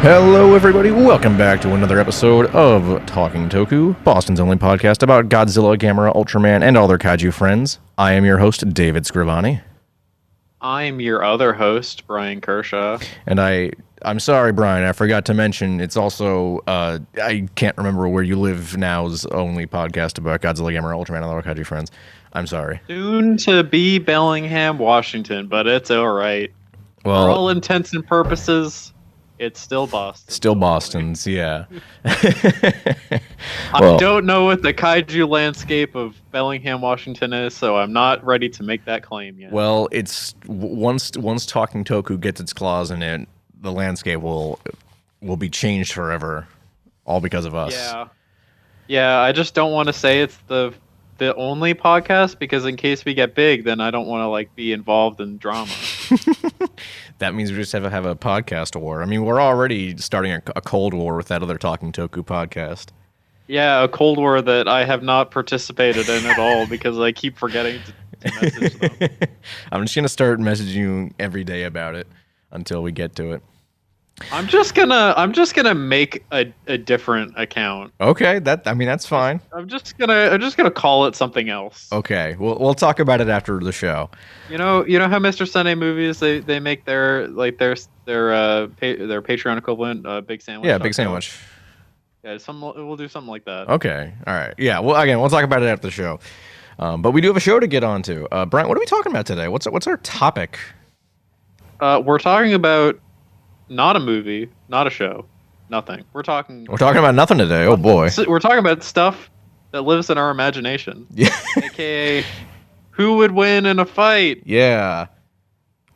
Hello, everybody. Welcome back to another episode of Talking Toku, Boston's only podcast about Godzilla, Gamera, Ultraman, and all their kaiju friends. I am your host, David Scrivani. I'm your other host, Brian Kershaw. And I'm sorry, Brian, I forgot to mention, it's also, I can't remember where you live now's only podcast about Godzilla, Gamera, Ultraman, and all our kaiju friends. I'm sorry. Soon to be Bellingham, Washington, but it's alright. Well, for all intents and purposes, it's still Boston. Still Boston's, yeah. I don't know what the kaiju landscape of Bellingham, Washington is, so I'm not ready to make that claim yet. Well, it's once Talking Toku gets its claws in it, the landscape will be changed forever, all because of us. Yeah. I just don't want to say it's the only podcast because in case we get big, then I don't want to be involved in drama. That means we just have a podcast war. I mean, we're already starting a Cold War with that other Talking Toku podcast. Yeah, a Cold War that I have not participated in at all because I keep forgetting to message them. I'm just gonna start messaging you every day about it until we get to it. I'm just gonna make a different account. Okay, that's fine. I'm just gonna call it something else. Okay, we'll talk about it after the show. You know how Mr. Sunday movies they make their Patreon equivalent Big Sandwich. Yeah, Big Sandwich. Yeah, we'll do something like that. Okay, all right. Yeah, well, again, we'll talk about it after the show. But we do have a show to get on to. Brian, what are we talking about today? What's our topic? We're talking about not a movie, not a show, nothing. We're talking about nothing today. Oh boy. We're talking about stuff that lives in our imagination. Yeah. AKA, who would win in a fight? Yeah.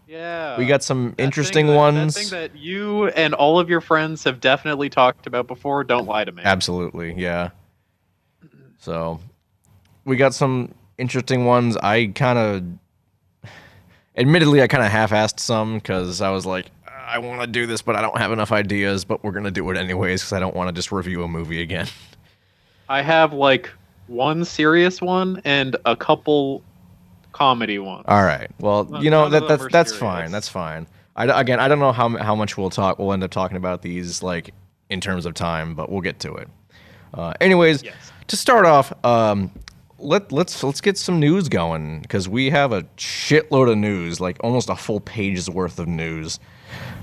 Yeah. We got some interesting ones. That thing that you and all of your friends have definitely talked about before. Don't lie to me. Absolutely, yeah. So, we got some interesting ones. Admittedly, I kind of half-assed some because I was like, I want to do this, but I don't have enough ideas, but we're going to do it anyways because I don't want to just review a movie again. I have one serious one and a couple comedy ones. All right. Well, that's fine. That's fine. I don't know how much we'll end up talking about these in terms of time, but we'll get to it. Anyways, yes. To start off, let's get some news going because we have a shitload of news, almost a full page's worth of news.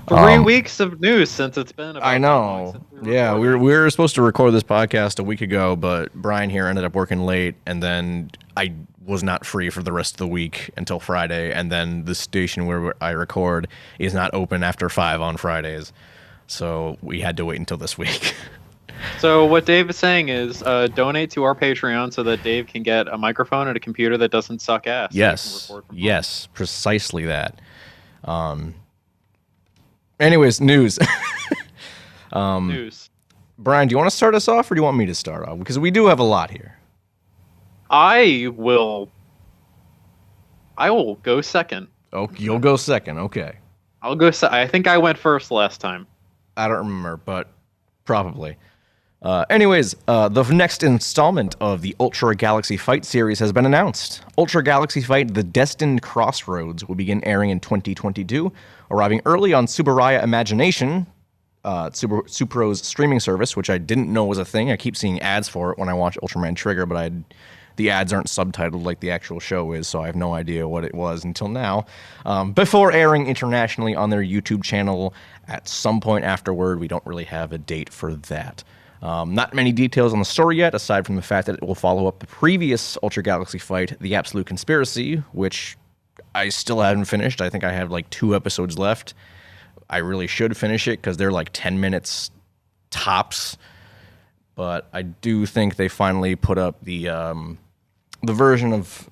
3 weeks of news since it's been about. I know. Yeah, we were supposed to record this podcast a week ago, but Brian here ended up working late, and then I was not free for the rest of the week until Friday, and then the station where I record is not open after 5 on Fridays, so we had to wait until this week. So what Dave is saying is donate to our Patreon so that Dave can get a microphone and a computer that doesn't suck ass. Yes, precisely that. Anyways, news. News. Brian, do you want to start us off, or do you want me to start off? Because we do have a lot here. I will go second. Oh, you'll go second. Okay. I'll go. I think I went first last time. I don't remember, but probably. Anyways, the next installment of the Ultra Galaxy Fight series has been announced. Ultra Galaxy Fight: The Destined Crossroads will begin airing in 2022, arriving early on Subaraya Imagination, Supro's streaming service, which I didn't know was a thing. I keep seeing ads for it when I watch Ultraman Trigger, but the ads aren't subtitled like the actual show is, so I have no idea what it was until now. Before airing internationally on their YouTube channel at some point afterward. We don't really have a date for that. Not many details on the story yet, aside from the fact that it will follow up the previous Ultra Galaxy fight, The Absolute Conspiracy, which I still haven't finished. I think I have 2 episodes left. I really should finish it because they're 10 minutes tops. But I do think they finally put up the version of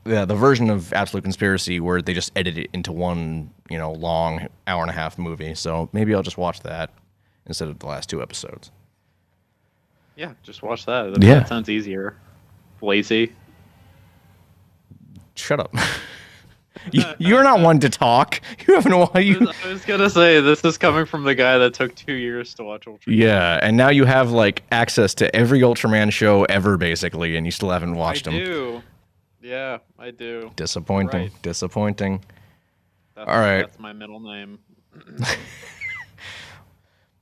Absolute Conspiracy where they just edit it into one long hour-and-a-half movie. So maybe I'll just watch that instead of the last 2 episodes. Yeah, just watch that. That sounds easier. Lazy. Shut up. You're not one to talk. You have no idea. I was gonna say, this is coming from the guy that took 2 years to watch Ultraman. Yeah, and now you have access to every Ultraman show ever, basically, and you still haven't watched them. I do. Yeah, I do. Disappointing. Right. Disappointing. All right. That's my middle name.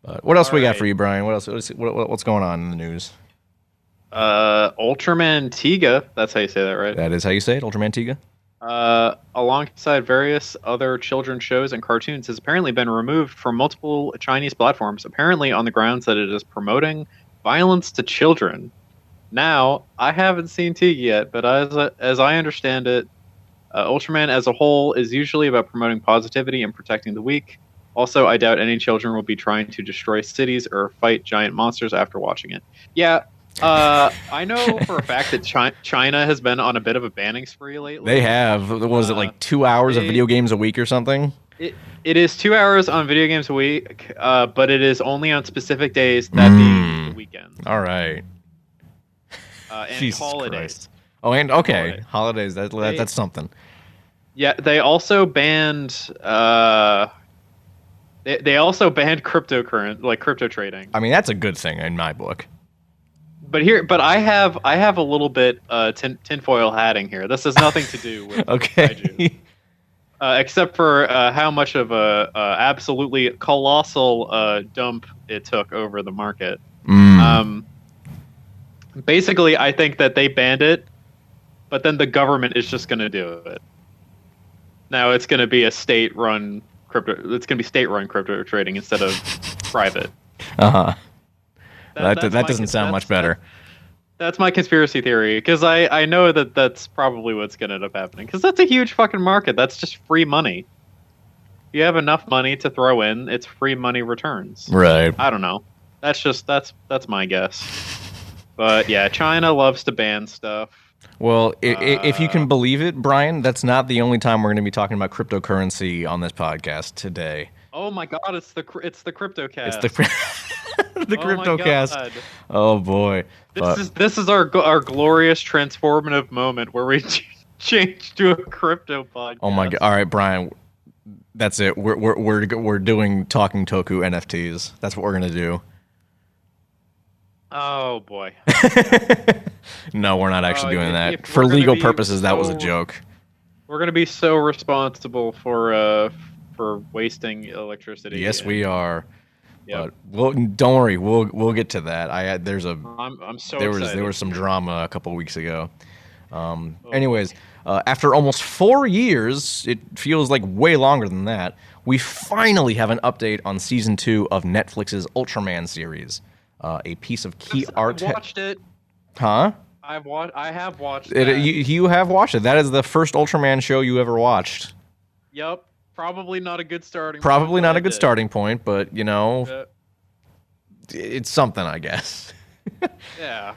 But what else we got right. for you, Brian? What's going on in the news? Ultraman Tiga, that's how you say that, right? That is how you say it, Ultraman Tiga? Alongside various other children's shows and cartoons, has apparently been removed from multiple Chinese platforms, apparently on the grounds that it is promoting violence to children. Now, I haven't seen Tiga yet, but as I understand it, Ultraman as a whole is usually about promoting positivity and protecting the weak. Also, I doubt any children will be trying to destroy cities or fight giant monsters after watching it. Yeah, I know for a fact that China has been on a bit of a banning spree lately. They have. Was it like 2 hours of video games a week or something? It is 2 hours on video games a week, but it is only on specific days, that being the weekend. All right. And Jesus holidays. Christ. Oh, and okay, holidays. That's something. Yeah, they also banned. They also banned crypto trading. I mean, that's a good thing in my book. But I have a little bit tinfoil hatting here. This has nothing to do with Kaiju. Except for how much of a absolutely colossal dump it took over the market. Basically, I think that they banned it, but then the government is just going to do it. Now it's going to be a state-run crypto. It's going to be state-run crypto trading instead of private. That doesn't sound much better. That's my conspiracy theory, because I know that that's probably what's going to end up happening, because that's a huge fucking market. That's just free money. If you have enough money to throw in, it's free money returns. Right. I don't know. That's my guess. But yeah, China loves to ban stuff. Well, if you can believe it, Brian, that's not the only time we're going to be talking about cryptocurrency on this podcast today. Oh my God, it's the CryptoCast. It's the CryptoCast. Oh boy. This is our glorious transformative moment where we change to a crypto podcast. Oh my God. All right, Brian. That's it. We're doing Talking Toku NFTs. That's what we're going to do. Oh boy. No, we're not actually doing that. For legal purposes, that was a joke. We're going to be so responsible for wasting electricity. Yes, we are. Yep. But don't worry, we'll get to that. I'm so excited. There was some drama a couple weeks ago. Anyways, after almost 4 years, it feels like way longer than that, we finally have an update on season 2 of Netflix's Ultraman series. A piece of key art. I watched it. Huh? I have watched it. You have watched it. That is the first Ultraman show you ever watched. Yep. Probably not a good starting point. Probably not a good starting point, but, you know, it's something, I guess. Yeah.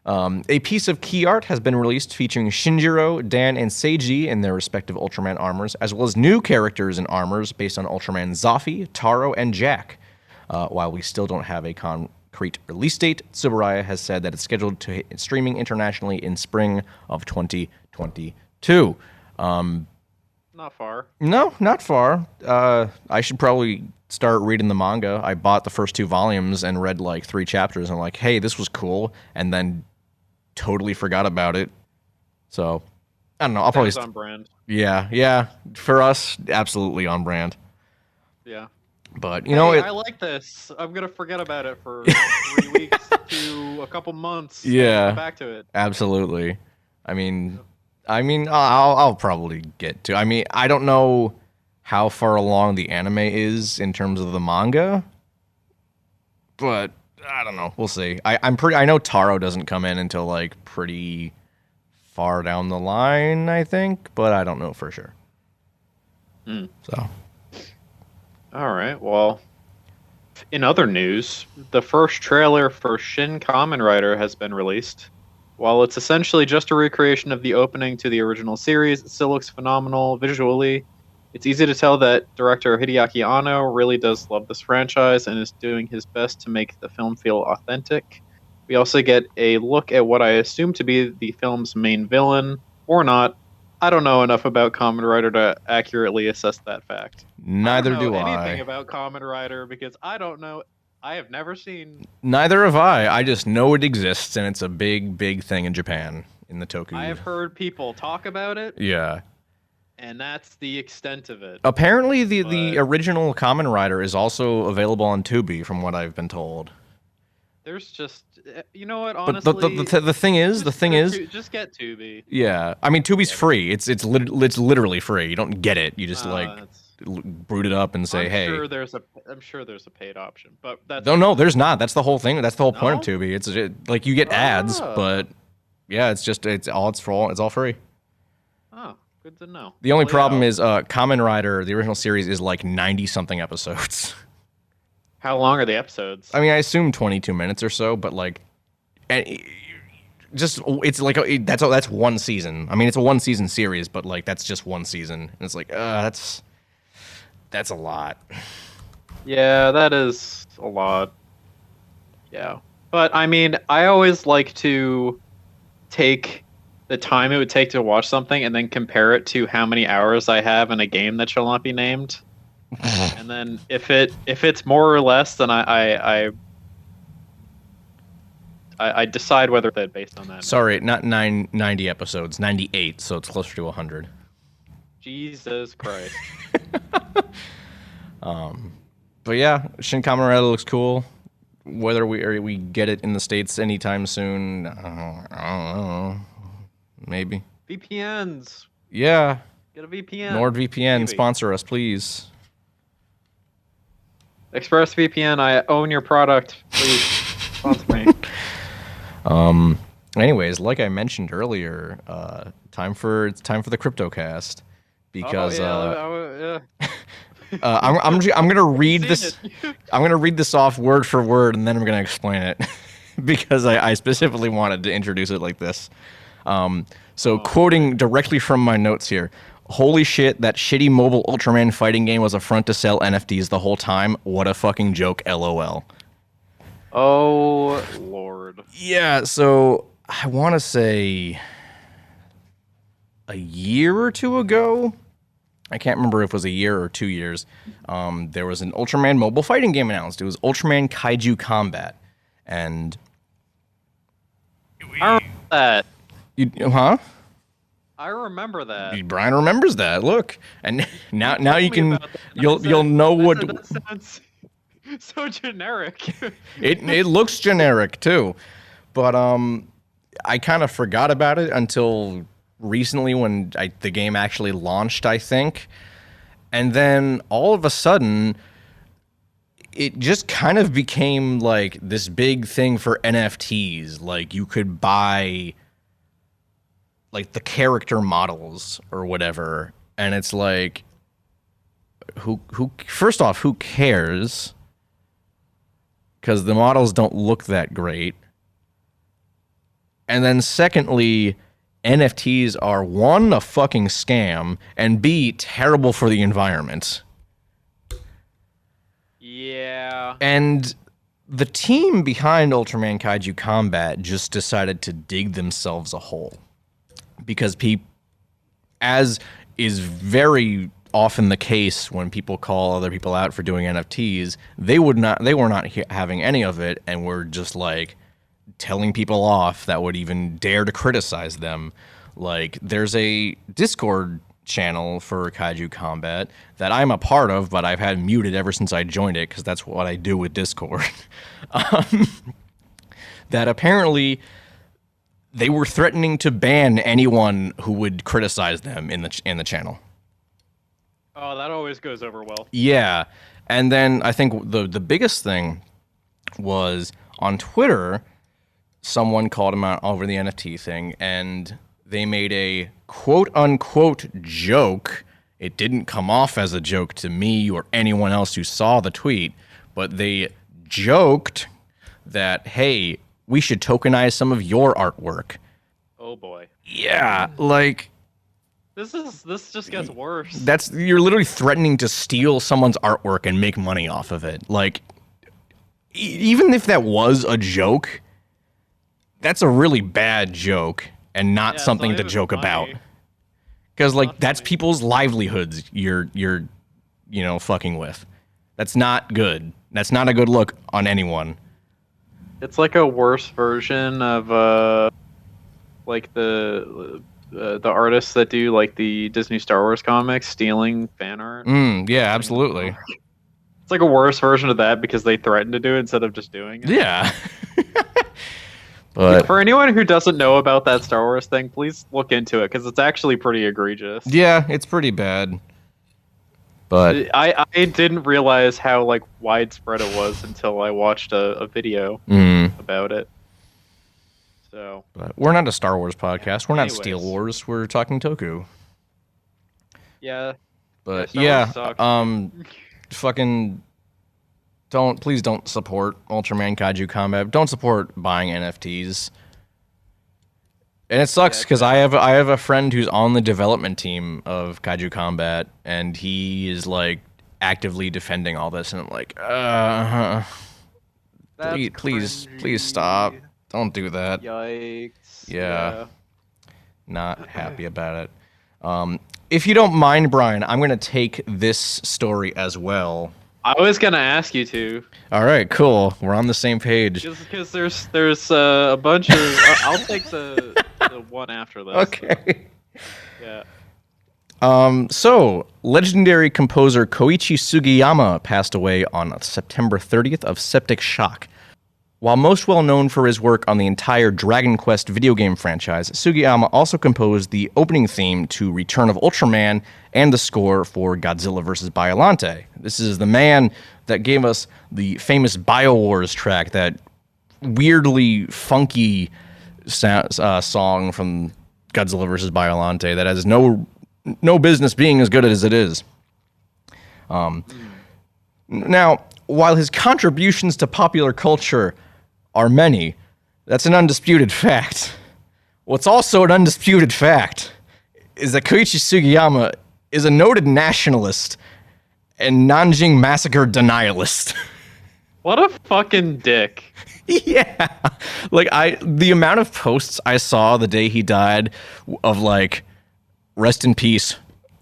A piece of key art has been released featuring Shinjiro, Dan, and Seiji in their respective Ultraman armors, as well as new characters and armors based on Ultraman Zafi, Taro, and Jack. While we still don't have a concrete release date, Tsuburaya has said that it's scheduled to hit streaming internationally in spring of 2022. Not far. No, not far. I should probably start reading the manga. I bought the first 2 volumes and read like 3 chapters and I'm like, hey, this was cool, and then totally forgot about it. So, I don't know. I'll probably... on brand. Yeah. For us, absolutely on brand. Yeah. But, you know... I like this. I'm going to forget about it for 3 weeks to a couple months. Yeah. Come back to it. Absolutely. I mean, I'll probably get to... I mean, I don't know how far along the anime is in terms of the manga, but I don't know. We'll see. I know Taro doesn't come in until, like, pretty far down the line, I think, but I don't know for sure. So... All right, well, in other news, the first trailer for Shin Kamen Rider has been released. While it's essentially just a recreation of the opening to the original series, it still looks phenomenal visually. It's easy to tell that director Hideaki Anno really does love this franchise and is doing his best to make the film feel authentic. We also get a look at what I assume to be the film's main villain, or not. I don't know enough about Kamen Rider to accurately assess that fact. Neither do I. I don't know anything about Kamen Rider because I don't know. I have never seen. Neither have I. I just know it exists, and it's a big, big thing in Japan in the Toku. I have heard people talk about it. Yeah. and that's the extent of it. Apparently, the But original Kamen Rider is also available on Tubi, from what I've been told. there's just, you know what? But Honestly, the thing is, just get Tubi. yeah. I mean, Tubi's Get it. free. It's literally free. You don't get it. You just That's, boot it up and say, hey. I'm sure there's a paid option, but that's No, there's not. That's the whole thing. That's the whole point of no. Tubi. It's like you get ads, Oh, but yeah, it's all free. oh, good to know. The only Well, problem yeah. is Kamen Rider, the original series, is like 90 something episodes. How long are the episodes? I mean, I assume 22 minutes or so, but like, just it's like that's one season. I mean, it's a one season series, but like that's just one season, and it's like that's a lot. Yeah, that is a lot. Yeah. But I mean, I always like to take the time it would take to watch something and then compare it to how many hours I have in a game that shall not be named. And then if it's more or less, then I decide whether that based on that. Sorry, not 90 episodes, 98, so it's closer to 100. Jesus Christ. But yeah, Shin Kamen Rider looks cool. Whether we get it in the States anytime soon, I don't know. Maybe. VPNs. Yeah. Get a VPN. NordVPN, Maybe. sponsor us, please. ExpressVPN, I own your product. Please sponsor me. Anyways, like I mentioned earlier, time for the CryptoCast because I'm gonna read this. I'm gonna read this off word for word, and then I'm gonna explain it because I specifically wanted to introduce it like this. So quoting directly from my notes here. Holy shit, that shitty mobile Ultraman fighting game was a front to sell NFTs the whole time. What a fucking joke, LOL. Oh, Lord. Yeah, so I want to say a year or two ago, I can't remember if it was a year or 2 years, there was an Ultraman mobile fighting game announced. It was Ultraman Kaiju Kombat. And... I remember that. Huh? I remember that. Brian remembers that. Look, and now you can About that. you'll know what That sounds so generic. it looks generic too, but I kind of forgot about it until recently when the game actually launched, I think, and then all of a sudden it just kind of became like this big thing for NFTs. Like you could buy like the character models or whatever, and it's like, who first off, who cares? Because the models don't look that great. And then secondly, NFTs are one, a fucking scam, and B, terrible for the environment. Yeah. And the team behind Ultraman Kaiju Kombat just decided to dig themselves a hole. Because as is very often the case when people call other people out for doing NFTs, they were not having any of it, and were just like telling people off that would even dare to criticize them. Like, there's a Discord channel for Kaiju Kombat that I'm a part of, but I've had muted ever since I joined it because that's what I do with Discord. That apparently they were threatening to ban anyone who would criticize them in the channel. Oh, that always goes over well. Yeah, and then I think the biggest thing was on Twitter, someone called him out over the NFT thing, and they made a quote-unquote joke. It didn't come off as a joke to me or anyone else who saw the tweet, but they joked that, hey, we should tokenize some of your artwork. Oh boy. Yeah, like... This just gets worse. You're literally threatening to steal someone's artwork and make money off of it. Like, even if that was a joke, that's a really bad joke and not something to joke about. Because like that's people's livelihoods you're fucking with. That's not good. That's not a good look on anyone. It's like a worse version of like the the artists that do like the Disney Star Wars comics stealing fan art. Yeah, absolutely. It's like a worse version of that because they threatened to do it instead of just doing it. Yeah. But for anyone who doesn't know about that Star Wars thing, please look into it because it's actually pretty egregious. yeah, it's pretty bad. But I didn't realize how like widespread it was until I watched a video about it. So, but we're not a Star Wars podcast. We're not Anyways. Steel Wars. We're talking Toku. yeah. But Star yeah, Wars sucks. fucking please don't support Ultraman Kaiju Combat. Don't support buying NFTs. And it sucks because I have a friend who's on the development team of Kaiju Combat, and he is like actively defending all this, and I'm like, please stop. Don't do that. Yikes. Yeah. Not happy about it. If you don't mind, Brian, I'm going to take this story as well. I was gonna ask you to. All right, cool. We're on the same page. Because there's a bunch of. I'll take the one after this. Okay. Yeah. So, legendary composer Koichi Sugiyama passed away on September 30th of septic shock. While most well known for his work on the entire Dragon Quest video game franchise, Sugiyama also composed the opening theme to Return of Ultraman and the score for Godzilla vs. Biollante. This is the man that gave us the famous BioWars track, that weirdly funky song from Godzilla vs. Biollante that has no business being as good as it is. Now, while his contributions to popular culture are many, that's an undisputed fact. What's also an undisputed fact is that Koichi Sugiyama is a noted nationalist and Nanjing Massacre denialist. What a fucking dick. Yeah. Like, the amount of posts I saw the day he died of like, rest in peace,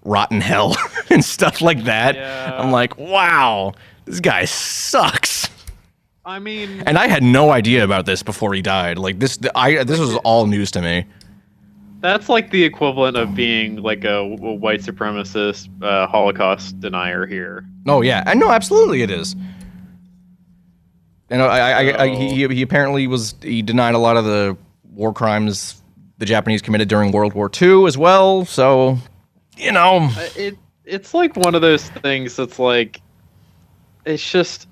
rotten hell, and stuff like that. Yeah. I'm like, wow, this guy sucks. I mean, And I had no idea about this before he died. Like, this was all news to me. that's like the equivalent of being like a white supremacist Holocaust denier here. Oh yeah, and no, absolutely it is. And he apparently he denied a lot of the war crimes the Japanese committed during World War II as well. So, you know, It's like one of those things that's like, it's just,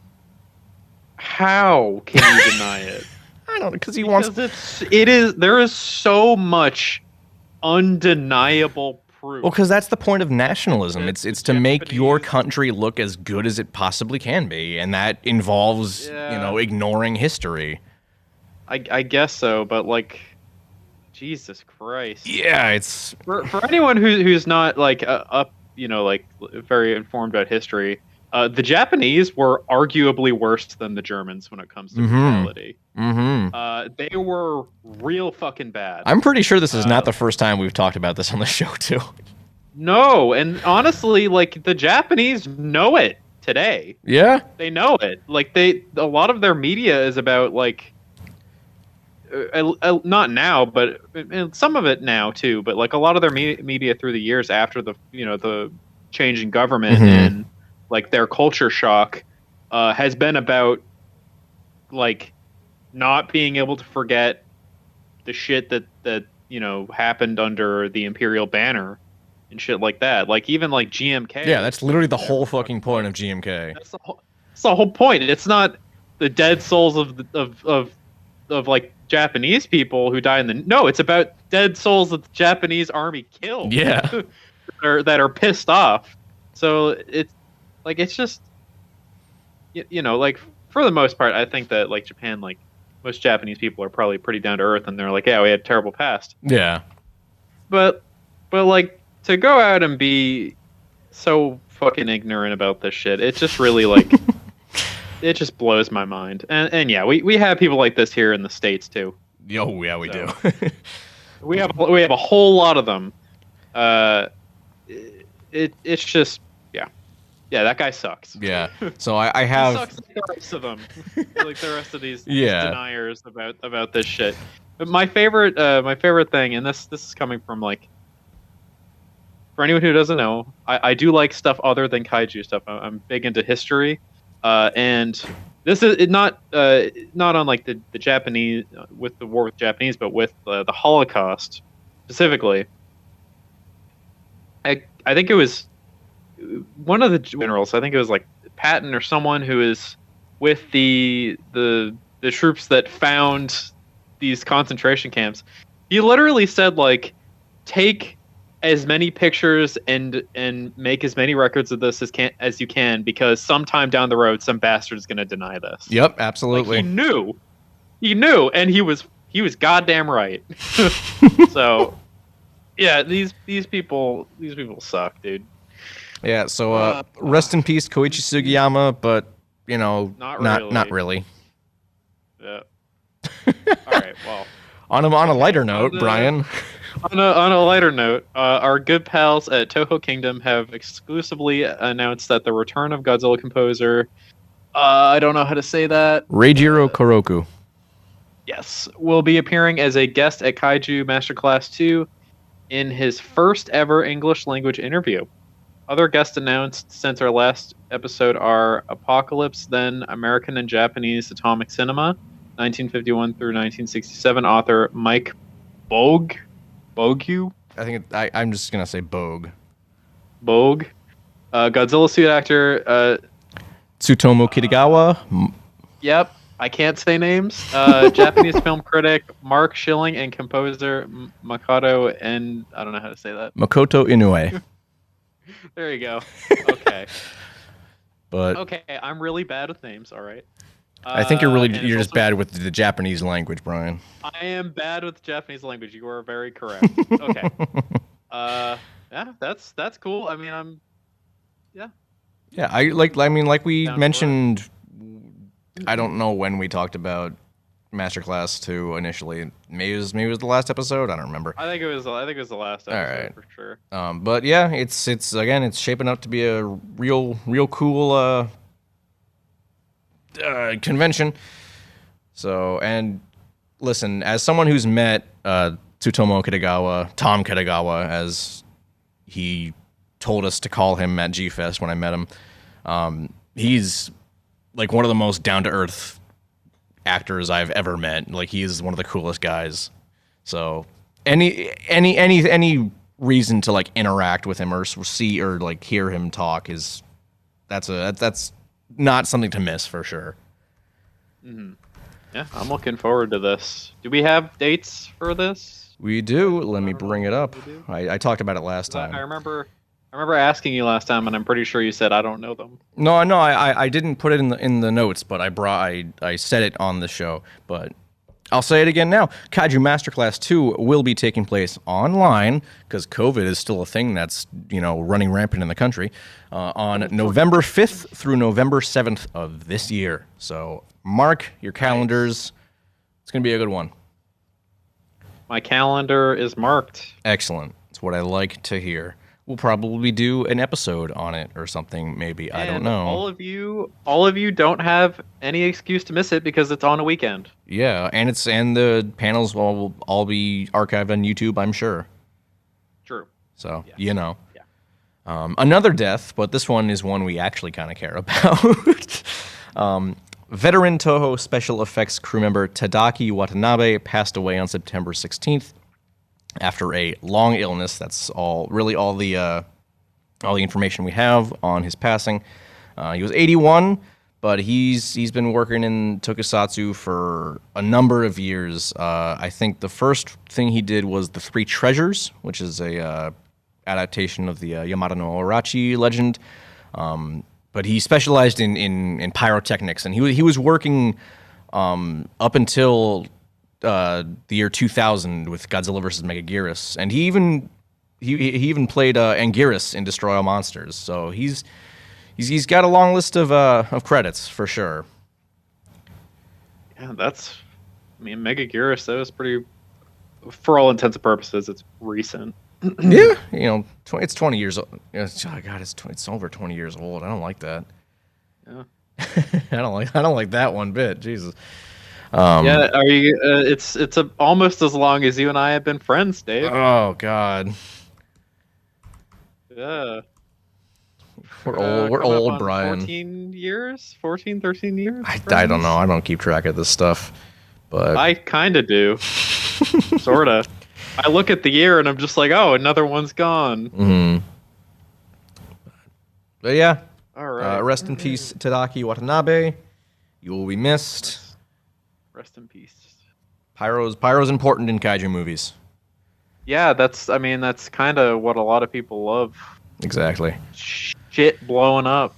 how can you deny it? I don't know, because he wants. There is so much undeniable proof. Well, because that's the point of nationalism. It's to make your Japanese- country look as good as it possibly can be, and that involves ignoring history. I guess so, but like, Jesus Christ. Yeah, it's For anyone who's not like up, like very informed about history, the Japanese were arguably worse than the Germans when it comes to brutality. They were real fucking bad. I'm pretty sure this is not the first time we've talked about this on the show too. No, and honestly, like the Japanese know it today. Yeah. They know it. Like a lot of their media is about like, not now, but and some of it now too. But like a lot of their media through the years after the the change in government and like their culture shock has been about like not being able to forget the shit that happened under the imperial banner and shit like that. Like even like GMK. Yeah, that's literally the whole fucking point of GMK. That's the whole point. It's not the dead souls of like Japanese people who died no, it's about dead souls that the Japanese army killed. Yeah. that are pissed off. So it's like, it's just like for the most part, I think that like Japan, like most Japanese people are probably pretty down to earth, and they're like, yeah, we had a terrible past. Yeah. But like to go out and be so fucking ignorant about this shit, it just really like it just blows my mind. And yeah, we have people like this here in the States too. Oh yeah, we do. we have a whole lot of them. It's just yeah, that guy sucks. Yeah. So I have. He sucks like the rest of them, like the rest of these Yeah. deniers about this shit. My favorite thing, and this is coming from like, for anyone who doesn't know, I do like stuff other than kaiju stuff. I'm big into history, and this is not on like the Japanese with the war with Japanese, but with the Holocaust specifically. I think it was one of the generals. I think it was like Patton or someone who is with the troops that found these concentration camps. He literally said like, take as many pictures and make as many records of this as you can, because sometime down the road some bastard's gonna deny this. Yep, absolutely. Like, he knew, and he was goddamn right. So yeah, these people suck, dude. Yeah, so rest in peace, Koichi Sugiyama, but you know, not really. Yeah. All right. Well, on a lighter note, Brian. On a lighter note, our good pals at Toho Kingdom have exclusively announced that the return of Godzilla composer, I don't know how to say that, Reijiro Koroku. Yes, will be appearing as a guest at Kaiju Masterclass 2 in his first ever English language interview. Other guests announced since our last episode are Apocalypse, then American and Japanese Atomic Cinema, 1951 through 1967, author Mike Bogue. I think I'm just gonna say Bogue. Godzilla suit actor Tsutomu Kitagawa. Yep, I can't say names. Japanese film critic Mark Schilling and composer Makoto, and I don't know how to say that. Makoto Inoue. There you go. Okay. But okay, I'm really bad with names. All right. I think you're just bad with the Japanese language, Brian. I am bad with Japanese language. You are very correct. Okay. Yeah, that's cool. I mean, Yeah, like we mentioned, I don't know when we talked about Masterclass 2 initially. Maybe it was the last episode. I don't remember. I think it was the last episode. All right. For sure. But yeah, it's shaping up to be a real cool convention. So, and listen, as someone who's met Tsutomu Kitagawa, Tom Kitagawa, as he told us to call him at G-Fest when I met him, he's like one of the most down-to-earth actors I've ever met. Like, he is one of the coolest guys. So, any reason to like interact with him or see or like hear him talk is that's not something to miss for sure. Mm-hmm. Yeah, I'm looking forward to this. Do we have dates for this? We do. Let me bring it up. I talked about it last time. I remember asking you last time, and I'm pretty sure you said I don't know them. No, I didn't put it in the notes, but I said it on the show. But I'll say it again now. Kaiju Masterclass 2 will be taking place online because COVID is still a thing that's running rampant in the country on November 5th through November 7th of this year. So mark your calendars. It's going to be a good one. My calendar is marked. Excellent. It's what I like to hear. We'll probably do an episode on it or something, maybe. I don't know. All of you don't have any excuse to miss it because it's on a weekend. Yeah, and the panels will all be archived on YouTube, I'm sure. True. So, Yeah. Another death, but this one is one we actually kind of care about. Veteran Toho special effects crew member Tadaki Watanabe passed away on September 16th. After a long illness. That's all the information we have on his passing. He was 81, but he's been working in tokusatsu for a number of years. I think the first thing he did was The Three Treasures, which is a adaptation of the Yamada no Orochi legend. But he specialized in pyrotechnics, and he was working up until the year 2000 with Godzilla vs. Megaguirus, and he even played Anguirus in Destroy All Monsters. So he's got a long list of credits for sure. Yeah, Megaguirus, that was pretty, for all intents and purposes, it's recent. Yeah, it's 20 years old. Oh God, it's over 20 years old. I don't like that. Yeah. I don't like that one bit. Jesus. Yeah, are you? It's almost as long as you and I have been friends, Dave. Oh God, Yeah. we're Coming up old, on Brian. 14 years, 14, 13 years. I don't know. I don't keep track of this stuff, but I kind of do, sorta. I look at the year and I'm just like, oh, another one's gone. mhm. But yeah, All right. rest in peace, Tadaki Watanabe. You will be missed. Rest in peace. Pyro's important in kaiju movies. Yeah, that's kind of what a lot of people love. Exactly. Shit blowing up.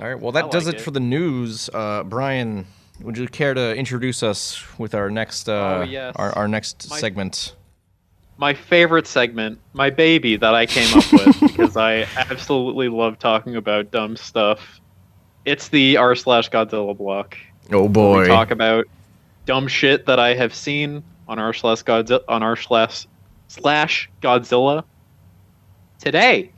All right. Well, that does it for the news. Brian, would you care to introduce us with our next yes. our next segment? My favorite segment, my baby that I came up with because I absolutely love talking about dumb stuff. It's the r/Godzilla block. Oh boy. We talk about dumb shit that I have seen on r/Godzilla. Today,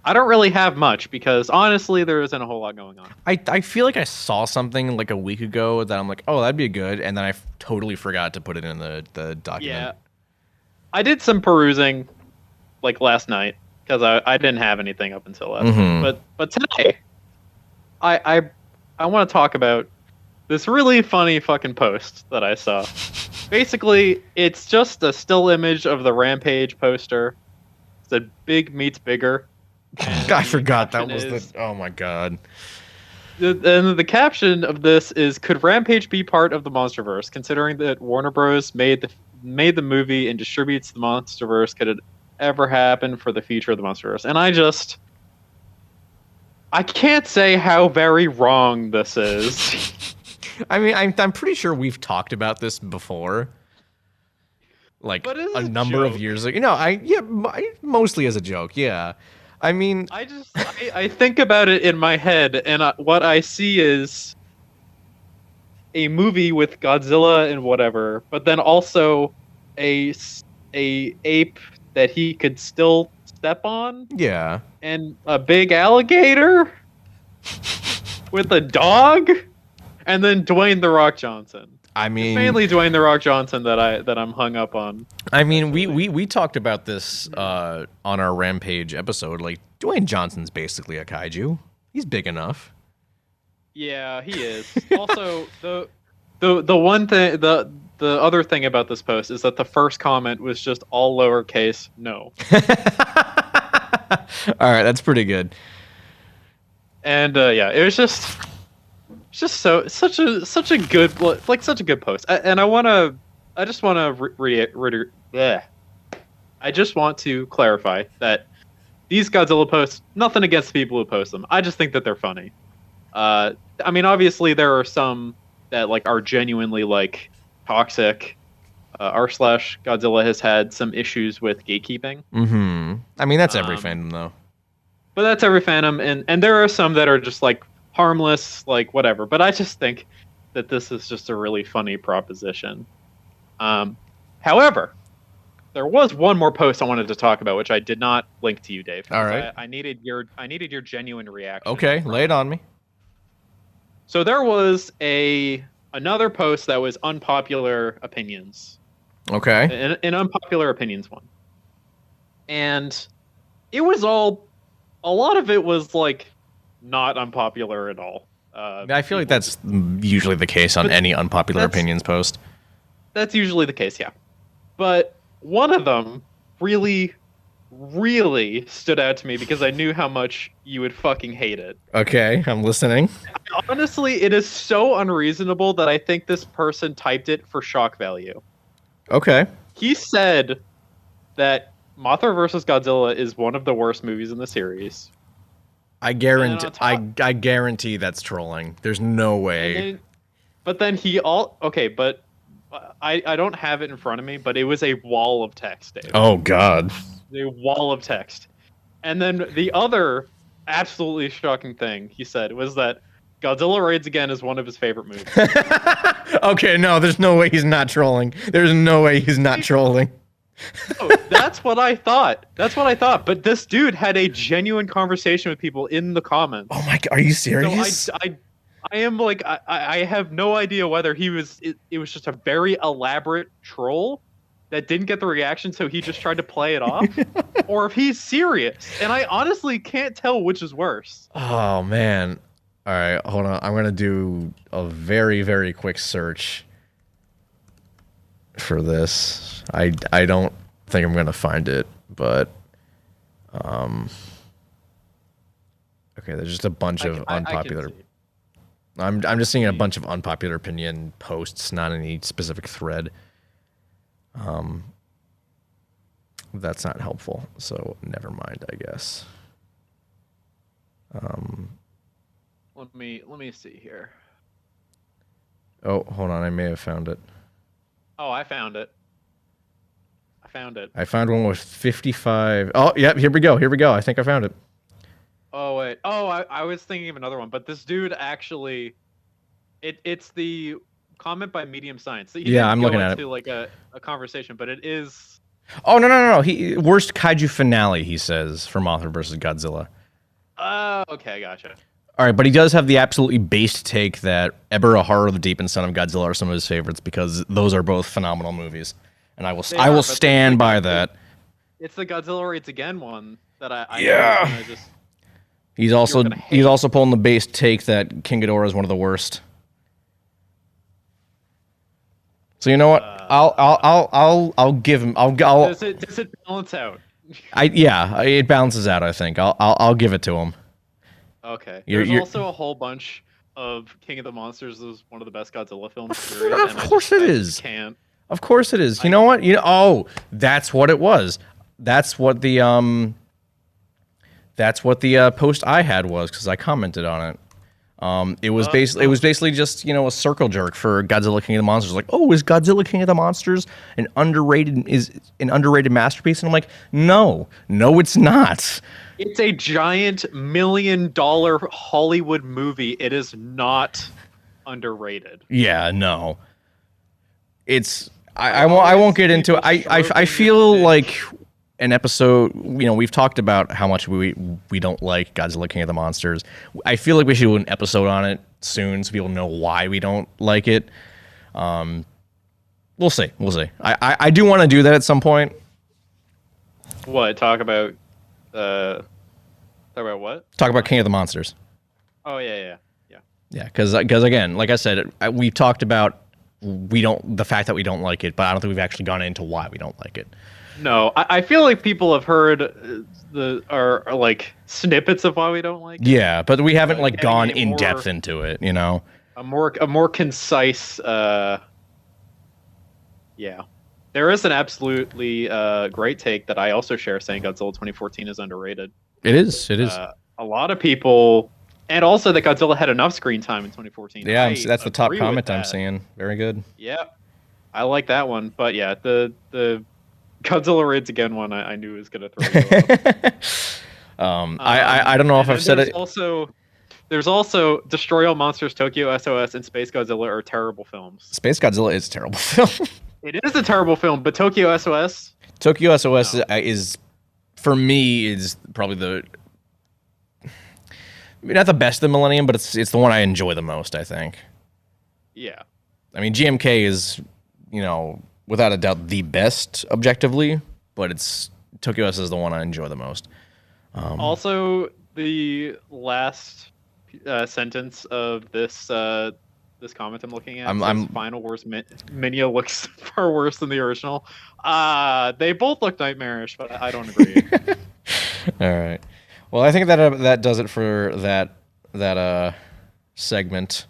I don't really have much because honestly, there isn't a whole lot going on. I feel like I saw something like a week ago that I'm like, oh, that'd be good, and then I totally forgot to put it in the document. Yeah, I did some perusing like last night because I didn't have anything up until last night. But today, I want to talk about this really funny fucking post that I saw. Basically, it's just a still image of the Rampage poster. It's a big meets bigger. I forgot that was oh my god. And the caption of this is, could Rampage be part of the Monsterverse? Considering that Warner Bros. made the movie and distributes the Monsterverse, could it ever happen for the future of the Monsterverse? And I can't say how very wrong this is. I mean, I'm pretty sure we've talked about this before. Like a number of years ago. Mostly as a joke, yeah. I mean, I think about it in my head, and what I see is a movie with Godzilla and whatever, but then also a ape that he could still step on. Yeah. And a big alligator with a dog, and then Dwayne The Rock Johnson. I mean, it's mainly Dwayne The Rock Johnson that I'm hung up on. I mean, we talked about this on our Rampage episode. Like, Dwayne Johnson's basically a kaiju. He's big enough. Yeah, he is. Also, the one thing, the other thing about this post is that the first comment was just all lowercase no. All right, that's pretty good. And yeah, it was just such a good post. And I just want to clarify that these Godzilla posts, nothing against the people who post them. I just think that they're funny. I mean, obviously there are some that like are genuinely like toxic. r/Godzilla has had some issues with gatekeeping. Mm-hmm. I mean, that's every fandom though. But that's every fandom, and there are some that are just like harmless, like whatever. But I just think that this is just a really funny proposition. However, there was one more post I wanted to talk about, which I did not link to you, Dave. All right. I needed your genuine reaction. Okay, lay it on me. So there was another post that was unpopular opinions. Okay. An unpopular opinions one. And it was a lot of it was like not unpopular at all. I feel like that's usually the case on any unpopular opinions post. That's usually the case, yeah. But one of them really, really stood out to me because I knew how much you would fucking hate it. Okay, I'm listening. Honestly, it is so unreasonable that I think this person typed it for shock value. Okay. He said that Mothra vs. Godzilla is one of the worst movies in the series. I guarantee that's trolling. There's no way. But I don't have it in front of me, but it was a wall of text, Dave. Oh, God. A wall of text. And then the other absolutely shocking thing he said was that Godzilla Raids Again is one of his favorite movies. Okay, no, there's no way he's not trolling. There's no way he's not trolling. No, that's what I thought. But this dude had a genuine conversation with people in the comments. Oh my God, are you serious? So I am like I have no idea whether it was just a very elaborate troll that didn't get the reaction, so he just tried to play it off, or if he's serious. And I honestly can't tell which is worse. Oh man. All right, hold on. I'm gonna do a very, very quick search for this. I don't think I'm gonna find it, but okay, there's just a bunch of unpopular. I'm just seeing a bunch of unpopular opinion posts, not any specific thread. That's not helpful, so never mind, I guess. Let me see here. Oh, hold on, I may have found it. Oh, I found it. I found one with 55. Oh, yep, here we go. I think I found it. Oh wait. Oh, I was thinking of another one, but this dude actually, it's the comment by Medium Science. Yeah, I'm looking at it. Like a conversation, but it is. Oh no! Worst kaiju finale, he says, for Mothra versus Godzilla. Oh, okay, gotcha. All right, but he does have the absolutely based take that Ebera, Horror, The Deep, and Son of Godzilla are some of his favorites because those are both phenomenal movies, and I will stand by that. It's the Godzilla Raids Again one that I yeah. He's also pulling the base take that King Ghidorah is one of the worst. So you know what? I'll give him. Does it balance out? It balances out. I think I'll give it to him. Okay. There's also a whole bunch of King of the Monsters is one of the best Godzilla films. Of course it is. Of course it is. You know what? Oh, that's what it was. That's what the post I had was because I commented on it. It was basically just, you know, a circle jerk for Godzilla King of the Monsters. Like, oh, is Godzilla King of the Monsters an underrated masterpiece? And I'm like, no, it's not. It's a giant $1 million Hollywood movie. It is not underrated. Yeah, no. It's I won't get into it. I feel like an episode, you know, we've talked about how much we don't like Godzilla King of the Monsters. I feel like we should do an episode on it soon so people know why we don't like it. We'll see. I do want to do that at some point. What? Talk about what? Talk about King of the Monsters. Oh, yeah. Yeah, because again, like I said, we've talked about the fact that we don't like it, but I don't think we've actually gone into why we don't like it. No, I feel like people have heard are like snippets of why we don't like it. Yeah, but we haven't like gone in depth into it, you know. A more concise. Yeah, there is an absolutely great take that I also share saying Godzilla 2014 is underrated. It is. A lot of people, and also that Godzilla had enough screen time in 2014. Yeah, that's the top comment I'm seeing. Very good. Yeah, I like that one, but yeah, the Godzilla Raids Again one I knew was gonna throw you off. I don't know if I've said it. There's also Destroy All Monsters, Tokyo SOS, and Space Godzilla are terrible films. Space Godzilla is a terrible film. It is a terrible film, but Tokyo SOS. Tokyo SOS is for me is probably not the best of the millennium, but it's the one I enjoy the most, I think. Yeah. I mean, GMK is, you know, without a doubt the best objectively, but Tokyo SOS is the one I enjoy the most. Also, the last sentence of this comment I'm looking at says, Final Wars Minya looks far worse than the original. They both look nightmarish, but I don't agree. All right. Well, I think that does it for that segment,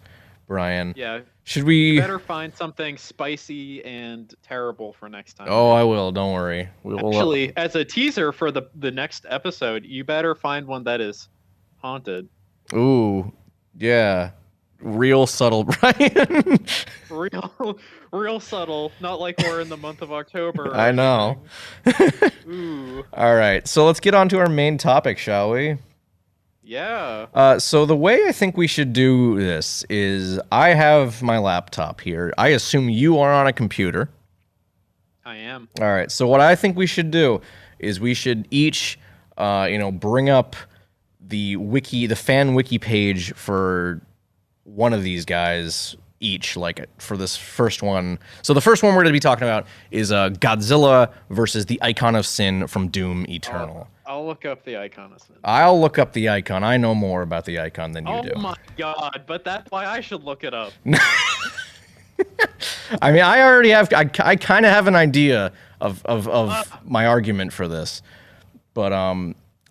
Brian. Yeah. Should we better find something spicy and terrible for next time? Oh, I will. Don't worry. Actually, as a teaser for the next episode, you better find one that is haunted. Ooh, yeah. Real subtle, Brian. real subtle. Not like we're in the month of October. I know. Ooh. All right. So let's get on to our main topic, shall we? Yeah. So the way I think we should do this is I have my laptop here. I assume you are on a computer. I am. All right. So what I think we should do is we should each, bring up the fan wiki page for one of these guys each, like for this first one. So the first one we're going to be talking about is Godzilla versus the Icon of Sin from Doom Eternal. I'll look up the Icon of Sin. I'll look up the icon. I know more about the icon than you do. Oh my god, but that's why I should look it up. I mean, I already have. I kind of have an idea of my argument for this, but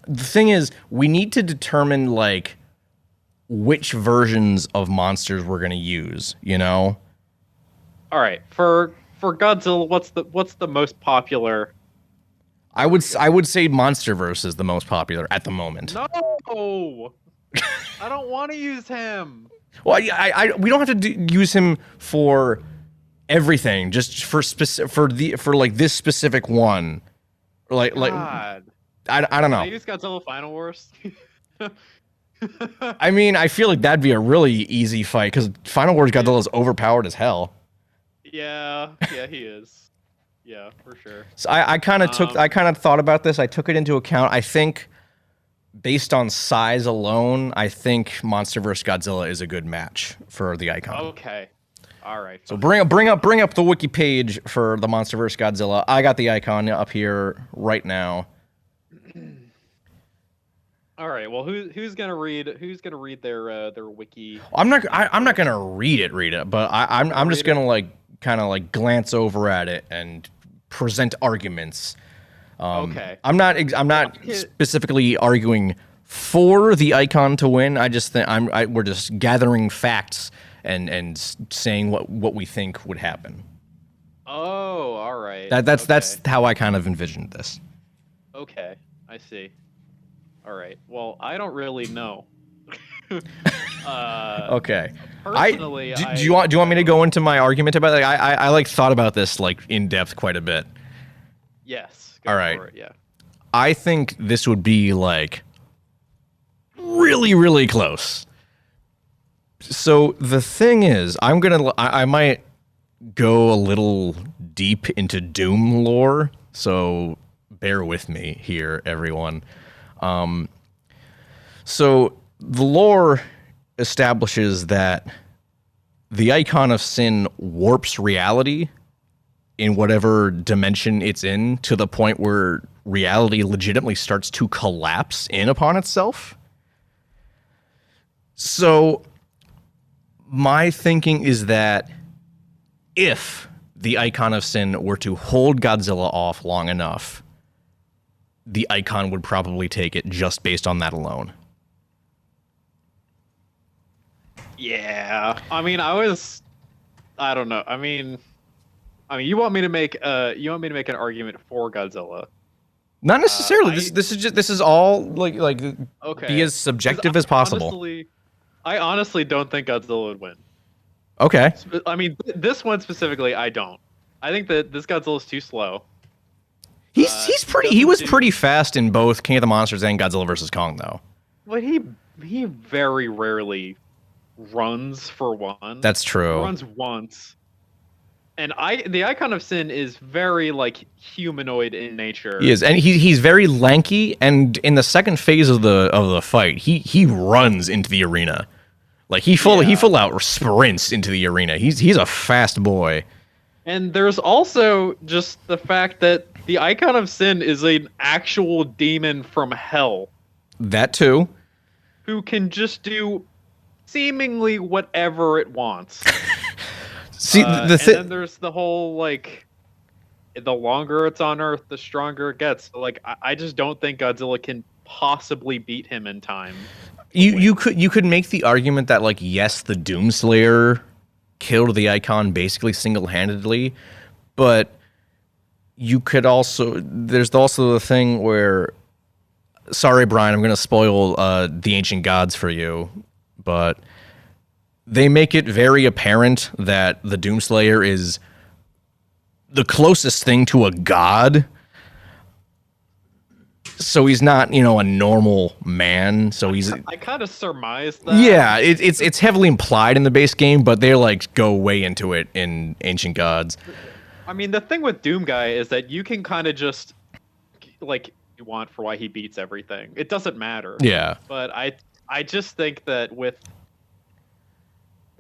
the thing is, we need to determine like which versions of monsters we're gonna use. You know. All right, for Godzilla, what's the most popular? I would say MonsterVerse is the most popular at the moment. No, I don't want to use him. Well, we don't have to use him for everything, just for like this specific one. Like God. I don't know. Can I use Godzilla Final Wars? I mean, I feel like that'd be a really easy fight because Final Wars Godzilla's overpowered as hell. Yeah, he is. Yeah, for sure. So I kind of thought about this. I took it into account. I think based on size alone, I think MonsterVerse Godzilla is a good match for the icon. Okay. All right. So bring up the wiki page for the MonsterVerse Godzilla. I got the icon up here right now. All right. Well, who's gonna read their wiki? I'm not gonna read it, but I'm just gonna like kind of like glance over at it and present arguments. Okay. I'm not specifically arguing for the icon to win. I just think we're just gathering facts and saying what we think would happen. Oh, all right. That's how I kind of envisioned this. Okay, I see. All right. Well, I don't really know. Okay. Personally, do you want me to go into my argument about it? I like thought about this like in depth quite a bit. Yes. All right. For it, yeah. I think this would be like really, really close. So the thing is, I might go a little deep into Doom lore, so bear with me here, everyone. So the lore establishes that the Icon of Sin warps reality in whatever dimension it's in to the point where reality legitimately starts to collapse in upon itself. So my thinking is that if the Icon of Sin were to hold Godzilla off long enough, the icon would probably take it just based on that alone. Yeah. I mean, I don't know. I mean, you want me to make an argument for Godzilla? Not necessarily. This is all like okay. Be as subjective as possible. I honestly don't think Godzilla would win. Okay. I mean, this one specifically, I don't. I think that this Godzilla's too slow. He was pretty fast in both King of the Monsters and Godzilla vs. Kong, though. But he very rarely runs for one. That's true. He runs once. And the Icon of Sin is very like humanoid in nature. He is, and he's very lanky. And in the second phase of the fight, he runs into the arena, like he full out sprints into the arena. He's a fast boy. And there's also just the fact that the Icon of Sin is an actual demon from hell. That too. Who can just do seemingly whatever it wants. See, and then there's the whole, like, the longer it's on Earth, the stronger it gets. Like, I just don't think Godzilla can possibly beat him in time. You could make the argument that, like, yes, the Doomslayer killed the Icon basically single-handedly, but you could there's also the thing where, sorry, Brian, I'm going to spoil the Ancient Gods for you, but they make it very apparent that the Doomslayer is the closest thing to a god. So he's not, a normal man. So he's. I kind of surmised that. Yeah, it's heavily implied in the base game, but they like go way into it in Ancient Gods. I mean, the thing with Doom Guy is that you can kind of just like you want for why he beats everything. It doesn't matter. Yeah. But I just think that with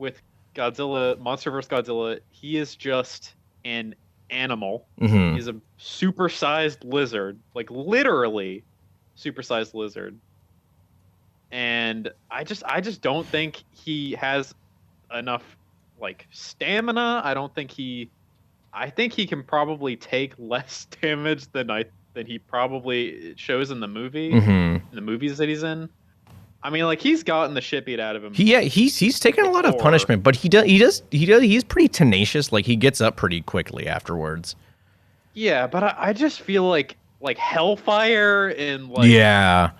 with Godzilla, MonsterVerse Godzilla, he is just an animal. Mm-hmm. He's a supersized lizard, like literally supersized lizard. And I just don't think he has enough like stamina. I think he can probably take less damage than he probably shows in the movie, in the movies that he's in. I mean, like, he's gotten the shit beat out of him. He's taken a lot of punishment, but he's pretty tenacious. Like, he gets up pretty quickly afterwards. Yeah, but I just feel like Hellfire and like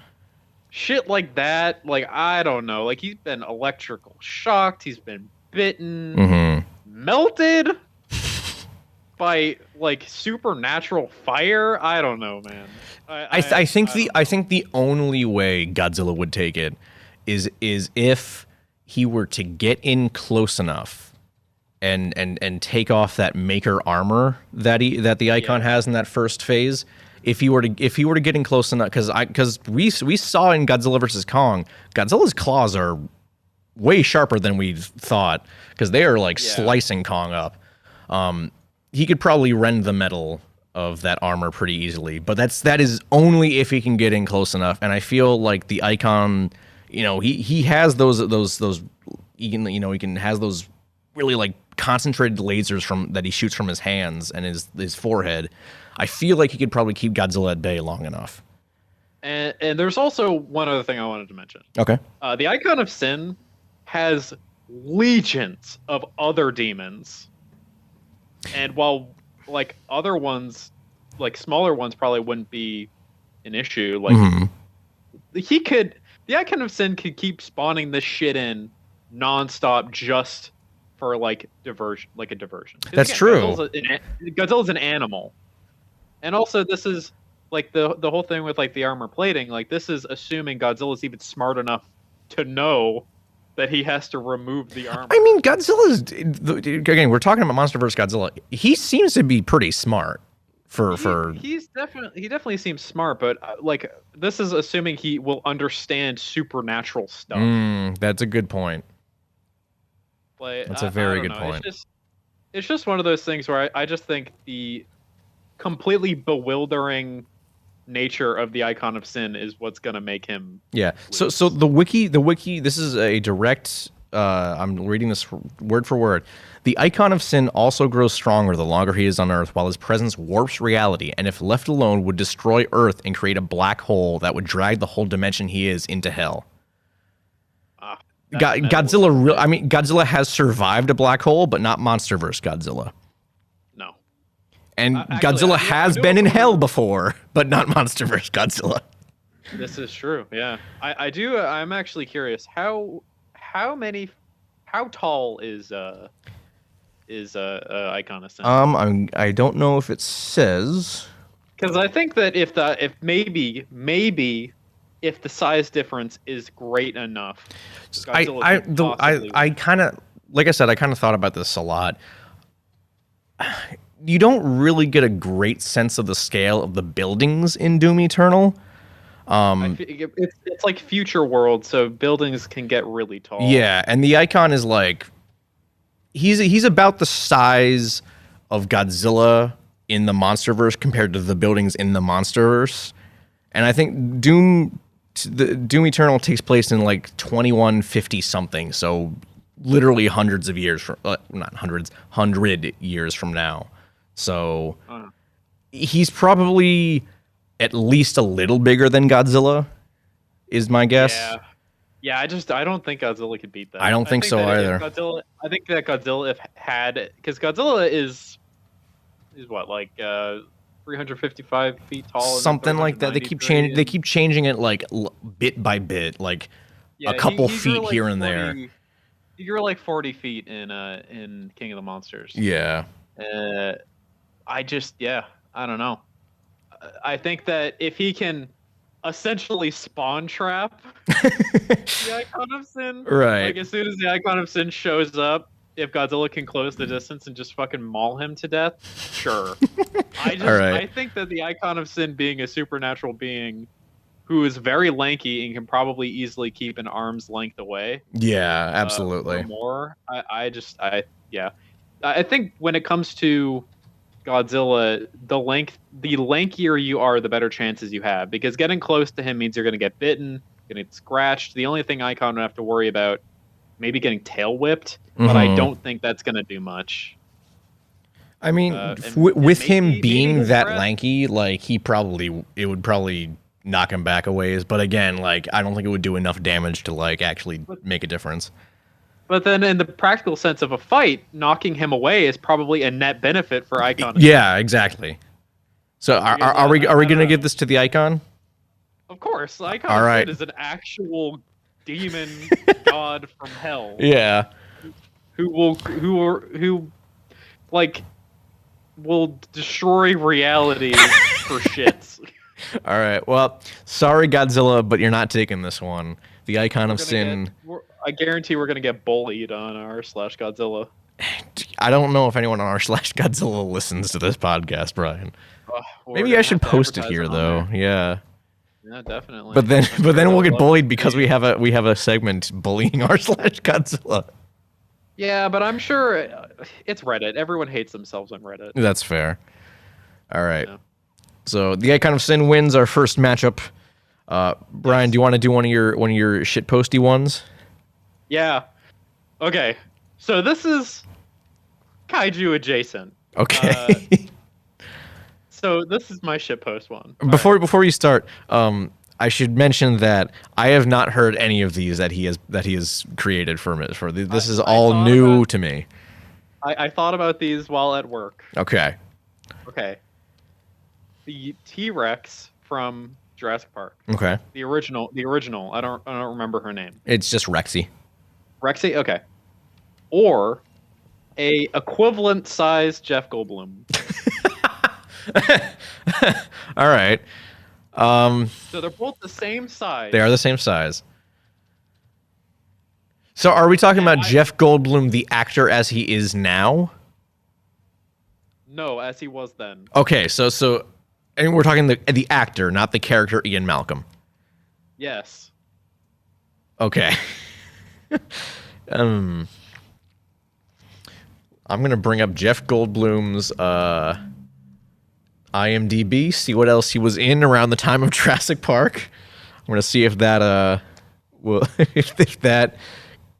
shit like that. Like, I don't know. Like, he's been electrical shocked. He's been bitten, melted by like supernatural fire. I don't know, man. I think the only way Godzilla would take it is if he were to get in close enough and take off that maker armor that the icon has in that first phase. If he were to get in close enough, because we saw in Godzilla vs. Kong, Godzilla's claws are way sharper than we thought, because they are like slicing Kong up. He could probably rend the metal of that armor pretty easily, but that is only if he can get in close enough. And I feel like the icon, he has those he can has those really like concentrated lasers that he shoots from his hands and his forehead. I feel like he could probably keep Godzilla at bay long enough. And there's also one other thing I wanted to mention. Okay. The Icon of Sin has legions of other demons. And while like other ones, like smaller ones probably wouldn't be an issue, like the Icon of Sin could keep spawning this shit in nonstop just for like diversion. That's true. Godzilla's an animal. And also this is like the whole thing with like the armor plating, like this is assuming Godzilla's even smart enough to know that he has to remove the armor. I mean, Godzilla's, again, we're talking about MonsterVerse Godzilla. He seems to be pretty smart he definitely seems smart, but like this is assuming he will understand supernatural stuff. That's a good point. Like, that's a very good point. It's just one of those things where I just think the completely bewildering nature of the Icon of Sin is what's going to make him lose. So the wiki, this is a direct I'm reading this word for word. The Icon of Sin also grows stronger the longer he is on Earth, while his presence warps reality, and if left alone would destroy Earth and create a black hole that would drag the whole dimension he is into hell. Godzilla has survived a black hole, but not MonsterVerse Godzilla. No. And Godzilla has been in hell before, but not MonsterVerse Godzilla. This is true. Yeah, I'm actually curious how tall is Icon of Sin? I don't know if it says, because I think that if maybe if the size difference is great enough, I kind of, like I said, I kind of thought about this a lot. You don't really get a great sense of the scale of the buildings in Doom Eternal. It's like future world, so buildings can get really tall. Yeah, and the Icon is like, he's about the size of Godzilla in the MonsterVerse compared to the buildings in the MonsterVerse. And I think Doom Eternal takes place in like 2150 something, so literally hundreds of years from, not hundreds, 100 years from now. So he's probably at least a little bigger than Godzilla, is my guess. Yeah. I don't think Godzilla could beat that. I don't think so either. I think that Godzilla, because Godzilla is what, like 355 feet tall, something like that. They keep changing it like bit by bit, like a couple feet here and there. He grew like 40 feet in King of the Monsters. Yeah. I don't know. I think that if he can essentially spawn trap the Icon of Sin, right? Like as soon as the Icon of Sin shows up, if Godzilla can close the distance and just fucking maul him to death, sure. I think that the Icon of Sin being a supernatural being who is very lanky and can probably easily keep an arm's length away. Yeah, absolutely. For more, I think when it comes to Godzilla, the lankier you are, the better chances you have, because getting close to him means you're going to get bitten, going to get scratched. The only thing Icon would have to worry about, maybe getting tail whipped, but I don't think that's going to do much. I mean, with him being that lanky, like it would probably knock him back a ways. But again, like I don't think it would do enough damage to like actually make a difference. But then, in the practical sense of a fight, knocking him away is probably a net benefit for Icon. Yeah, exactly. So are we going to give this to the Icon? Of course, Icon is an actual demon god from hell. Yeah, who will destroy reality for shits. All right. Well, sorry, Godzilla, but you're not taking this one. The Icon of Sin. I guarantee we're going to get bullied on r/Godzilla. I don't know if anyone on r/Godzilla listens to this podcast, Brian. Maybe I should post it here, though. Yeah. Yeah, definitely. But then we'll get bullied because we have a segment bullying r/Godzilla. Yeah, but I'm sure it's Reddit. Everyone hates themselves on Reddit. That's fair. All right. Yeah. So the Icon of Sin wins our first matchup. Brian, do you want to do one of your shit posty ones? Yeah. Okay. So this is Kaiju adjacent. Okay. So this is my shit post one. Before you start, I should mention that I have not heard any of these that he has created for this is all new to me. I thought about these while at work. Okay. The T-Rex from Jurassic Park. Okay. The original. I don't remember her name. It's just Rexy. Rexy. Okay. Or a equivalent size Jeff Goldblum. All right. So they're both the same size. They are the same size. So are we talking about Jeff Goldblum, the actor, as he is now? No, as he was then. Okay, so and we're talking the actor, not the character Ian Malcolm. Yes. Okay. I'm gonna bring up Jeff Goldblum's IMDb, see what else he was in around the time of Jurassic Park. I'm gonna see if that if that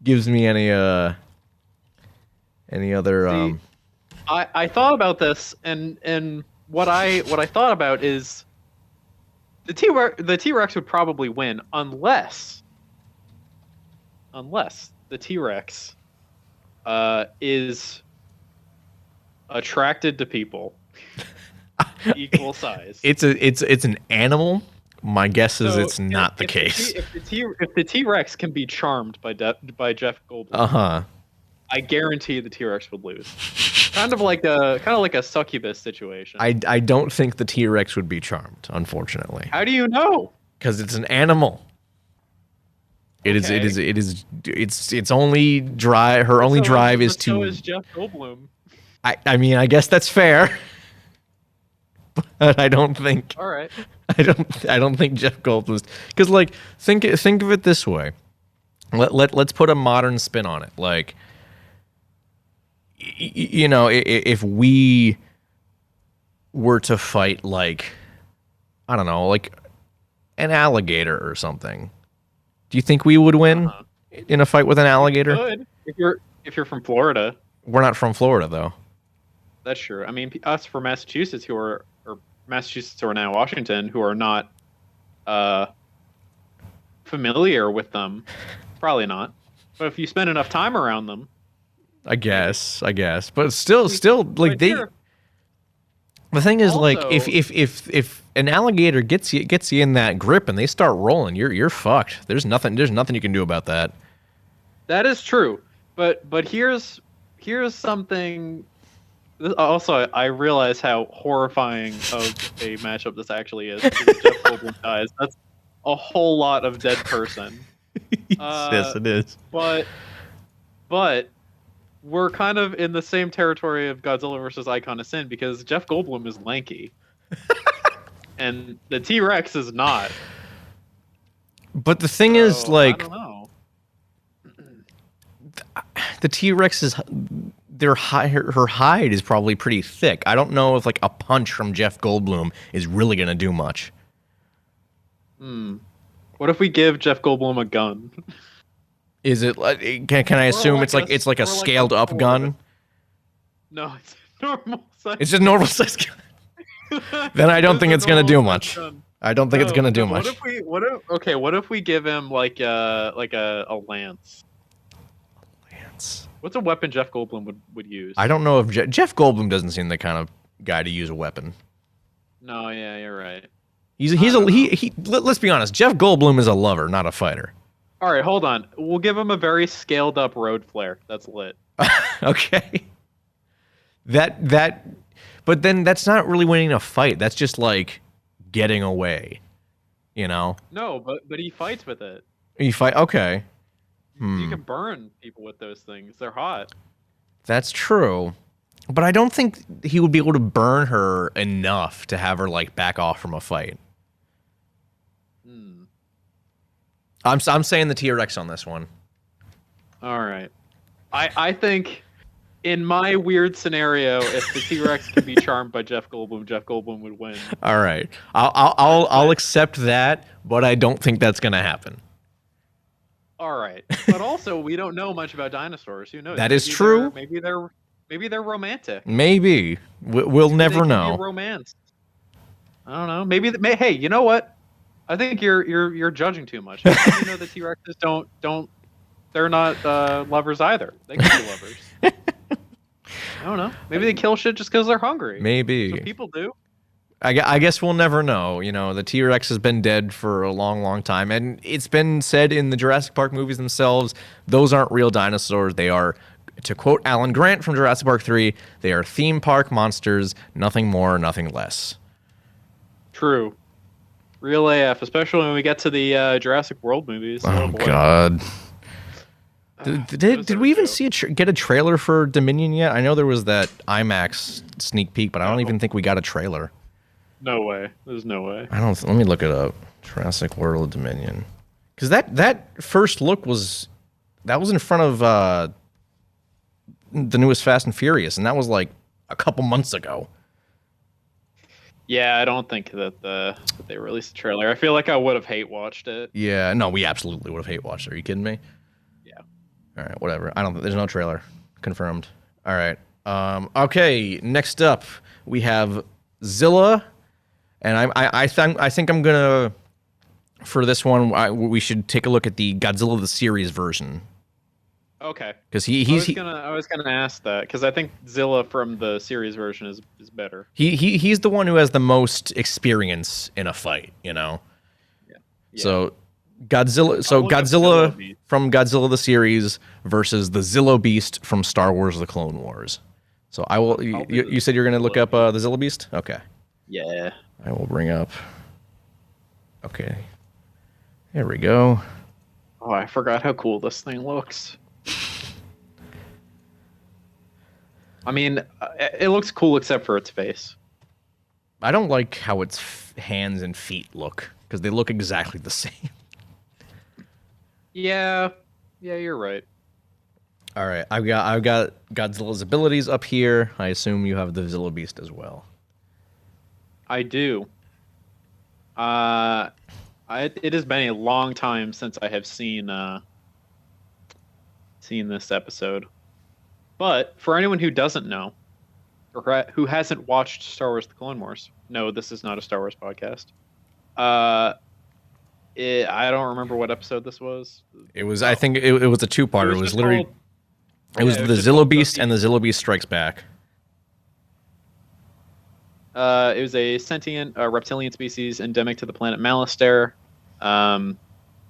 gives me any other. See, I thought about this, and what I thought about is the T-Rex would probably win unless the T-Rex is attracted to people. Equal size. It's an animal. My guess is it's not the case. If the T-Rex can be charmed by Jeff Goldblum, I guarantee the T-Rex would lose. kind of like a succubus situation. I don't think the T-Rex would be charmed, unfortunately. How do you know? Because it's an animal. It's only drive. Her only drive is to. So is Jeff Goldblum. I mean, I guess that's fair. But I don't think. All right. I don't think Jeff Goldblum's, because like think of it this way. Let's put a modern spin on it. Like, you know, if we were to fight, like, I don't know, like an alligator or something, do you think we would win in a fight with an alligator? Good. If you're from Florida. We're not from Florida, though. That's true. I mean, us from Massachusetts or now Washington, who are not familiar with them, probably not. But if you spend enough time around them, I guess. But still, like they. The thing is, also, like, if an alligator gets you in that grip and they start rolling, you're fucked. There's nothing you can do about that. That is true. But here's something. Also, I realize how horrifying of a matchup this actually is. If Jeff Goldblum dies, that's a whole lot of dead person. Yes, it is. But we're kind of in the same territory of Godzilla versus Icon of Sin, because Jeff Goldblum is lanky, and the T-Rex is not. But the thing is, I like, don't know. the T-Rex is her hide is probably pretty thick. I don't know if like a punch from Jeff Goldblum is really gonna do much. What if we give Jeff Goldblum a gun? Is it? Can I assume like it's like a scaled up gun? No, it's normal size. It's just normal size gun. Then I don't think it's gonna do much. I don't think it's gonna do much. What if we give him like a lance? Lance. What's a weapon Jeff Goldblum would use? I don't know if Jeff Goldblum doesn't seem the kind of guy to use a weapon. No, yeah, you're right. Let's be honest. Jeff Goldblum is a lover, not a fighter. All right, hold on. We'll give him a very scaled up road flare. That's lit. Okay. But then that's not really winning a fight. That's just like getting away. You know? No, but he fights with it. Okay. You can burn people with those things. They're hot. That's true. But I don't think he would be able to burn her enough to have her like back off from a fight. I'm saying the T-Rex on this one. All right. I think in my weird scenario, if the T-Rex could be charmed by Jeff Goldblum would win. All right. I'll accept that, but I don't think that's going to happen. All right. But also, we don't know much about dinosaurs. Who knows? That is true. Maybe they're romantic. Maybe. We'll never know. Romance. I don't know. Maybe hey, you know what? I think you're judging too much. You know the T-Rexes don't they're not lovers either. They can be lovers. I don't know. Maybe they kill shit just because they're hungry. Maybe. Some people do. I guess we'll never know. You know, the T-Rex has been dead for a long, long time. And it's been said in the Jurassic Park movies themselves, those aren't real dinosaurs. They are, to quote Alan Grant from Jurassic Park 3, they are theme park monsters, nothing more, nothing less. True. Real AF, especially when we get to the Jurassic World movies. Oh God. Did we even get a trailer for Dominion yet? I know there was that IMAX sneak peek, but I don't even think we got a trailer. No way. There's no way. Let me look it up. Jurassic World Dominion. Because that first look was in front of the newest Fast and Furious, and that was like a couple months ago. Yeah, I don't think that they released a trailer. I feel like I would have hate watched it. Yeah, no, we absolutely would have hate watched it. Are you kidding me? Yeah. All right, whatever. There's no trailer confirmed. All right. Okay. Next up, we have Zilla, and I think I'm gonna, for this one, we should take a look at the Godzilla the series version. Okay. Because I was gonna ask that because I think Zilla from the series version is better. He's the one who has the most experience in a fight, you know. Yeah. So Godzilla from Godzilla the series versus the Zillo Beast from Star Wars: The Clone Wars. So I will. You said you're gonna look up the Zillo Beast? Okay. Yeah. I will bring up. Okay. There we go. Oh, I forgot how cool this thing looks. I mean, it looks cool except for its face. I don't like how its hands and feet look because they look exactly the same. Yeah, you're right. All right, I've got Godzilla's abilities up here. I assume you have the Zillo Beast as well. I do. It has been a long time since I have seen this episode. But for anyone who doesn't know, or who hasn't watched Star Wars: The Clone Wars, no, this is not a Star Wars podcast. I don't remember what episode this was. It was. I think it was a two-parter. It was literally. It was the Zillo Beast and the Zillo Beast Strikes Back. It was a sentient reptilian species endemic to the planet Malastare.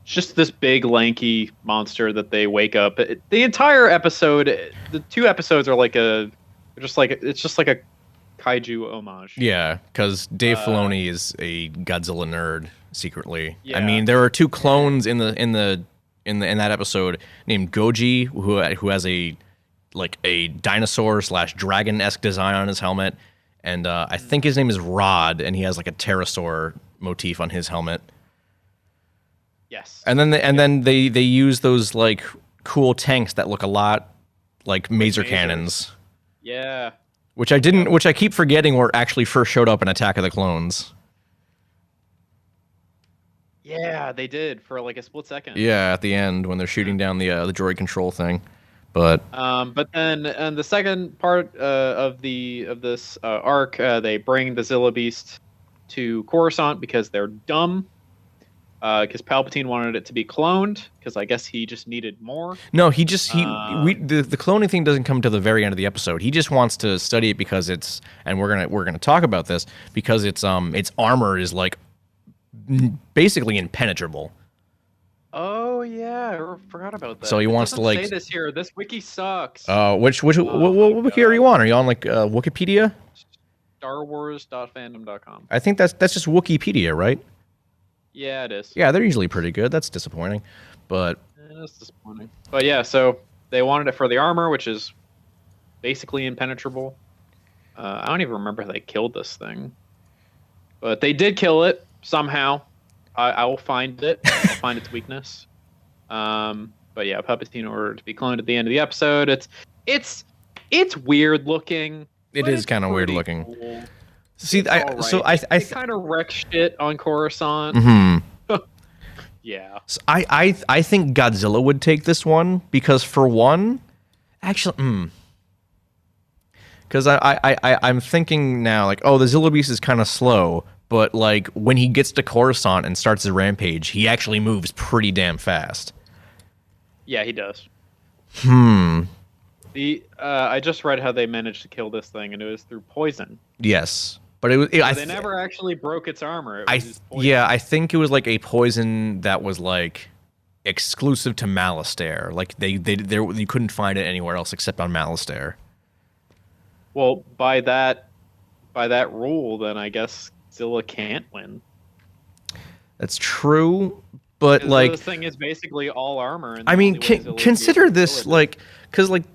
It's just this big, lanky monster that they wake up. The entire episode, the two episodes are it's just like a kaiju homage. Yeah, because Dave Filoni is a Godzilla nerd secretly. Yeah. I mean, there are two clones in that episode named Goji, who has a dinosaur / dragon-esque design on his helmet, and I think his name is Rod, and he has like a pterosaur motif on his helmet. Yes. then they use those like cool tanks that look a lot like maser masers. cannons. Yeah. Which I keep forgetting were actually first showed up in Attack of the Clones. Yeah, they did for like a split second. Yeah, at the end when they're shooting down the droid control thing. But then and the second part of this arc, they bring the Zilla Beast to Coruscant because they're dumb. Because Palpatine wanted it to be cloned, because I guess he just needed more. No, the cloning thing doesn't come to the very end of the episode. He just wants to study it because it's, and we're gonna talk about this because its armor is like basically impenetrable. Oh yeah, I forgot about that. So he wants to like say this here. This wiki sucks. What wiki are you on? Are you on like Wikipedia? StarWars.fandom.com. I think that's just Wikipedia, right? Yeah, it is. Yeah, they're usually pretty good. That's disappointing, but that's disappointing. But yeah, so they wanted it for the armor, which is basically impenetrable. I don't even remember how they killed this thing, but they did kill it somehow. I will find it. I'll find its weakness. But yeah, Palpatine ordered to be cloned at the end of the episode. It's weird looking. It is kind of weird looking. Cool. See, I kind of wreck shit on Coruscant. Mm-hmm. Yeah. So I think Godzilla would take this one because for one, actually, because I'm thinking now like, oh, the Zilla Beast is kind of slow, but like when he gets to Coruscant and starts his rampage, he actually moves pretty damn fast. Yeah, he does. I just read how they managed to kill this thing, and it was through poison. Yes. But they never actually broke its armor. I think it was like a poison that was like exclusive to Malastare. Like you couldn't find it anywhere else except on Malastare. Well, by that rule, then I guess Zilla can't win. That's true, but like this thing is basically all armor. And I mean, consider this like because like.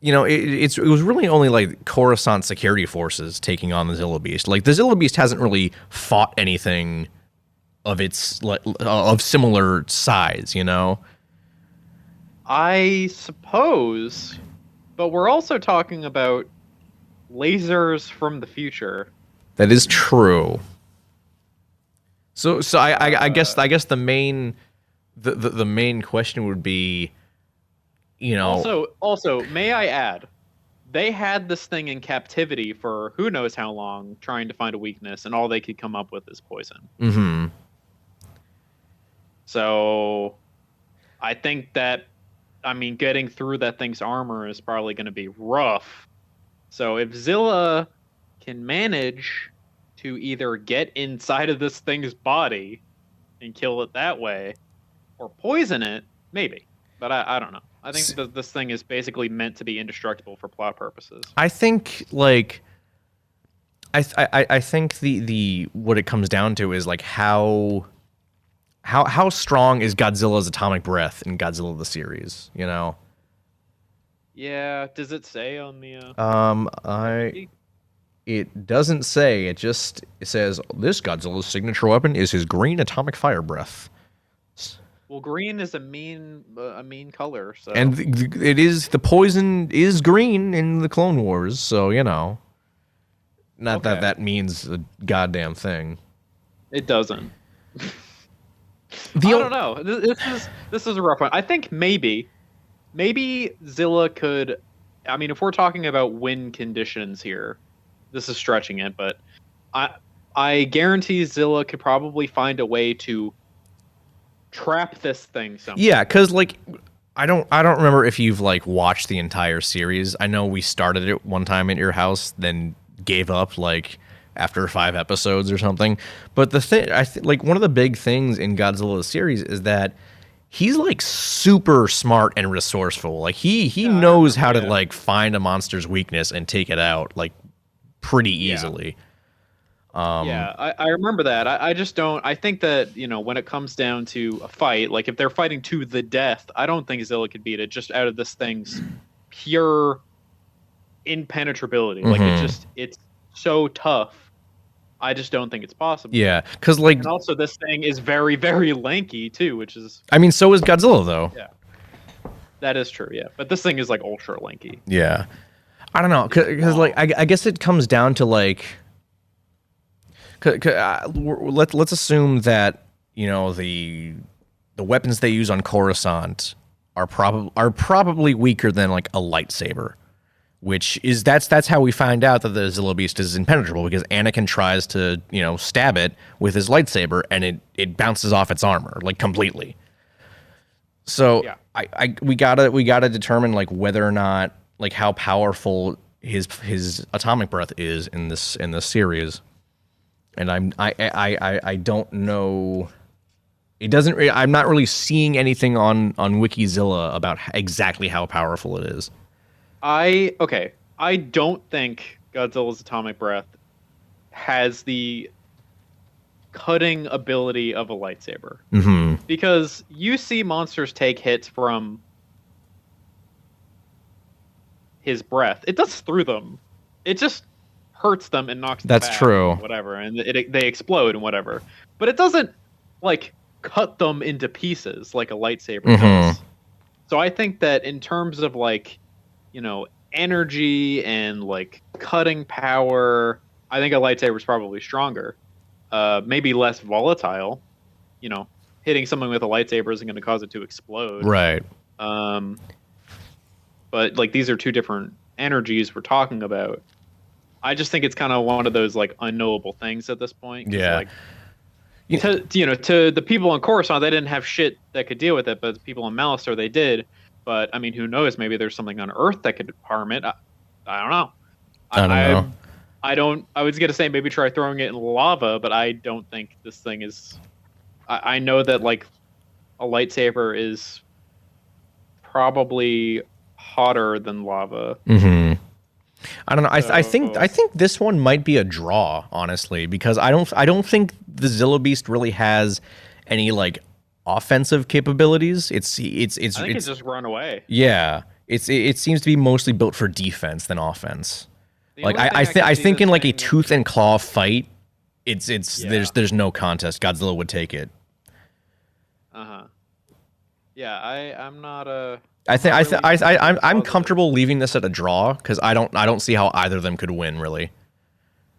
You know, it was really only like Coruscant security forces taking on the Zilla Beast. Like the Zilla Beast hasn't really fought anything of its of similar size, you know. I suppose, but we're also talking about lasers from the future. That is true. So I guess the main question would be. You know. Also, may I add, they had this thing in captivity for who knows how long, trying to find a weakness, and all they could come up with is poison. Mm-hmm. So, I think that, getting through that thing's armor is probably going to be rough. So, if Zilla can manage to either get inside of this thing's body and kill it that way, or poison it, maybe. But I don't know. I think that this thing is basically meant to be indestructible for plot purposes. I think like I think the what it comes down to is like how strong is Godzilla's atomic breath in Godzilla the series, you know? Yeah, does it say on the it doesn't say. It says this Godzilla's signature weapon is his green atomic fire breath. Well, green is a mean color, so. And the poison is green in the Clone Wars, so you know. Not that means a goddamn thing. It doesn't. I don't know. This is a rough one. I think maybe Zilla could. If we're talking about win conditions here, this is stretching it, but I guarantee Zilla could probably find a way to trap this thing somewhere. Yeah, because like I don't remember if you've like watched the entire series. I know we started it one time at your house, then gave up like after 5 episodes or something. But the thing, like one of the big things in Godzilla's series is that he's like super smart and resourceful. Like he knows how to like find a monster's weakness and take it out like pretty easily. I remember that. I just don't. I think that when it comes down to a fight, like if they're fighting to the death, I don't think Zilla could beat it just out of this thing's pure impenetrability. Like it's so tough I just don't think it's possible. Yeah, because like, And also, this thing is very, very lanky too, which is I mean, so is Godzilla though. yeah, that is true. Yeah, but this thing is like ultra lanky. Yeah, I don't know, because like I guess it comes down to like, let's assume that the weapons they use on Coruscant are probably weaker than like a lightsaber. Which is that's how we find out that the Zilla Beast is impenetrable, because Anakin tries to stab it with his lightsaber and it bounces off its armor like completely. So yeah. We gotta determine like whether or not like how powerful his atomic breath is in this series, and I don't know. It doesn't. I'm not really seeing anything on Wikizilla about exactly how powerful it is. I don't think Godzilla's atomic breath has the cutting ability of a lightsaber. Mm-hmm. Because you see monsters take hits from his breath. It does through them. It just hurts them and knocks them back. That's true. And whatever, and they explode and whatever. But it doesn't like cut them into pieces like a lightsaber does. So I think that in terms of like energy and like cutting power, I think a lightsaber is probably stronger. Maybe less volatile. Hitting something with a lightsaber isn't going to cause it to explode. Right. But like these are two different energies we're talking about. I just think it's kind of one of those like unknowable things at this point. Yeah. Like, to the people in Coruscant, they didn't have shit that could deal with it, but the people in Malastare, they did. But I mean, who knows? Maybe there's something on Earth that could harm it. I don't know. I was gonna say maybe try throwing it in lava, but I don't think this thing is. I know that like a lightsaber is probably hotter than lava. Mm-hmm. I don't know. I think this one might be a draw, honestly, because I don't think the Zilla Beast really has any like offensive capabilities. I think it's just run away. Yeah, it seems to be mostly built for defense than offense. Like I think in like a tooth and claw fight, there's no contest. Godzilla would take it. Yeah, I'm not a. I'm comfortable leaving this at a draw because I don't see how either of them could win really.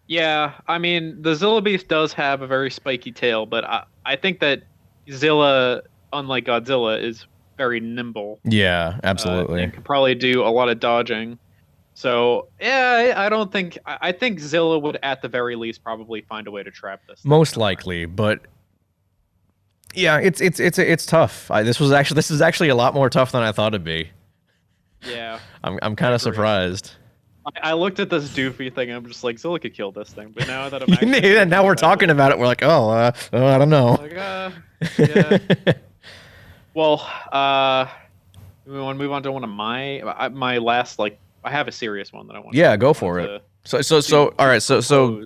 Yeah, I mean the Zilla Beast does have a very spiky tail, but I think that Zilla, unlike Godzilla, is very nimble. Yeah, absolutely. And can probably do a lot of dodging. So yeah, I think Zilla would at the very least probably find a way to trap this. Most likely, but yeah, it's tough. This is actually a lot more tough than I thought it'd be. Yeah, I'm kind of surprised. I looked at this doofy thing. I'm just like, Zilla could kill this thing. But now that I'm actually now we're talking about it, we're like, I don't know. Like, yeah. Well, we want to move on to one of my last like. I have a serious one that I want. Yeah, go for it. So all right. So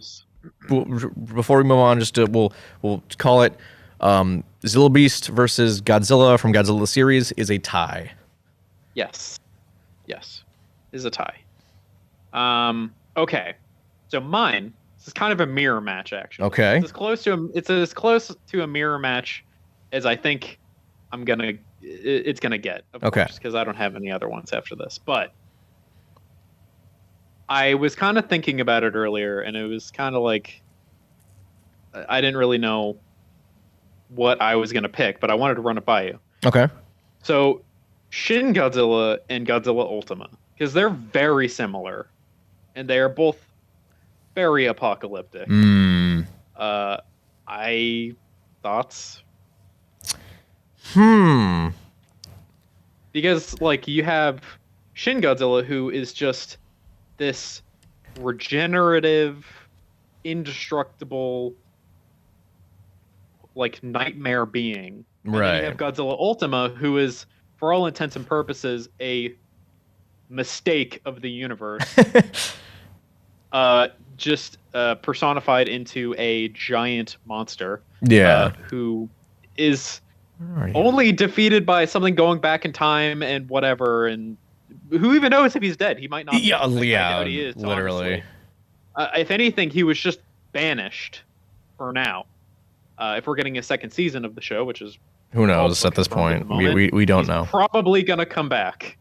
before we move on, we'll call it Zilla Beast versus Godzilla from Godzilla series is a tie. Yes, is a tie. Okay, so mine. This is kind of a mirror match, actually. Okay. It's as close to a mirror match as I think it's gonna get. Of course, because I don't have any other ones after this. But I was kind of thinking about it earlier, and it was kind of like I didn't really know what I was gonna pick, but I wanted to run it by you. Okay. So, Shin Godzilla and Godzilla Ultima, because they're very similar, and they are both very apocalyptic. Thoughts? Because like you have Shin Godzilla, who is just this regenerative, indestructible, like nightmare being. And right. then you have Godzilla Ultima, who is, for all intents and purposes, a mistake of the universe. Just personified into a giant monster. Yeah. Who is only defeated by something going back in time and whatever, and who even knows if he's dead? He might not. Yeah, I doubt he is, literally. If anything, he was just banished for now. If we're getting a second season of the show, which is Who knows at this point? We don't know. Probably gonna come back.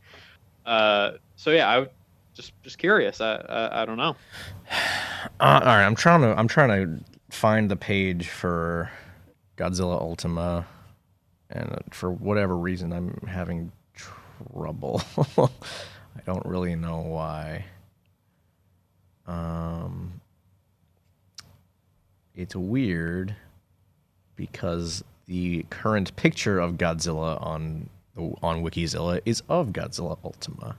So yeah, I just curious. I don't know. All right, I'm trying to find the page for Godzilla Ultima, and for whatever reason I'm having trouble. I don't really know why. It's weird because the current picture of Godzilla on Wikizilla is of Godzilla Ultima.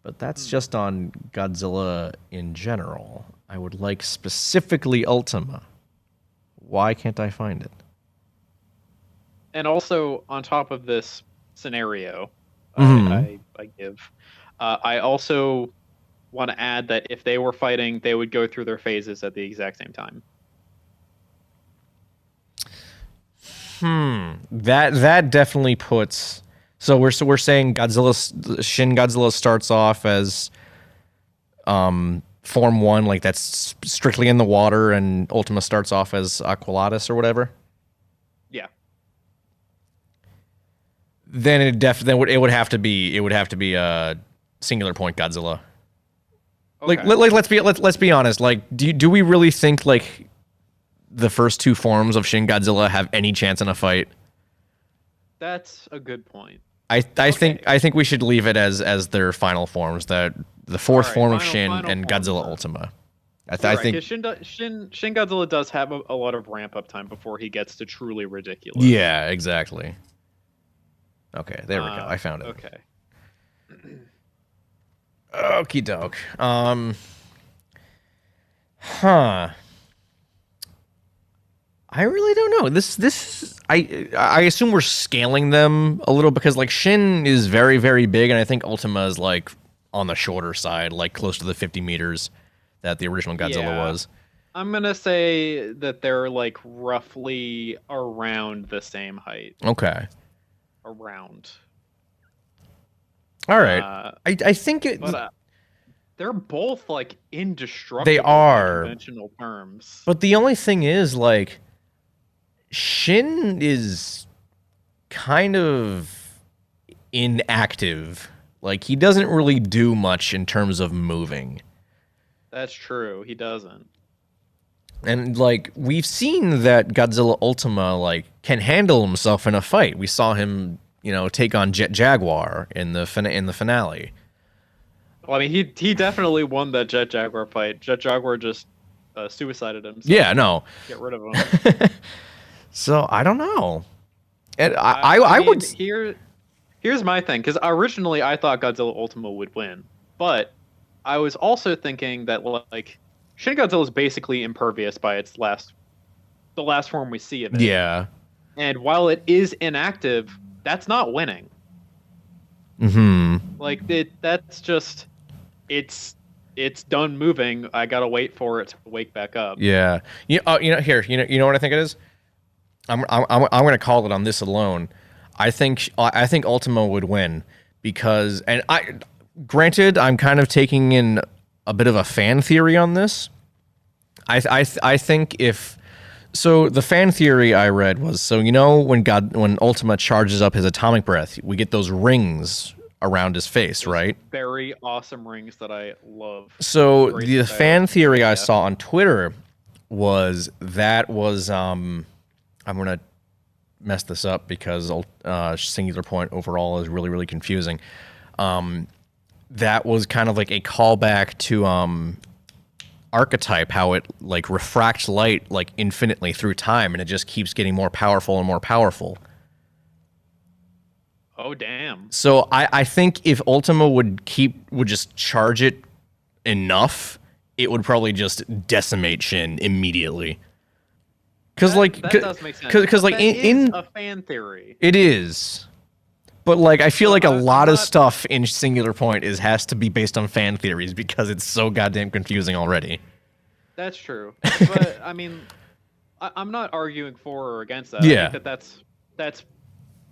But that's just on Godzilla in general. I would like specifically Ultima. Why can't I find it? And also, on top of this scenario, Mhm. I give, I also want to add that if they were fighting, they would go through their phases at the exact same time. That definitely puts. So we're saying Shin Godzilla starts off as Form 1, like that's strictly in the water, and Ultima starts off as Aqualatus or whatever. Yeah. Then it would have to be Singular Point Godzilla. Okay. Like let's be honest. Like do we really think like the first two forms of Shin Godzilla have any chance in a fight? That's a good point. I think we should leave it as their final forms. That the fourth form of Shin and Godzilla Ultima. I think Shin Godzilla does have a lot of ramp up time before he gets to truly ridiculous. Yeah, exactly. Okay, there we go. I found it. Okay. Okie doke. I really don't know. This I assume we're scaling them a little because like Shin is very, very big, and I think Ultima is like on the shorter side, like close to the 50 meters that the original Godzilla was. I'm gonna say that they're like roughly around the same height. Okay. Around. All right. I think it. But, they're both like indestructible. They are in conventional terms. But the only thing is, like, Shin is kind of inactive. Like, he doesn't really do much in terms of moving. That's true. He doesn't. And like we've seen that Godzilla Ultima like can handle himself in a fight. We saw him, take on Jet Jaguar in the finale. Well, I mean, he definitely won that Jet Jaguar fight. Jet Jaguar just suicided him. So yeah, no. Get rid of him. So I don't know. And I would. Here's my thing, because originally I thought Godzilla Ultima would win, but I was also thinking that like Shin Godzilla is basically impervious by the last form we see of it. Yeah. And while it is inactive, that's not winning. Mm-hmm. Like that's just it's done moving. I gotta wait for it to wake back up. Yeah. You know what I think it is? I'm gonna call it on this alone. I think Ultima would win because, and granted, I'm kind of taking in a bit of a fan theory on this. I think the fan theory I read was when Ultima charges up his atomic breath, we get those rings around his face, right? Very awesome rings that I love. So the fan theory I saw on Twitter was I'm gonna mess this up because Singular Point overall is really, really confusing. That was kind of like a callback to Archetype, how it like refracts light like infinitely through time, and it just keeps getting more powerful and more powerful. Oh damn! So I think if Ultima would just charge it enough, it would probably just decimate Shin immediately. Because that does make sense. Because like in a fan theory, it is. But like I feel like a lot of stuff in Singular Point has to be based on fan theories because it's so goddamn confusing already. That's true. But I mean, I'm not arguing for or against that. Yeah. I think that's.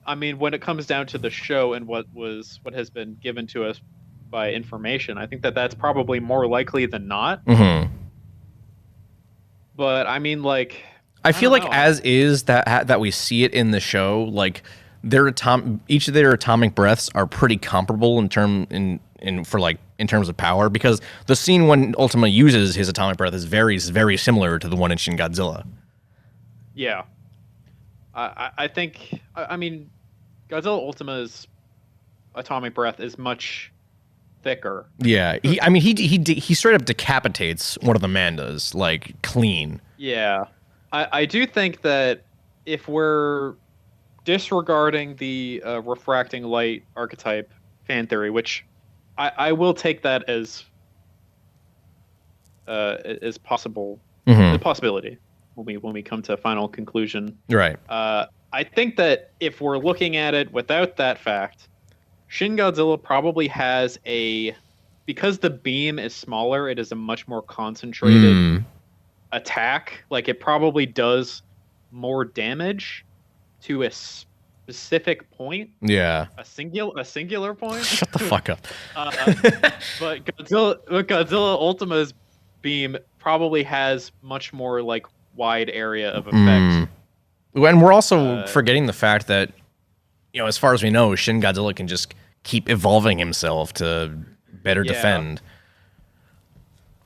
I mean, when it comes down to the show and what has been given to us by information, I think that's probably more likely than not. Mm-hmm. But I mean, like, I feel don't like know. as is that we see it in the show, like each of their atomic breaths are pretty comparable in terms of power, because the scene when Ultima uses his atomic breath is very, very similar to the one in Shin Godzilla. Yeah, I think I mean, Godzilla Ultima's atomic breath is much thicker. Yeah, he straight up decapitates one of the Mandas, like clean. Yeah, I do think that if we're disregarding the refracting light archetype fan theory, which I will take that as possible, a possibility when we come to a final conclusion. Right. I think that if we're looking at it without that fact, Shin Godzilla probably has because the beam is smaller, it is a much more concentrated attack. Like, it probably does more damage to a specific point. Yeah. A singular point. Shut the fuck up. But Godzilla Ultima's beam probably has much more like wide area of effect. And we're also forgetting the fact that, as far as we know, Shin Godzilla can just keep evolving himself to better defend.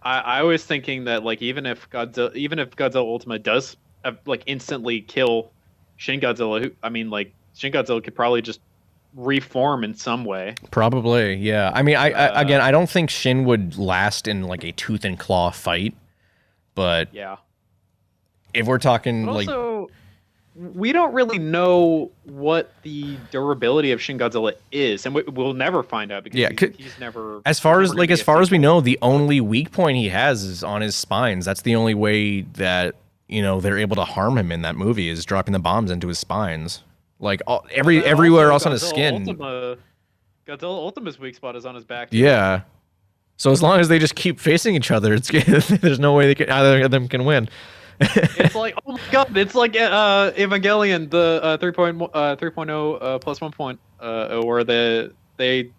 I was thinking that, like, even if Godzilla Ultima does like instantly kill Shin Godzilla, Shin Godzilla could probably just reform in some way. Probably, yeah. I mean, I don't think Shin would last in like a tooth and claw fight, but yeah, if we're talking but like, also, we don't really know what the durability of Shin Godzilla is, and we'll never find out because he's never. As far as we know, the only weak point he has is on his spines. That's the only way that they're able to harm him in that movie, is dropping the bombs into his spines. Like everywhere else on his skin. Godzilla Ultima's weak spot is on his back. Yeah. So as long as they just keep facing each other, there's no way either of them can win. It's like, oh my god, it's like Evangelion, the 3.0 plus 1 point, where they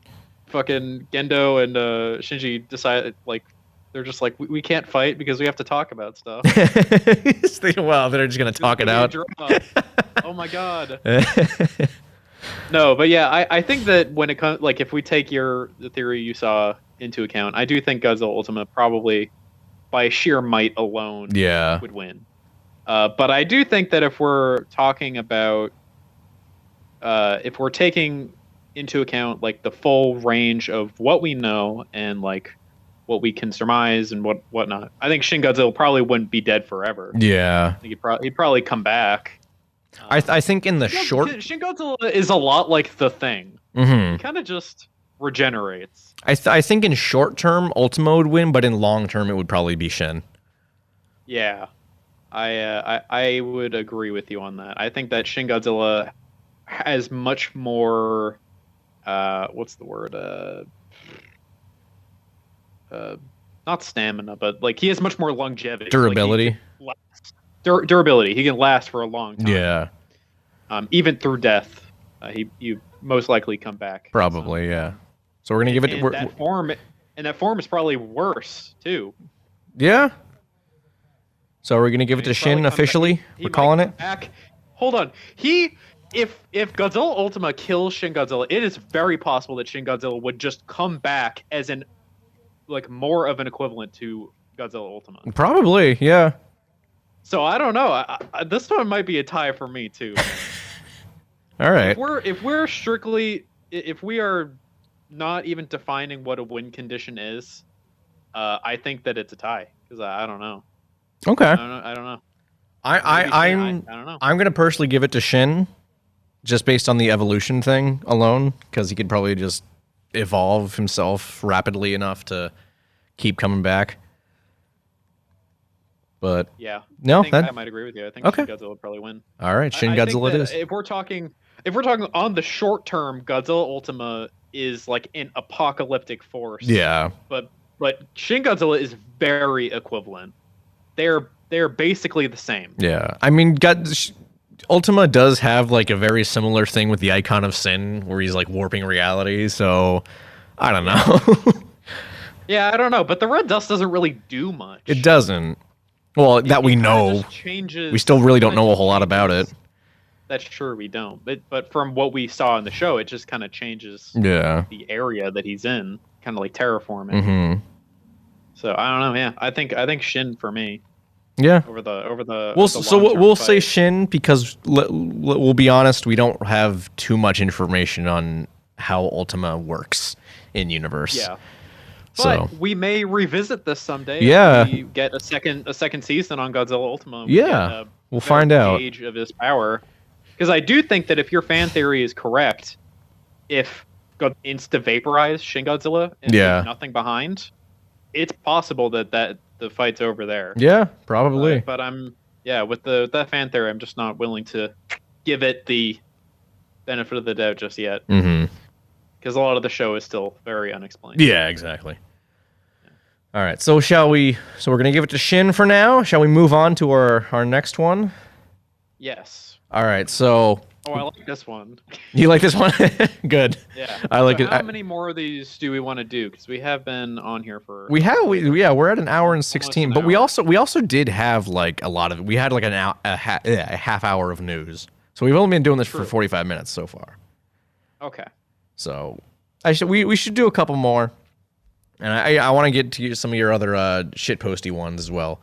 fucking Gendo and Shinji decide, like, they're just like, we can't fight because we have to talk about stuff. Well, they're just gonna talk it out. Oh my god. No, but yeah, I think that when it comes, like, if we take the theory you saw into account, I do think Godzilla Ultima probably, by sheer might alone, would win. But I do think that if we're talking about, if we're taking into account like the full range of what we know and like what we can surmise and whatnot, I think Shin Godzilla probably wouldn't be dead forever. Yeah, I think he'd probably come back. I think in the short, Shin Godzilla is a lot like the Thing. He kind of just regenerates. I think in short term Ultima would win, but in long term it would probably be Shin. Yeah, I would agree with you on that. I think that Shin Godzilla has much more, what's the word? Not stamina, but like he has much more longevity. Durability. Like, durability. He can last for a long time. Yeah. Even through death, you most likely come back. Probably, yeah. So we're gonna give it. That form is probably worse too. Yeah. So we're gonna give it to Shin officially. We're calling it. Back. Hold on. If Godzilla Ultima kills Shin Godzilla, it is very possible that Shin Godzilla would just come back as more of an equivalent to Godzilla Ultima. Probably, yeah. So I don't know. This one might be a tie for me too. All right. If we are not even defining what a win condition is, I think that it's a tie because I don't know. Okay. I don't know. I don't know. I'm gonna personally give it to Shin, just based on the evolution thing alone, because he could probably just evolve himself rapidly enough to keep coming back. But yeah, no, I might agree with you. I think Shin Godzilla would probably win. All right, Shin Godzilla it is. If we're talking on the short term, Godzilla Ultima is like an apocalyptic force. Yeah. But Shin Godzilla is very equivalent. They're basically the same. Yeah. I mean, Ultima does have like a very similar thing with the Icon of Sin where he's like warping reality, so I don't know. Yeah, I don't know, but the red dust doesn't really do much. It doesn't. Well, that we kinda know. just changes. We still really don't kinda know a whole lot about it. changes- That's true, we don't. But from what we saw in the show, it just kind of changes Yeah. the area that he's in, kind of like terraforming. Mm-hmm. So I don't know. Yeah, I think Shin for me Yeah. over the. We'll the so long-term we'll say fight. Shin because we'll be honest, we don't have too much information on how Ultima works in universe. Yeah. So But we may revisit this someday. Yeah. If we get a second season on Godzilla Ultima. Yeah, get a we'll better find out. Gauge of his power, because I do think that if your fan theory is correct, if God insta vaporize Shin Godzilla and Yeah. leave nothing behind, it's possible that the fight's over there. Yeah, probably. But I'm with that fan theory, I'm just not willing to give it the benefit of the doubt just yet, Mm-hmm. because a lot of the show is still very unexplained. Yeah, exactly. All right, so shall we? So we're gonna give it to Shin for now. Shall we move on to our next one? Yes. All right, so Oh, I like this one. you like this one? Good. Yeah. I like So it. How many more of these do we want to do? Because we have been on here for. We're at an hour and 16, an but we hour. also did have like a lot of. We had like a half hour of news, so we've only been doing this for True. 45 minutes so far. Okay. So we should do a couple more, and I want to get to some of your other shitposty ones as well.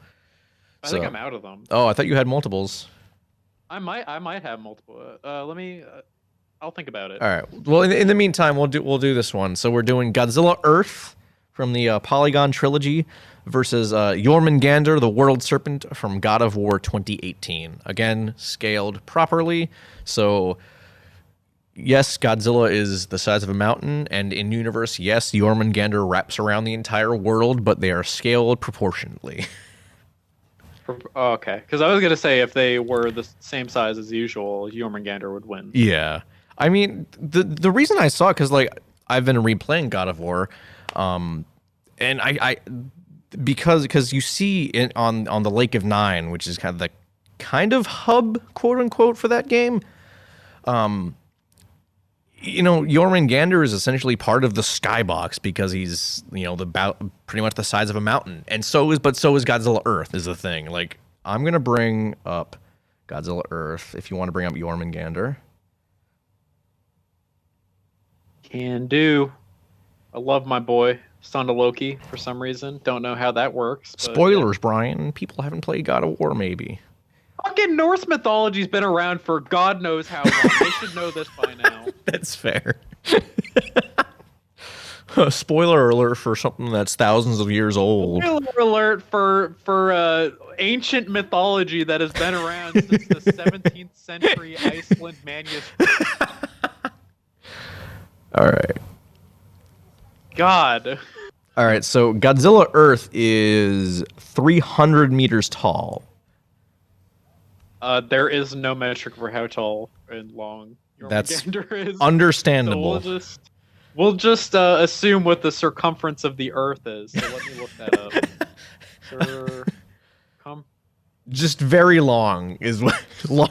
I think I'm out of them. Oh, I thought you had multiples. I might have multiple. Let me. I'll think about it. All right. Well, in the meantime, we'll do this one. So we're doing Godzilla Earth from the Polygon trilogy versus Jormungandr, the World Serpent from God of War 2018. Again, scaled properly. So yes, Godzilla is the size of a mountain, and in universe, yes, Jormungandr wraps around the entire world, but they are scaled proportionately. Oh, okay. Because I was gonna say if they were the same size as usual, Jormungandr would win. Yeah, I mean the reason I saw it because like I've been replaying God of War, and I because you see it on the Lake of Nine, which is kind of hub, quote unquote, for that game. You know, Jormungandr is essentially part of the skybox because he's, you know, pretty much the size of a mountain, and so is Godzilla Earth is the thing. Like, I'm gonna bring up Godzilla Earth if you want to bring up Jormungandr. Can do. I love my boy, son of Loki, for some reason. Don't know how that works. But, Spoilers, Brian. People haven't played God of War, maybe. Fucking Norse mythology's been around for God knows how long. They should know this by now. That's fair. Spoiler alert for something that's thousands of years old. Spoiler alert for ancient mythology that has been around since the 17th century Iceland manuscript. All right. God. All right, so Godzilla Earth is 300 meters tall. There is no metric for how tall and long That's Jormungandr is. understandable. So we'll just assume what the circumference of the Earth is. So let me look that up. Just very long is what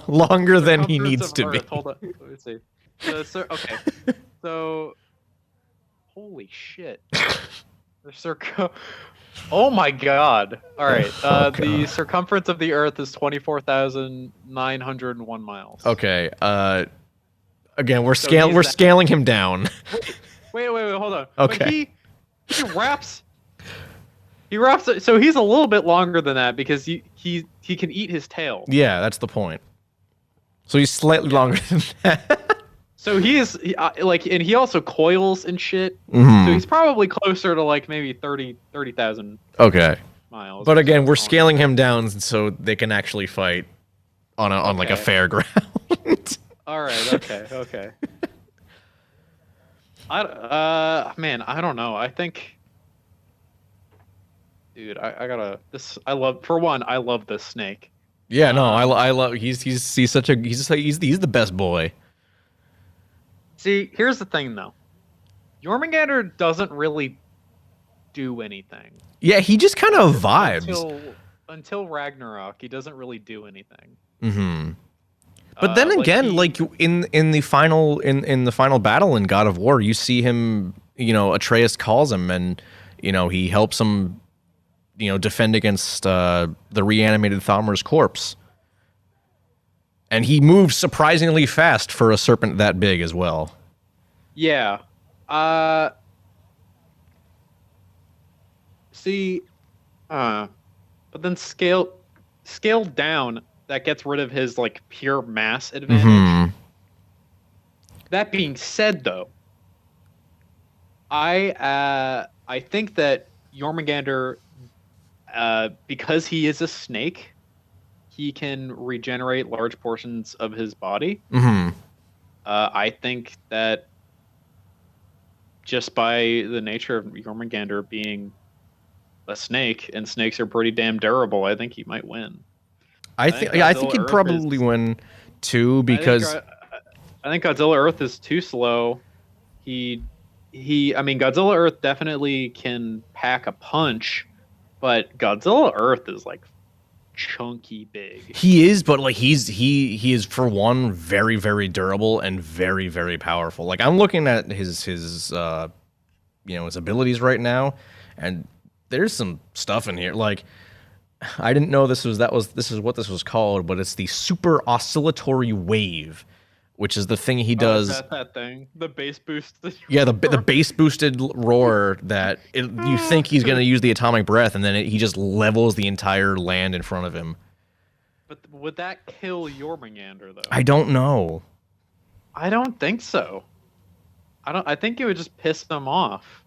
longer than he needs to be. Hold on, let me see. Okay, so holy shit. Oh my god! All right, the circumference of the Earth is 24,901 miles. Okay. Again, we're So scaling him down. Wait, hold on. Okay. But he wraps. He wraps. So he's a little bit longer than that because he can eat his tail. Yeah, that's the point. So he's slightly longer than that. So and he also coils and shit. Mhm. So he's probably closer to like maybe 30,000 Okay. miles. But again, we're scaling him down so they can actually fight on like a fairground. All right. Okay. Man, I don't know. I think, dude, I gotta. I love this snake. Yeah, no, I love. He's the best boy. See, here's the thing though. Jormungandr doesn't really do anything. Yeah, he just kind of vibes. Until Ragnarok, he doesn't really do anything. Mm-hmm. But then again, like in the final battle in God of War, you see him. You know, Atreus calls him, and you know he helps him. defend against the reanimated Thalmor's corpse. And he moves surprisingly fast for a serpent that big as well. Yeah. See, but then scale down, that gets rid of his like pure mass advantage. Mm-hmm. That being said, though, I think that Jormungandr, because he is a snake, he can regenerate large portions of his body. Mm-hmm. I think that just by the nature of Jormungandr being a snake, and snakes are pretty damn durable, I think he might win. I think he'd probably win too, because I think Godzilla Earth is too slow. I mean, Godzilla Earth definitely can pack a punch, but Godzilla Earth is like chunky big. He is, but like he is, for one, very, very durable and very, very powerful. Like, I'm looking at his abilities right now, and there's some stuff in here. Like, I didn't know this is what this was called, but it's the Super Oscillatory Wave, which is the thing he does. Is that thing? The bass boosted. Yeah, the bass boosted roar that you think he's going to use the atomic breath, and then he just levels the entire land in front of him. But would that kill Jormungandr though? I don't know. I don't think so. I think it would just piss them off.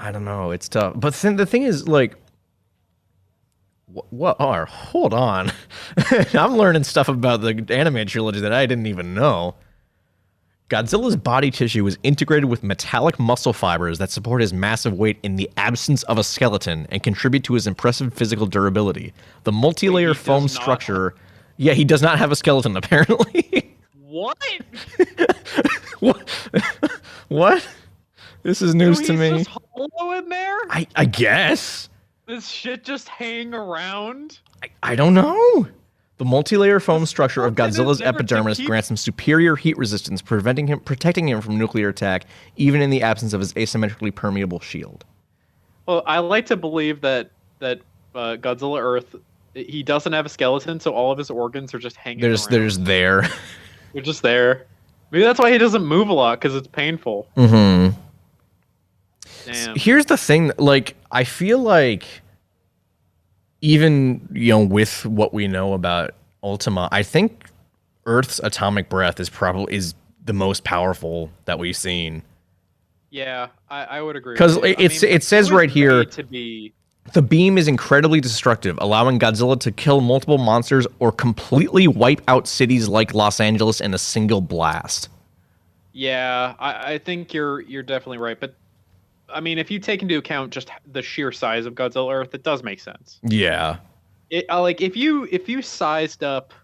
I don't know. It's tough. But the thing is, like, what are? Hold on. I'm learning stuff about the anime trilogy that I didn't even know. Godzilla's body tissue is integrated with metallic muscle fibers that support his massive weight in the absence of a skeleton and contribute to his impressive physical durability. The multi-layer foam structure... Yeah, he does not have a skeleton, apparently. What? What? This is news to me. He's just hollow in there? I guess. This shit just hang around? I don't know. The multi-layer foam structure of Godzilla's epidermis grants him superior heat resistance, protecting him from nuclear attack, even in the absence of his asymmetrically permeable shield. Well, I like to believe that Godzilla Earth, he doesn't have a skeleton, so all of his organs are just hanging around. They're just there. They're just there. Maybe that's why he doesn't move a lot, because it's painful. Mm-hmm. Damn. Here's the thing, like, I feel like even, with what we know about Ultima, I think Earth's atomic breath is the most powerful that we've seen. Yeah, I would agree. Because it says right here, the beam is incredibly destructive, allowing Godzilla to kill multiple monsters or completely wipe out cities like Los Angeles in a single blast. Yeah, I think you're definitely right, but I mean, if you take into account just the sheer size of Godzilla Earth, it does make sense. Yeah. Like if you sized up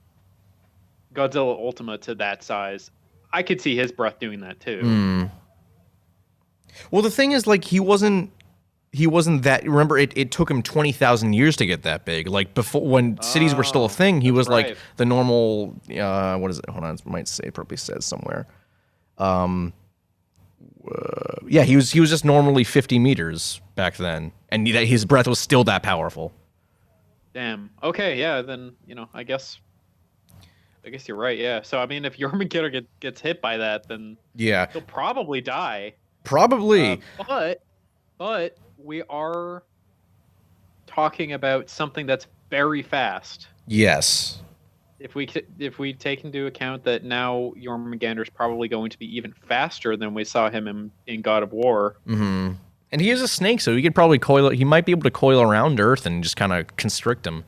Godzilla Ultima to that size, I could see his breath doing that too. Mm. Well, the thing is, like, he wasn't that. Remember, it took him 20,000 years to get that big. Like, before, when cities were still a thing, he was like the normal. What is it? Hold on, it might say, it probably says somewhere. Yeah, he was just normally 50 meters back then, and his breath was still that powerful. Damn. Okay, yeah, then, I guess you're right, yeah. So, I mean, if Jormungandr gets hit by that, then yeah, he'll probably die. Probably. But we are talking about something that's very fast. Yes. If we take into account that now Jormungandr is probably going to be even faster than we saw him in God of War. Mm-hmm. And he is a snake, so he could probably he might be able to coil around Earth and just kind of constrict him.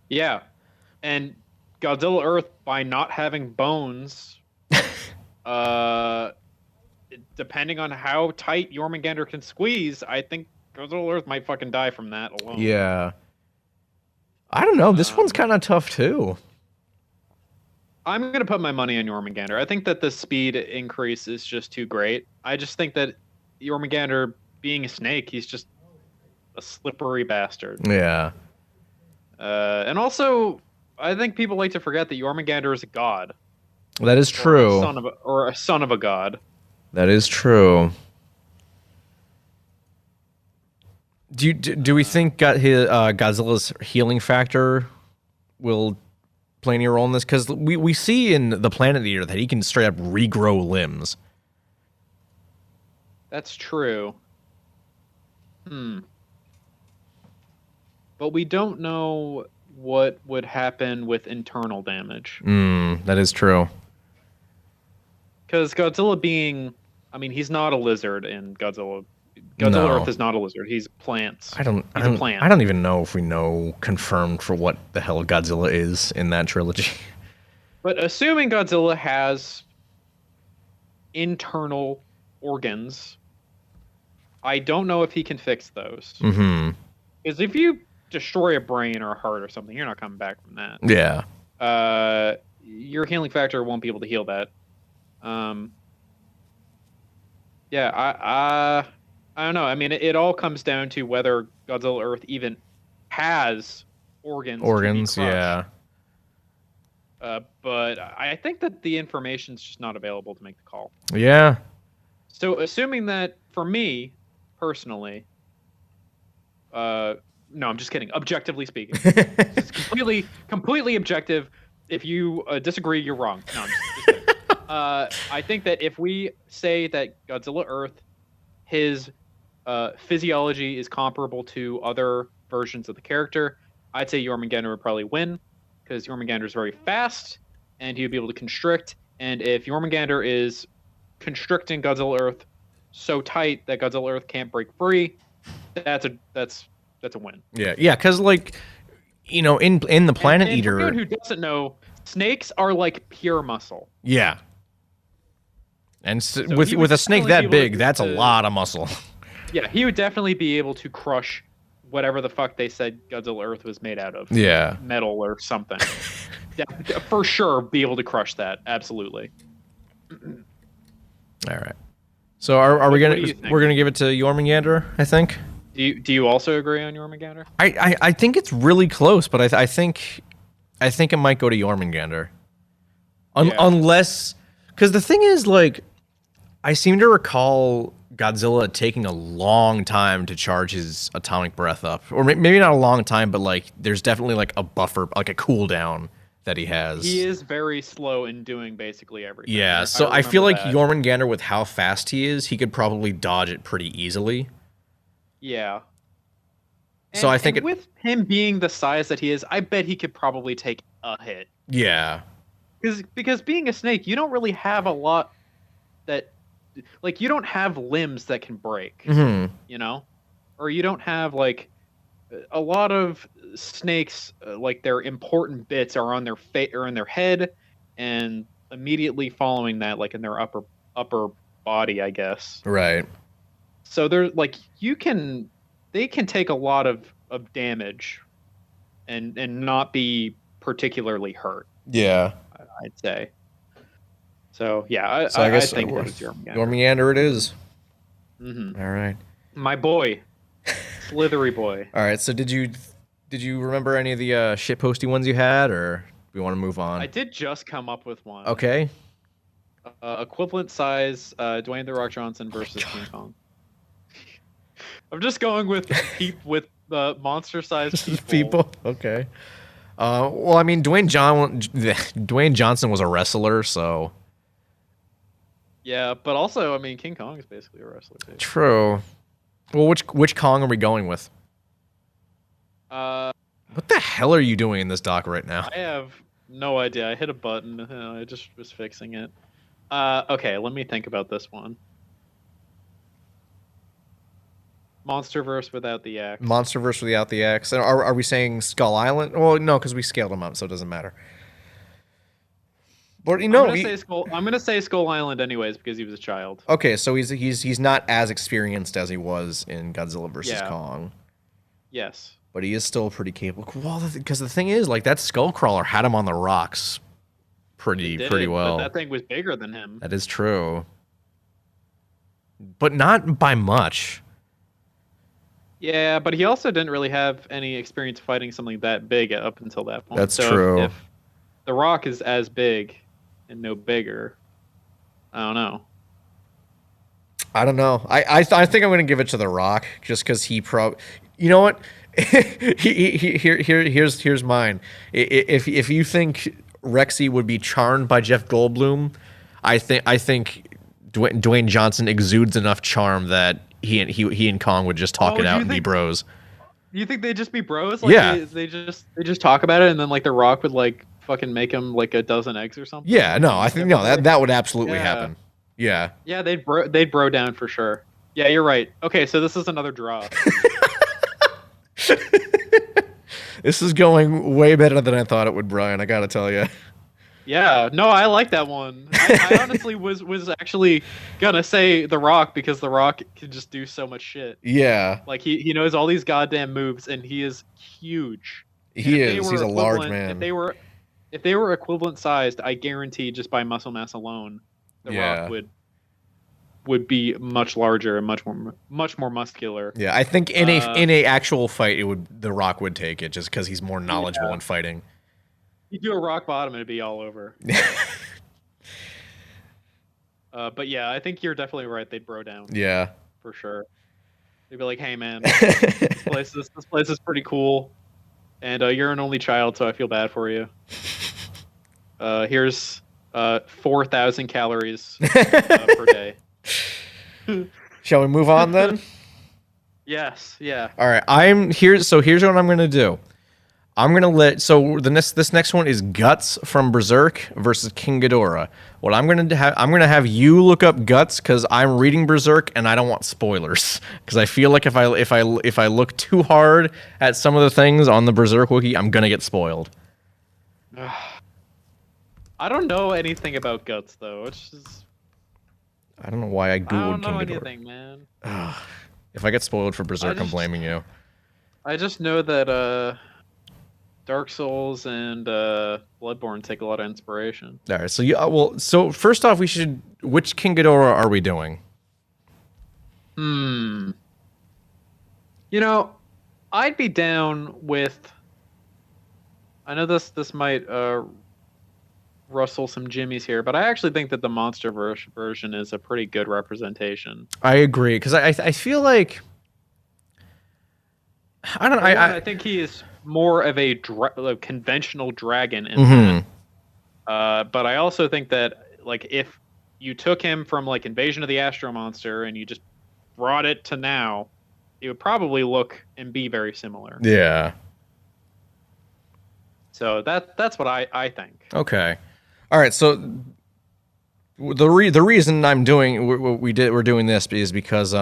Yeah. And Godzilla Earth, by not having bones, depending on how tight Jormungandr can squeeze, I think Godzilla Earth might fucking die from that alone. Yeah. I don't know. This one's kind of tough, too. I'm going to put my money on Jormungandr. I think that the speed increase is just too great. I just think that Jormungandr, being a snake, he's just a slippery bastard. Yeah. And also, I think people like to forget that Jormungandr is a god. That is true. Or a son of a god. That is true. Do we think Godzilla's healing factor will play any role in this? Because we see in the Planet Eater that he can straight up regrow limbs. That's true. But we don't know what would happen with internal damage. That is true. Because Godzilla he's not a lizard in Godzilla. Godzilla Earth is not a lizard. He's plants. I don't even know if we know confirmed for what the hell Godzilla is in that trilogy. But assuming Godzilla has internal organs, I don't know if he can fix those. Because if you destroy a brain or a heart or something, you're not coming back from that. Yeah. Your healing factor won't be able to heal that. I don't know. I mean, it all comes down to whether Godzilla Earth even has organs. Yeah. But I think that the information's just not available to make the call. Yeah. So assuming that, for me, personally, no, I'm just kidding. Objectively speaking, it's completely objective. If you disagree, you're wrong. No, I'm just kidding. I think that if we say that Godzilla Earth, his physiology is comparable to other versions of the character, I'd say Jormungandr would probably win, because Jormungandr is very fast, and he would be able to constrict. And if Jormungandr is constricting Godzilla Earth so tight that Godzilla Earth can't break free, that's a win. Yeah, because in the Planet Eater, for anyone who doesn't know, snakes are like pure muscle. Yeah. And with a snake that big, that's a lot of muscle. Yeah, he would definitely be able to crush whatever the fuck they said Godzilla Earth was made out of. Yeah. Metal or something. For sure, be able to crush that. Absolutely. All right. So we're gonna give it to Jormungandr, I think. Do you also agree on Jormungandr? I think it's really close, but I think it might go to Jormungandr. Unless, because the thing is, I seem to recall Godzilla taking a long time to charge his atomic breath up, or maybe not a long time, but there's definitely a buffer, a cooldown that he has. He is very slow in doing basically everything. Yeah, so I feel like Jormungandr, with how fast he is, he could probably dodge it pretty easily. Yeah. So I think with him being the size that he is, I bet he could probably take a hit. Yeah. Because being a snake, you don't really have a lot that, you don't have limbs that can break, or you don't have a lot of snakes, their important bits are on their face or in their head, and immediately following that, in their upper body, I guess. Right. So they're they can take a lot of damage, and not be particularly hurt. Yeah. I'd say. So yeah, I guess I think that it's Jormungandr. Jormungandr it is. Mm-hmm. All right. My boy, slithery boy. All right. So did you remember any of the shitposty ones you had, or do we want to move on? I did just come up with one. Okay. Equivalent size, Dwayne "The Rock" Johnson versus King Kong. I'm just going with monster-sized people. Okay. Well, I mean, Dwayne Johnson was a wrestler, so. Yeah, but also, I mean, King Kong is basically a wrestler too. True. Well, which Kong are we going with? What the hell are you doing in this dock right now? I have no idea. I hit a button. I just was fixing it. Okay, let me think about this one. Monsterverse without the X. Monsterverse without the X. And are we saying Skull Island? Well, no, because we scaled them up, so it doesn't matter. But I'm gonna say Skull Island anyways because he was a child. Okay, so he's not as experienced as he was in Godzilla vs. Kong. Yes. But he is still pretty capable. Well, because the thing is, that Skullcrawler had him on the rocks pretty well. But that thing was bigger than him. That is true. But not by much. Yeah, but he also didn't really have any experience fighting something that big up until that point. That's true. If The Rock is as big and no bigger, I don't know. I don't know. I think I'm gonna give it to The Rock just because you know what? Here's mine. If you think Rexy would be charmed by Jeff Goldblum, I think Dwayne Johnson exudes enough charm that he and Kong would just talk it out and be bros. You think they'd just be bros? Like Yeah. They just talk about it, and then like The Rock would like fucking make him like a dozen eggs or something. Yeah, no, I think no, that would absolutely Yeah. happen. Yeah. Yeah, they'd bro down for sure. Yeah, you're right. Okay, so this is another draw. This is going way better than I thought it would, Brian. I gotta tell you. Yeah, no, I like that one. I honestly was actually gonna say The Rock because The Rock can just do so much shit. Yeah, Like he knows all these goddamn moves, and he is huge. he And if they is. were He's a large equivalent- man. If they were equivalent sized, I guarantee just by muscle mass alone, The Rock would be much larger and much more muscular. Yeah, I think in a actual fight, The Rock would take it just because he's more knowledgeable in fighting. You do a rock bottom, and it'd be all over. But yeah, I think you're definitely right. They'd bro down. Yeah. For sure. They'd be like, "Hey, man, this place is pretty cool, and you're an only child, so I feel bad for you. Here's 4,000 calories per day." Shall we move on then? Yes. Yeah. All right. Here's what I'm gonna do. I'm gonna this next one is Guts from Berserk versus King Ghidorah. What I'm gonna have you look up Guts because I'm reading Berserk and I don't want spoilers because I feel like if I look too hard at some of the things on the Berserk wiki, I'm gonna get spoiled. I don't know anything about Guts though. It's just I don't know why I googled I don't know King Ghidorah. anything, man. If I get spoiled for Berserk, I'm blaming you. I just know that Dark Souls and Bloodborne take a lot of inspiration. All right, so first off, which King Ghidorah are we doing? You know, I'd be down with. I know this might rustle some jimmies here, but I actually think that the monster version is a pretty good representation. I agree because I feel like I don't know. I think he is more of a conventional dragon in that. But I also think that like if you took him from like Invasion of the Astro Monster and you just brought it to now, it would probably look and be very similar. Yeah. So that's what I think. Okay. All right. So the reason I'm doing we're doing this is because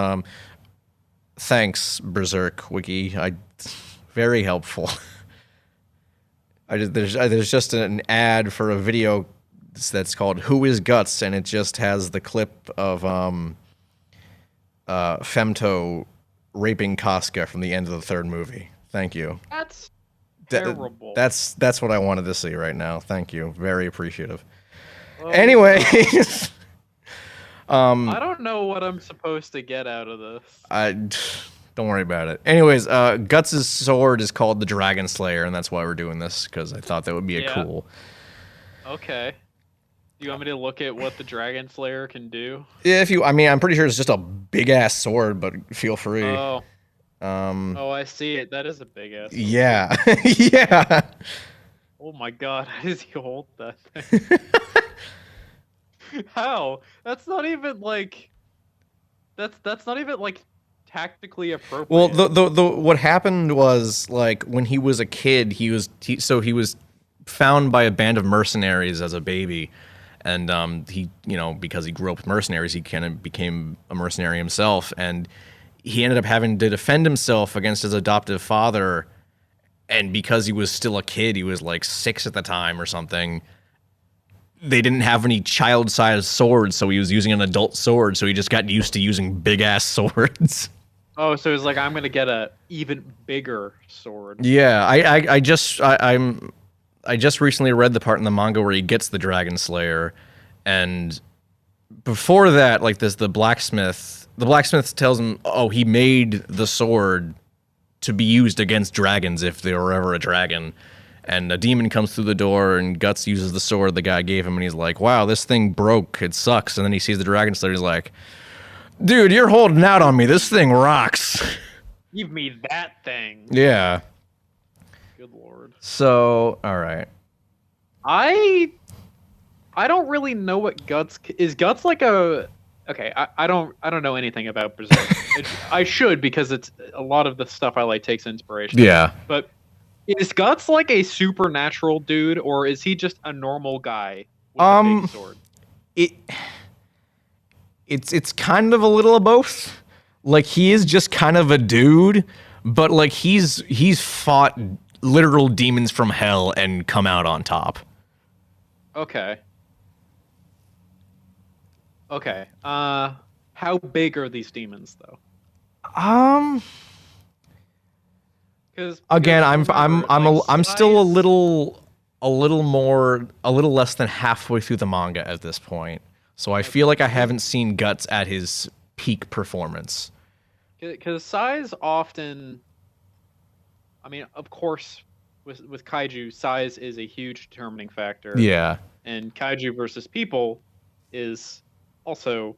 thanks Berserk Wiki. Very helpful. There's just an ad for a video that's called "Who is Guts?" and it just has the clip of Femto raping Casca from the end of the third movie. Thank you. That's terrible. That's what I wanted to see right now. Thank you. Very appreciative. Anyways, I don't know what I'm supposed to get out of this. Don't worry about it. Anyways, Guts' sword is called the Dragon Slayer, and that's why we're doing this, because I thought that would be a cool. Okay. Do you want me to look at what the Dragon Slayer can do? Yeah, I'm pretty sure it's just a big ass sword, but feel free. Oh. Oh, I see it. That is a big ass sword. Yeah. Yeah. Oh my god, how does he hold that thing? How? That's not even like tactically appropriate. Well, the what happened was like when he was a kid, he was found by a band of mercenaries as a baby, and he because he grew up with mercenaries, he kind of became a mercenary himself, and he ended up having to defend himself against his adoptive father, and because he was still a kid, he was like 6 at the time or something. They didn't have any child-sized swords, so he was using an adult sword, so he just got used to using big-ass swords. Oh, so it's like I'm gonna get a even bigger sword. Yeah, I just recently read the part in the manga where he gets the Dragon Slayer, and before that, like the blacksmith tells him, oh, he made the sword to be used against dragons if there were ever a dragon. And a demon comes through the door, and Guts uses the sword the guy gave him, and he's like, wow, this thing broke. It sucks. And then he sees the Dragon Slayer, he's like, Dude, you're holding out on me. This thing rocks. Give me that thing. Yeah. Good lord. So, all right. I don't really know what Guts is. Guts like a okay. I don't know anything about Berserk. I should, because it's a lot of the stuff I like takes inspiration. Yeah. But is Guts like a supernatural dude, or is he just a normal guy with a big sword? It's kind of a little of both. Like, he is just kind of a dude, but like he's fought literal demons from hell and come out on top. Okay. Okay. How big are these demons though? Because Again, I'm still size- a little less than halfway through the manga at this point. So I feel like I haven't seen Guts at his peak performance. Because size often, I mean, of course, with kaiju, size is a huge determining factor. Yeah. And kaiju versus people is also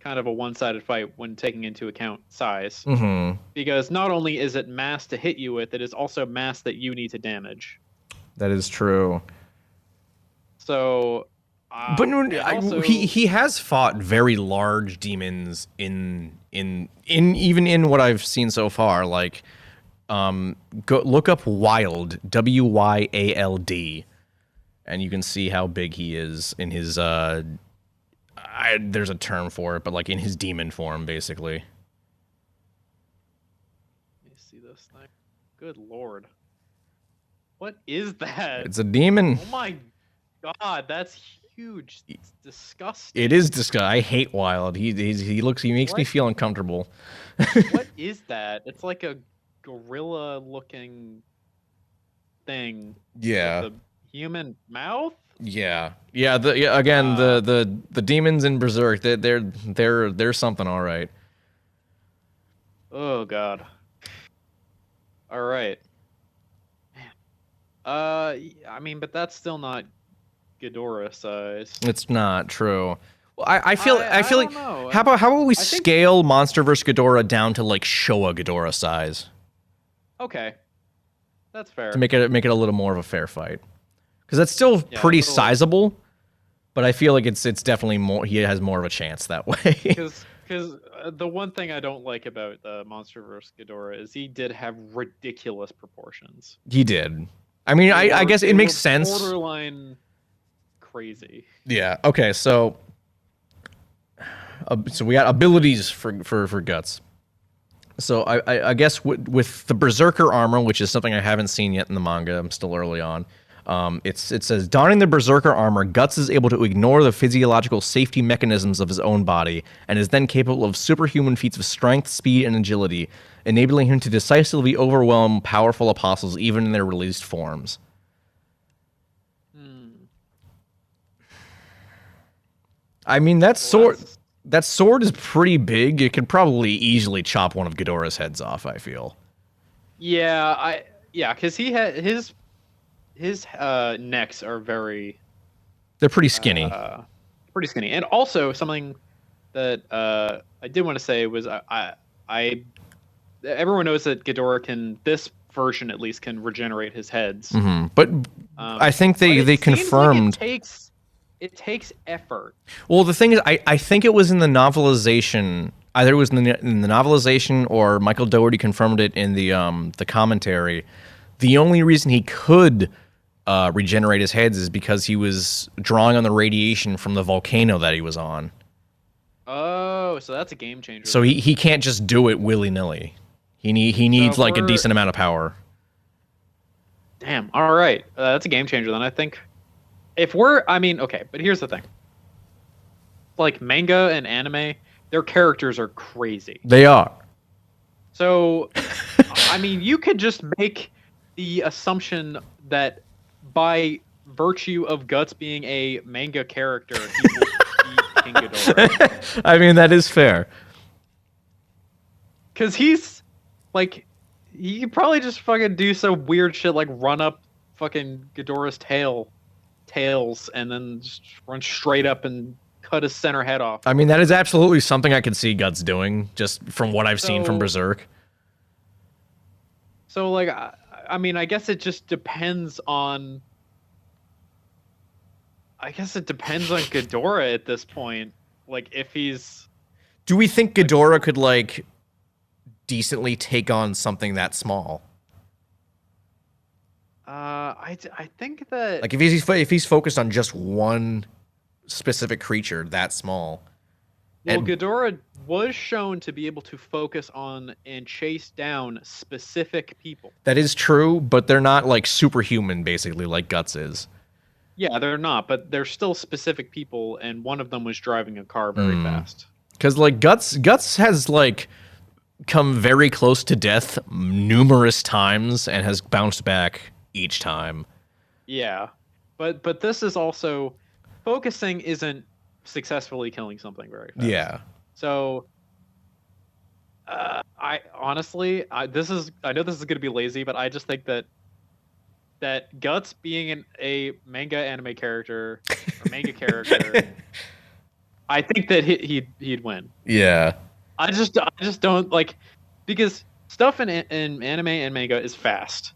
kind of a one-sided fight when taking into account size. Mm-hmm. Because not only is it mass to hit you with, it is also mass that you need to damage. That is true. So, But also, he has fought very large demons in even in what I've seen so far. Like, go look up Wild, Wyald, and you can see how big he is in his there's a term for it, but like in his demon form, basically. let me see this thing. Good lord. What is that? It's a demon. Oh my god, that's huge. It's disgusting. It is disgusting. I hate Wild. He makes me What? feel uncomfortable. What is that? It's like a gorilla looking thing. Yeah. With a human mouth? Yeah. Again, the demons in Berserk, they're something, all right. Oh god. All right. Man. I mean, but that's still not Ghidorah size. It's not true. Well, I feel I feel don't like know. how about we I think- scale Monster vs. Ghidorah down to like Showa Ghidorah size Okay. That's fair. to make it a little more of a fair fight, because that's still Yeah, pretty a little- sizable, but I feel like it's definitely more. He has more of a chance that way. Because the one thing I don't like about Monster vs. Ghidorah is he did have ridiculous proportions. He did. I mean, I guess They it makes were sense. Borderline crazy. Yeah. Okay. So we got abilities for Guts. So I guess with the Berserker armor, which is something I haven't seen yet in the manga, I'm still early on. It says, donning the Berserker armor, Guts is able to ignore the physiological safety mechanisms of his own body, and is then capable of superhuman feats of strength, speed, and agility, enabling him to decisively overwhelm powerful apostles even in their released forms. I mean, that sword is pretty big. It could probably easily chop one of Ghidorah's heads off, I feel. Yeah, because he had his necks are very They're pretty skinny. pretty skinny. And also something that I did want to say was everyone knows that Ghidorah this version at least can regenerate his heads. Mm-hmm. But I think but they it seems confirmed. like it takes effort. Well, the thing is, I think it was in the novelization. Either it was in the novelization or Michael Dougherty confirmed it in the commentary. The only reason he could regenerate his heads is because he was drawing on the radiation from the volcano that he was on. Oh, so that's a game changer. So he can't just do it willy-nilly. He needs like a decent amount of power. Damn. All right, that's a game changer then. I think okay, but here's the thing. Like manga and anime, their characters are crazy. They are. So, I mean, you could just make the assumption that by virtue of Guts being a manga character, he will beat King Ghidorah. I mean, that is fair. Because he's, like, he could probably just fucking do some weird shit like run up fucking Ghidorah's tails and then just run straight up and cut his center head off. I mean, that is absolutely something I could see Guts doing, just from what I've seen from Berserk. So, like, I mean, I guess it just depends on... I guess it depends on Ghidorah at this point. Like, if he's... Do we think Ghidorah could, like, decently take on something that small? I think that... Like, if he's focused on just one specific creature that small... Well, Ghidorah was shown to be able to focus on and chase down specific people. That is true, but they're not, like, superhuman, basically, like Guts is. Yeah, they're not, but they're still specific people, and one of them was driving a car very fast. Because, like, Guts has, like, come very close to death numerous times and has bounced back each time. Yeah, but this is also... Focusing isn't successfly killing something very fast. Yeah. So, I honestly, I know this is going to be lazy, but I just think that Guts being a manga anime character or manga character, I think that he'd win. Yeah. I just don't like, because stuff in anime and manga is fast.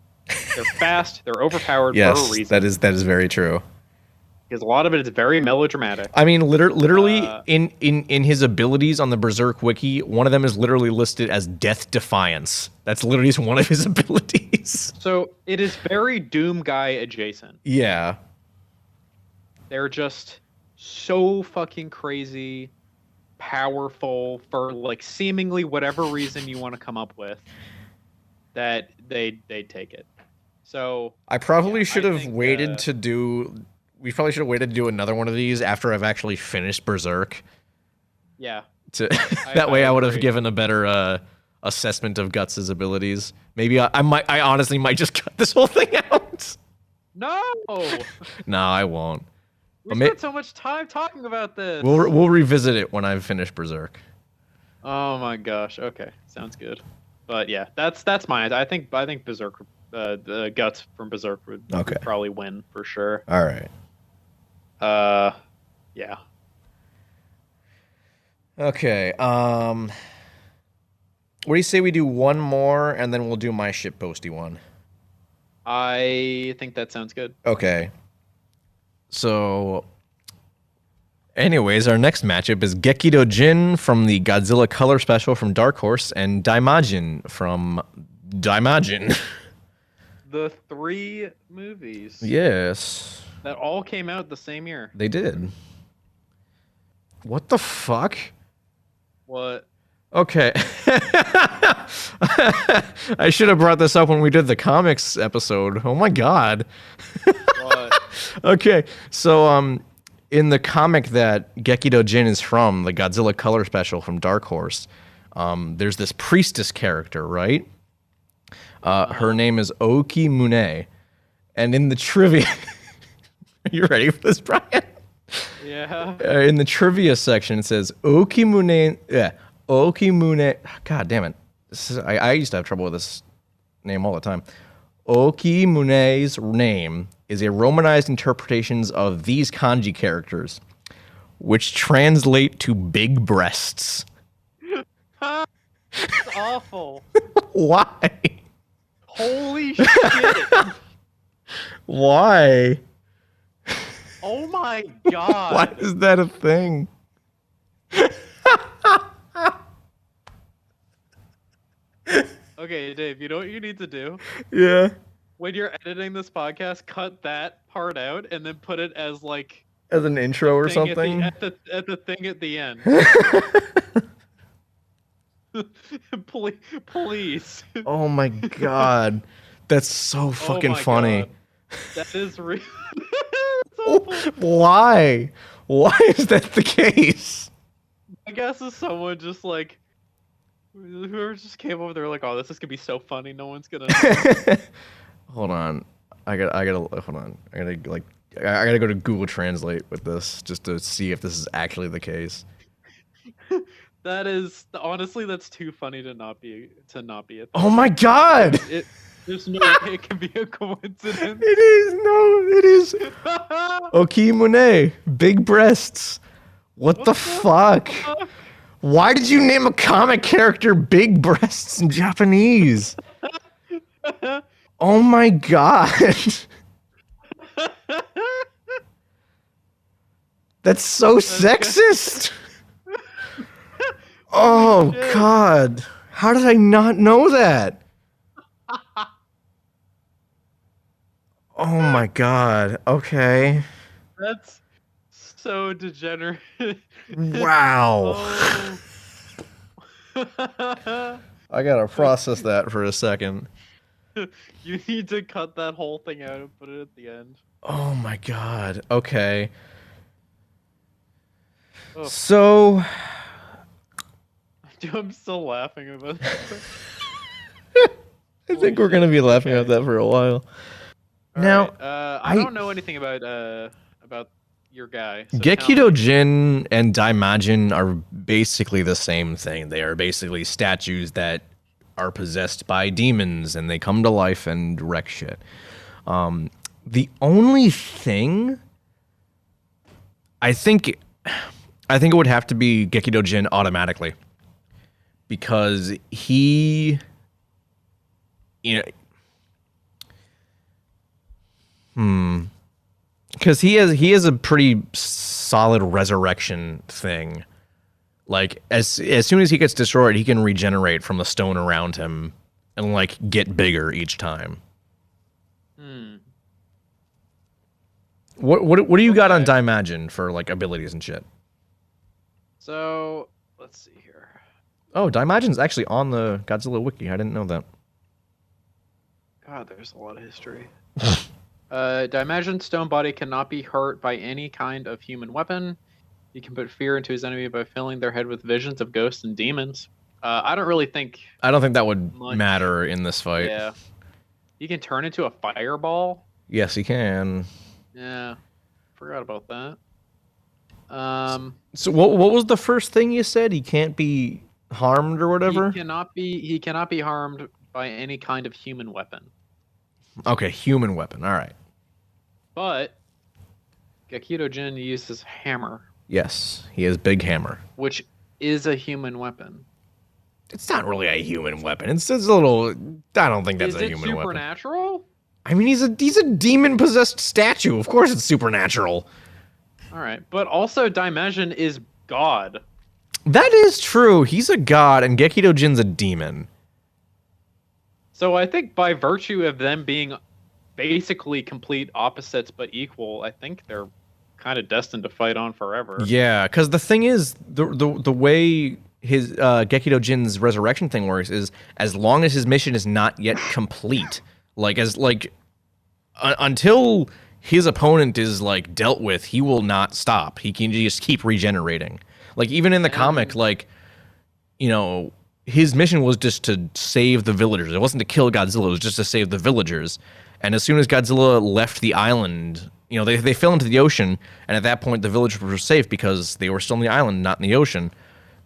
They're fast. They're overpowered for a reason. That is very true. Because a lot of it is very melodramatic. I mean, literally, in his abilities on the Berserk wiki, one of them is literally listed as Death Defiance. That's literally one of his abilities. So it is very Doom Guy adjacent. Yeah. They're just so fucking crazy, powerful for like seemingly whatever reason you want to come up with, that they take it. So I probably should have waited to do... We probably should have waited to do another one of these after I've actually finished Berserk. Yeah. That way I would have given a better assessment of Guts' abilities. Maybe I honestly might just cut this whole thing out. No! No, I won't. We spent so much time talking about this. We'll revisit it when I've finished Berserk. Oh my gosh. Okay. Sounds good. But yeah, that's mine. I think Berserk, the Guts from Berserk would probably win for sure. All right. Yeah. Okay. What do you say we do one more and then we'll do my shitposty one? I think that sounds good. Okay. So, anyways, our next matchup is Gekido Jin from the Godzilla Color Special from Dark Horse and Daimajin from Daimajin. The 3 movies. Yes. That all came out the same year. They did. What the fuck? What? Okay. I should have brought this up when we did the comics episode. Oh my god. What? Okay, so in the comic that Gekido Jin is from, the Godzilla Color Special from Dark Horse, there's this priestess character, right? Her name is Oki Mune. And in the trivia... Are you ready for this, Brian? Yeah. In the trivia section, it says Oki Mune... Yeah, Oki Mune... God damn it. I used to have trouble with this name all the time. Oki Mune's name is a romanized interpretations of these kanji characters, which translate to big breasts. It's awful. Why? Holy shit. Why? Oh my god. Why is that a thing? Okay, Dave, you know what you need to do? Yeah. When you're editing this podcast, cut that part out and then put it as like As an intro or something? at the thing at the end. Please. Oh my god. That's so fucking funny. God. That is real. Why? Why is that the case? I guess it's someone just like whoever just came over there like, oh, this is gonna be so funny. No one's gonna. Hold on. I gotta hold on. I gotta go to Google Translate with this just to see if this is actually the case. That is honestly, that's too funny to not be a thing. Oh my god! There's no way it can be a coincidence. It is. Okimune, big breasts. What the fuck? Why did you name a comic character Big Breasts in Japanese? Oh my god. That's so sexist. Oh god. How did I not know that? Oh my god. Okay. That's so degenerate. Wow. Oh. I gotta process that for a second. You need to cut that whole thing out and put it at the end. Oh my god. Okay. Oh. So I'm still laughing about this. I think we're gonna be laughing at that for a while. Now, right. I don't know anything about your guy. So Gekido Jin and Daimajin are basically the same thing. They are basically statues that are possessed by demons, and they come to life and wreck shit. The only thing, I think it would have to be Gekido Jin automatically, because he, because he has a pretty solid resurrection thing. Like as soon as he gets destroyed, he can regenerate from the stone around him and like get bigger each time. What do you got on Daimajin for like abilities and shit? So let's see here. Oh, Daimajin's actually on the Godzilla wiki. I didn't know that. God, there's a lot of history. Daimajin's stone body cannot be hurt by any kind of human weapon. He can put fear into his enemy by filling their head with visions of ghosts and demons. I don't think that would matter in this fight. Yeah. He can turn into a fireball. Yes, he can. Yeah. Forgot about that. So what was the first thing you said? He can't be harmed or whatever? He cannot be harmed by any kind of human weapon. Okay, human weapon. All right. But Gekido Jin uses hammer. Yes, he has big hammer, which is a human weapon. It's not really a human weapon. It's a little. I don't think that's a human weapon. Is it supernatural? I mean, he's a demon possessed statue. Of course, it's supernatural. All right, but also Daimajin is God. That is true. He's a god, and Gekido Jin's a demon. So I think by virtue of them being basically complete opposites but equal, I think they're kind of destined to fight on forever. Yeah, because the thing is, the way his Gekido Jin's resurrection thing works is as long as his mission is not yet complete, until his opponent is like dealt with, he will not stop. He can just keep regenerating. Like even in the comic, his mission was just to save the villagers. It wasn't to kill Godzilla. It was just to save the villagers. And as soon as Godzilla left the island, they fell into the ocean, and at that point the villagers were safe because they were still on the island, not in the ocean.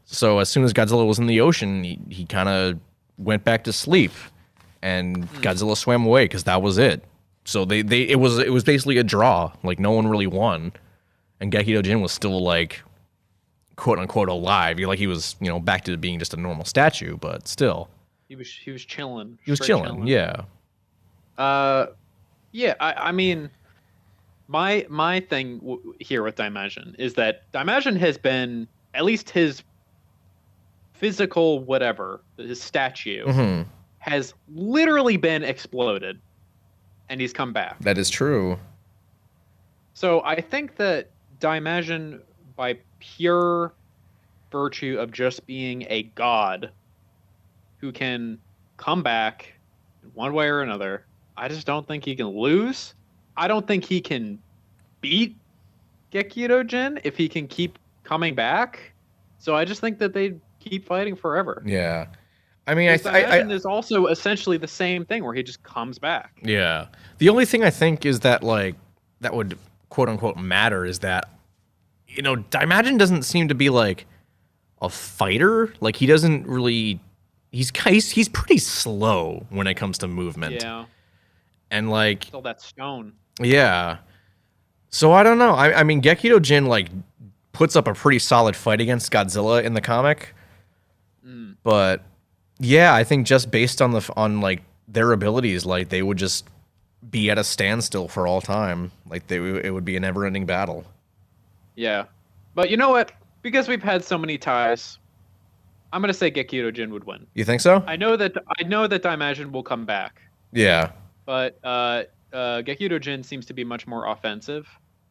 So as soon as Godzilla was in the ocean, he kind of went back to sleep, and Godzilla swam away because that was it. So it was basically a draw. Like no one really won, and Gekido Jin was still like quote unquote alive. He was back to being just a normal statue, but still he was chilling. He was chilling. Yeah. Yeah. I mean, my thing here with Daimajin is that Daimajin has been, at least his physical whatever, his statue has literally been exploded, and he's come back. That is true. So I think that Daimajin, by pure virtue of just being a god who can come back in one way or another, I just don't think he can lose. I don't think he can beat Gekido Jin if he can keep coming back. So I just think that they keep fighting forever. Yeah. I mean, Daimajin is also essentially the same thing where he just comes back. Yeah. The only thing I think is that that would quote unquote matter is that Daimajin doesn't seem to be like a fighter. Like he doesn't really. He's pretty slow when it comes to movement. Yeah. And still that stone. Yeah. So I don't know. I mean, Gekido Jin puts up a pretty solid fight against Godzilla in the comic. But yeah, I think just based on like their abilities, like they would just be at a standstill for all time. Like it would be a never-ending battle. Yeah, but you know what? Because we've had so many ties, I'm gonna say Gekido Jin would win. You think so? I know that Daimajin will come back, Yeah. but Gekido Jin seems to be much more offensive.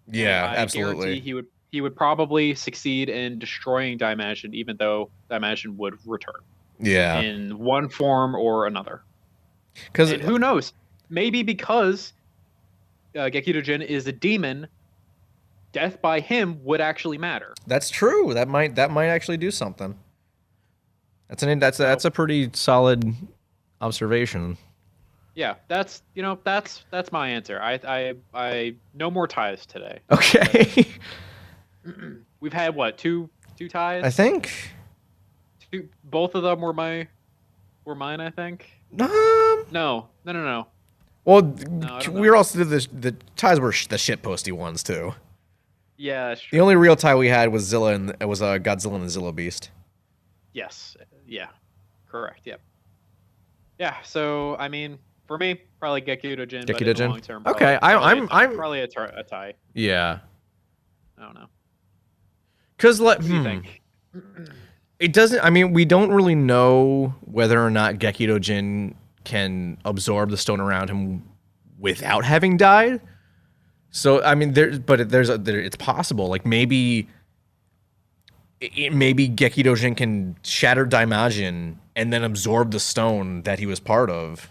Yeah, I absolutely. guarantee he would probably succeed in destroying Daimajin, even though Daimajin would return. Yeah. In one form or another. Because who knows? Maybe because Gekido Jin is a demon, death by him would actually matter. that's true. That might actually do something. That's a pretty solid observation. Yeah, that's my answer. I no more ties today. Okay. We've had what, two ties? I think. Both of them were mine, I think. No. Well, I don't we were also the ties were the shitposty ones too. Yeah, that's true. The only real tie we had was Godzilla and the Zilla Beast. Yes. Yeah. Correct. Yep. Yeah. So I mean, for me, probably Gekido Jin. But in the long term, okay, I'm probably a tie. Yeah. I don't know. Because What do you think? it doesn't. I mean, we don't really know whether or not Gekido Jin can absorb the stone around him without having died. So I mean, it's possible. Like maybe Gekido Jin can shatter Daimajin and then absorb the stone that he was part of.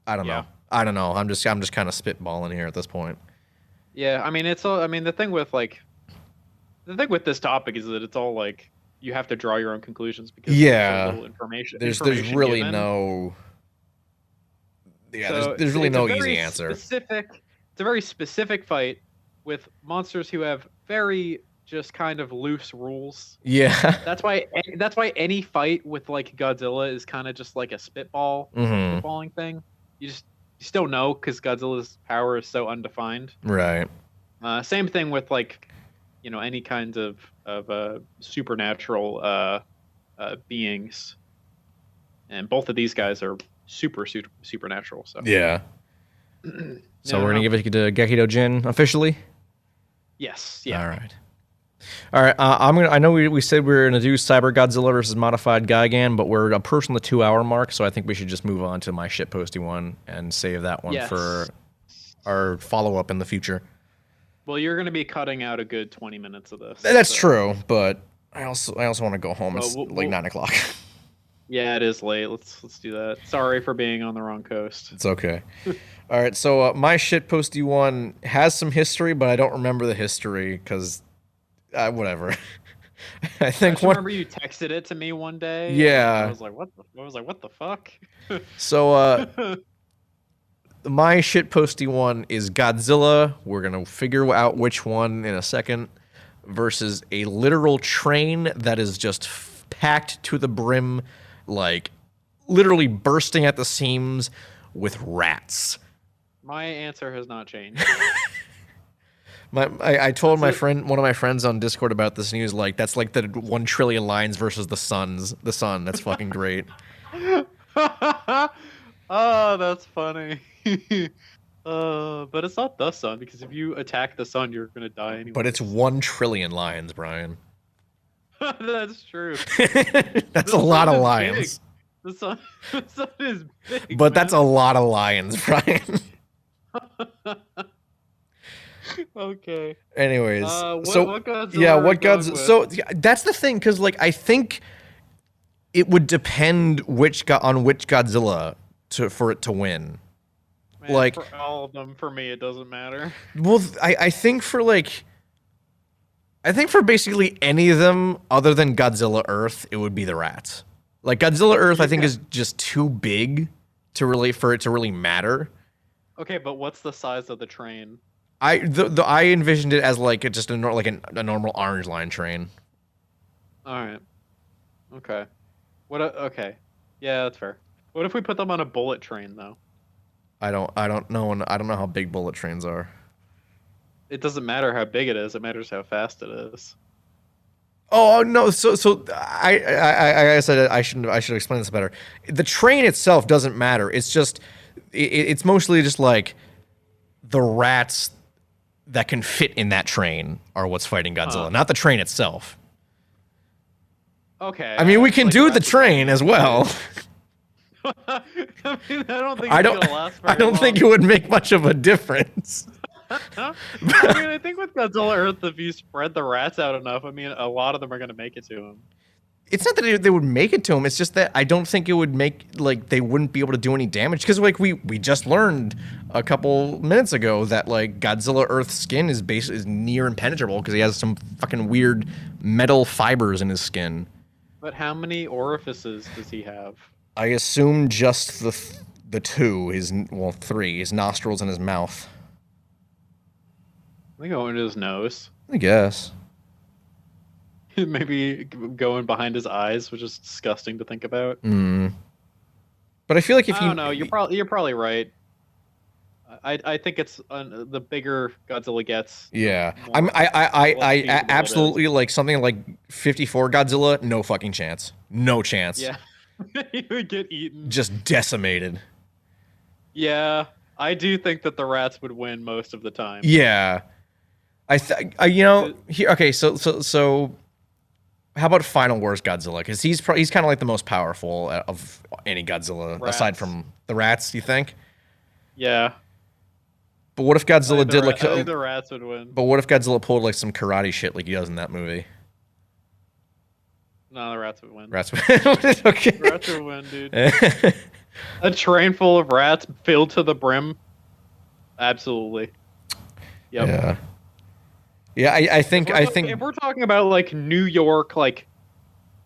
I don't know. I'm just kind of spitballing here at this point. Yeah, I mean the thing with this topic is that it's all like you have to draw your own conclusions because there's so little information. There's really given. No. Yeah, so there's really no easy answer. It's a very specific fight with monsters who have very just kind of loose rules. Yeah. That's why any fight with like Godzilla is kind of just like a spitballing thing. You just don't know because Godzilla's power is so undefined. Right. Same thing with like, any kinds of supernatural beings, and both of these guys are supernatural. So yeah. So we're gonna give it to Gekido Jin officially. Yes. Yeah. All right. I know we said we were gonna do Cyber Godzilla versus Modified Gigan, but we're approaching the 2-hour mark, so I think we should just move on to my shitposty one and save that one for our follow up in the future. Well, you're gonna be cutting out a good 20 minutes of this. That's true, but I also want to go home. It's like 9 o'clock. Yeah, it is late. Let's do that. Sorry for being on the wrong coast. It's okay. All right, so my shitposty one has some history, but I don't remember the history because whatever. I remember you texted it to me one day. Yeah. I was like, what the fuck? So my shitposty one is Godzilla. We're gonna figure out which one in a second. Versus a literal train that is just packed to the brim, like literally bursting at the seams with rats. My answer has not changed. I told one of my friends on Discord about this, and he was like, "That's like the 1 trillion lines versus the sun. That's fucking great." Oh, that's funny. But it's not the sun, because if you attack the sun, you're gonna die anyway. But it's 1 trillion lines, Brian. That's true. That's a lot of lions. The sun is big. But that's a lot of lions, Brian. Okay. Anyways, what Godzilla? So that's the thing, because like I think it would depend on which Godzilla for it to win. Man, like for all of them, for me, it doesn't matter. Well, I think for basically any of them other than Godzilla Earth, it would be the rats. Like Godzilla Earth, I think is just too big for it to really matter. Okay, but what's the size of the train? I envisioned it as like just a normal orange line train. All right. Okay. Okay. Yeah, that's fair. What if we put them on a bullet train though? I don't know how big bullet trains are. it doesn't matter how big it is. It matters how fast it is. Oh no! So I said I should explain this better. The train itself doesn't matter. It's just it's mostly just like the rats that can fit in that train are what's fighting Godzilla, not the train itself. Okay. I mean, we can do the train as well. I mean, I don't think I it's don't. gonna last very I don't think long. it would make much of a difference. I mean, I think with Godzilla Earth, if you spread the rats out enough, I mean, a lot of them are gonna make it to him. It's not that they would make it to him. It's just that I don't think it would make, like, they wouldn't be able to do any damage. Because, like, we just learned a couple minutes ago that, like, Godzilla Earth's skin is near impenetrable because he has some fucking weird metal fibers in his skin. But how many orifices does he have? I assume just the two, three, his nostrils and his mouth. I think go into his nose. I guess. Maybe going behind his eyes, which is disgusting to think about. But I feel like if I don't know. You're probably right. I think it's the bigger Godzilla gets. Yeah, more I feasible it absolutely like something like 54 Godzilla. No fucking chance. No chance. Yeah, he would get eaten. Just decimated. Yeah, I do think that the rats would win most of the time. Yeah, okay. So, how about Final Wars Godzilla? Because he's kind of like the most powerful of any Godzilla aside from the rats. You think? Yeah. But what if Godzilla did like? I think the rats would win. But what if Godzilla pulled like some karate shit like he does in that movie? No, the rats would win. Rats would okay. The rats would win, dude. A train full of rats filled to the brim. Absolutely. Yep. Yeah. Yeah, I think if we're talking about like New York, like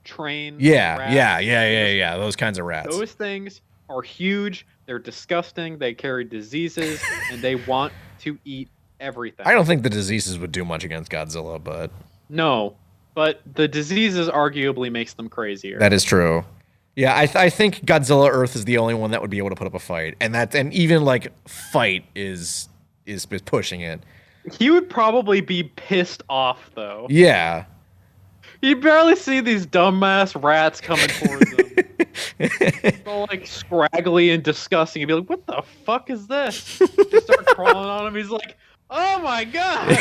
train. Yeah. Those kinds of rats. Those things are huge. They're disgusting. They carry diseases, and they want to eat everything. I don't think the diseases would do much against Godzilla, but no, but the diseases arguably makes them crazier. That is true. Yeah, I think Godzilla Earth is the only one that would be able to put up a fight, and even like fight is pushing it. He would probably be pissed off though. Yeah. You'd barely see these dumbass rats coming towards him. So like scraggly and disgusting. You'd be like, "What the fuck is this?" You start crawling on him. He's like, "Oh my god!"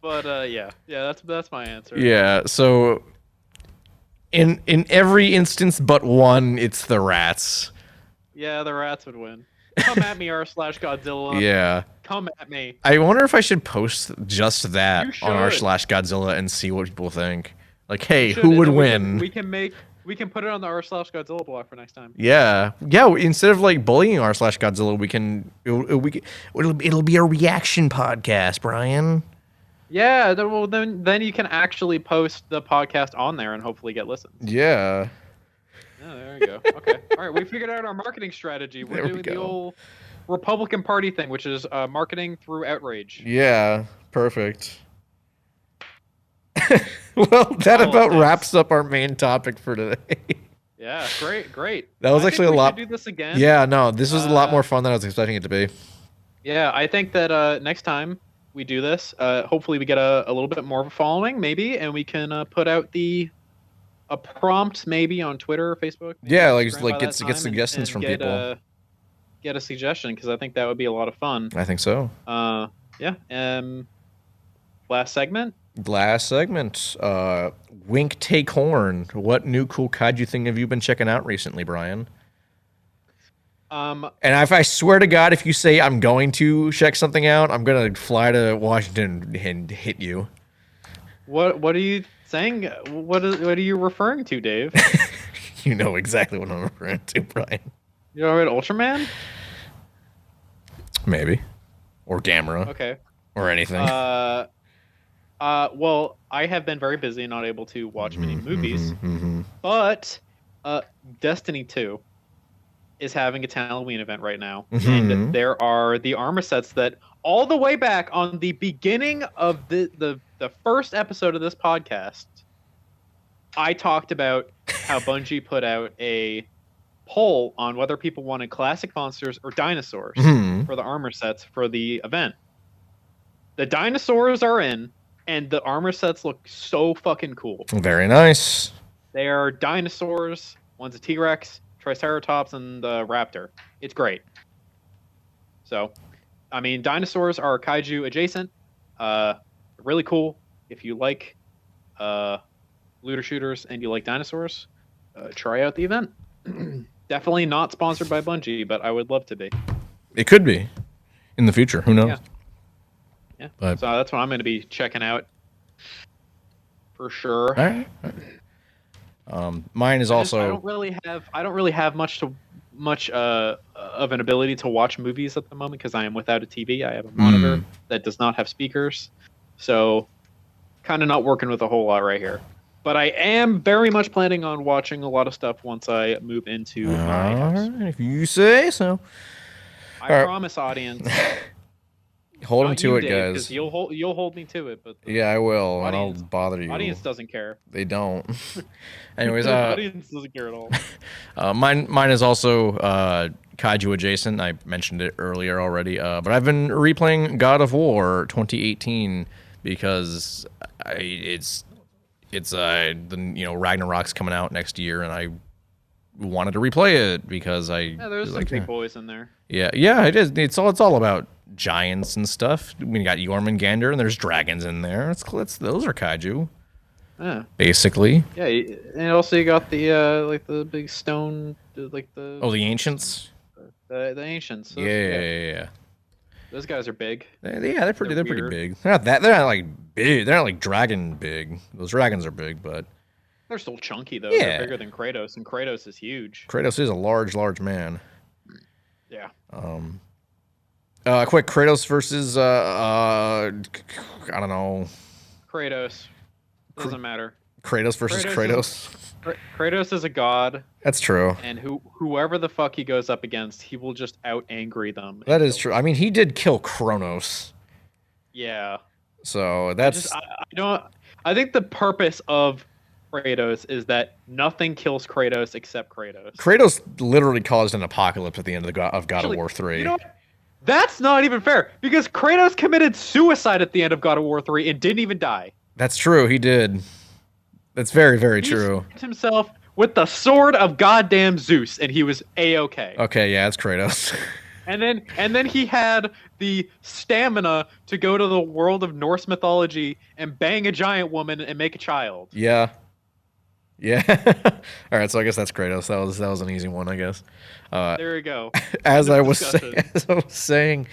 But yeah, that's my answer. Yeah. So in every instance but one, it's the rats. Yeah, the rats would win. Come at me, r/Godzilla. Yeah. Come at me. I wonder if I should post just that You on should. r/Godzilla and see what people think. Like, hey, Should, who and would then win? We can put it on the r/Godzilla block for next time. Yeah. Instead of like bullying r/Godzilla, it'll be a reaction podcast, Brian. Yeah, then you can actually post the podcast on there and hopefully get listens. Yeah. Oh, there you go. Okay. All right, we figured out our marketing strategy. We're doing the old Republican Party thing, which is marketing through outrage. Yeah. Perfect. Well, that about wraps up our main topic for today. Yeah, great. That was actually a lot. Do this again. Yeah, no, this was a lot more fun than I was expecting it to be. Yeah, I think that next time we do this, hopefully we get a little bit more of a following, maybe, and we can put out a prompt maybe on Twitter or Facebook. Yeah, get get suggestions from people. Get a suggestion because I think that would be a lot of fun. I think so. Yeah. Last segment. Wink Take Horn. What new cool kaiju thing have you been checking out recently, Brian? And if I swear to God, if you say I'm going to check something out, I'm gonna fly to Washington and hit you. What are you saying? What are you referring to, Dave? You know exactly what I'm referring to, Brian. You know about Ultraman? Maybe. Or Gamera. Okay. Or anything. Well, I have been very busy and not able to watch many movies, but Destiny 2 is having its Halloween event right now, and there are the armor sets that all the way back on the beginning of the first episode of this podcast, I talked about how Bungie put out a poll on whether people wanted classic monsters or dinosaurs Mhm. for the armor sets for the event. The dinosaurs are in, and the armor sets look so fucking cool. Very nice. They are dinosaurs. One's a T-Rex, Triceratops, and the Raptor. It's great. So, I mean, dinosaurs are Kaiju adjacent. Really cool. If you like looter shooters and you like dinosaurs, try out the event. Definitely not sponsored by Bungie, but I would love to be. It could be in the future. Who knows? Yeah. But, so that's what I'm going to be checking out for sure. all right. Mine is also. I don't really have much of an ability to watch movies at the moment because I am without a TV. I have a monitor that does not have speakers, so kind of not working with a whole lot right here. But I am very much planning on watching a lot of stuff once I move into my house. Right, if you say so. I right. promise, audience. Hold him Not to you, it, Dave, guys. 'cause you'll hold me to it, but Yeah, I will, audience- and I'll bother you. audience doesn't care. They don't. Anyways, Audience doesn't care at all. mine is also Kaiju adjacent. I mentioned it earlier already, but I've been replaying God of War 2018 because it's Ragnarok's coming out next year, and I wanted to replay it because Yeah, there's some big boys in there. Yeah, it is. It's all about giants and stuff. We got Jormungandr, and there's dragons in there. Those are Kaiju. Yeah. Basically. Yeah, and also you got the the big stone, like the the ancients. the ancients. Those, Yeah. Those guys are big. They're pretty weird. big. They're not like big. They're not like dragon big. Those dragons are big, but They're still chunky though. Yeah. They're bigger than Kratos, and Kratos is huge. Kratos is a large man. Yeah. Quick, Kratos versus I don't know. Kratos. Doesn't matter. Kratos versus Kratos. Kratos is a god, That's true. and whoever the fuck he goes up against, he will just out angry them. That is true. I mean, he did kill Kronos. Yeah. So that's I think the purpose of Kratos is that nothing kills Kratos except Kratos. Kratos literally caused an apocalypse at the end of God Actually, of War 3. You know what? That's not even fair because Kratos committed suicide at the end of God of War 3 and didn't even die. That's true. He did. That's very, very true. He himself with the sword of goddamn Zeus, and he was A-okay. Okay, yeah, it's Kratos. And then he had the stamina to go to the world of Norse mythology and bang a giant woman and make a child. Yeah. All right, so I guess that's Kratos. That was an easy one, I guess. There you go. As I was saying,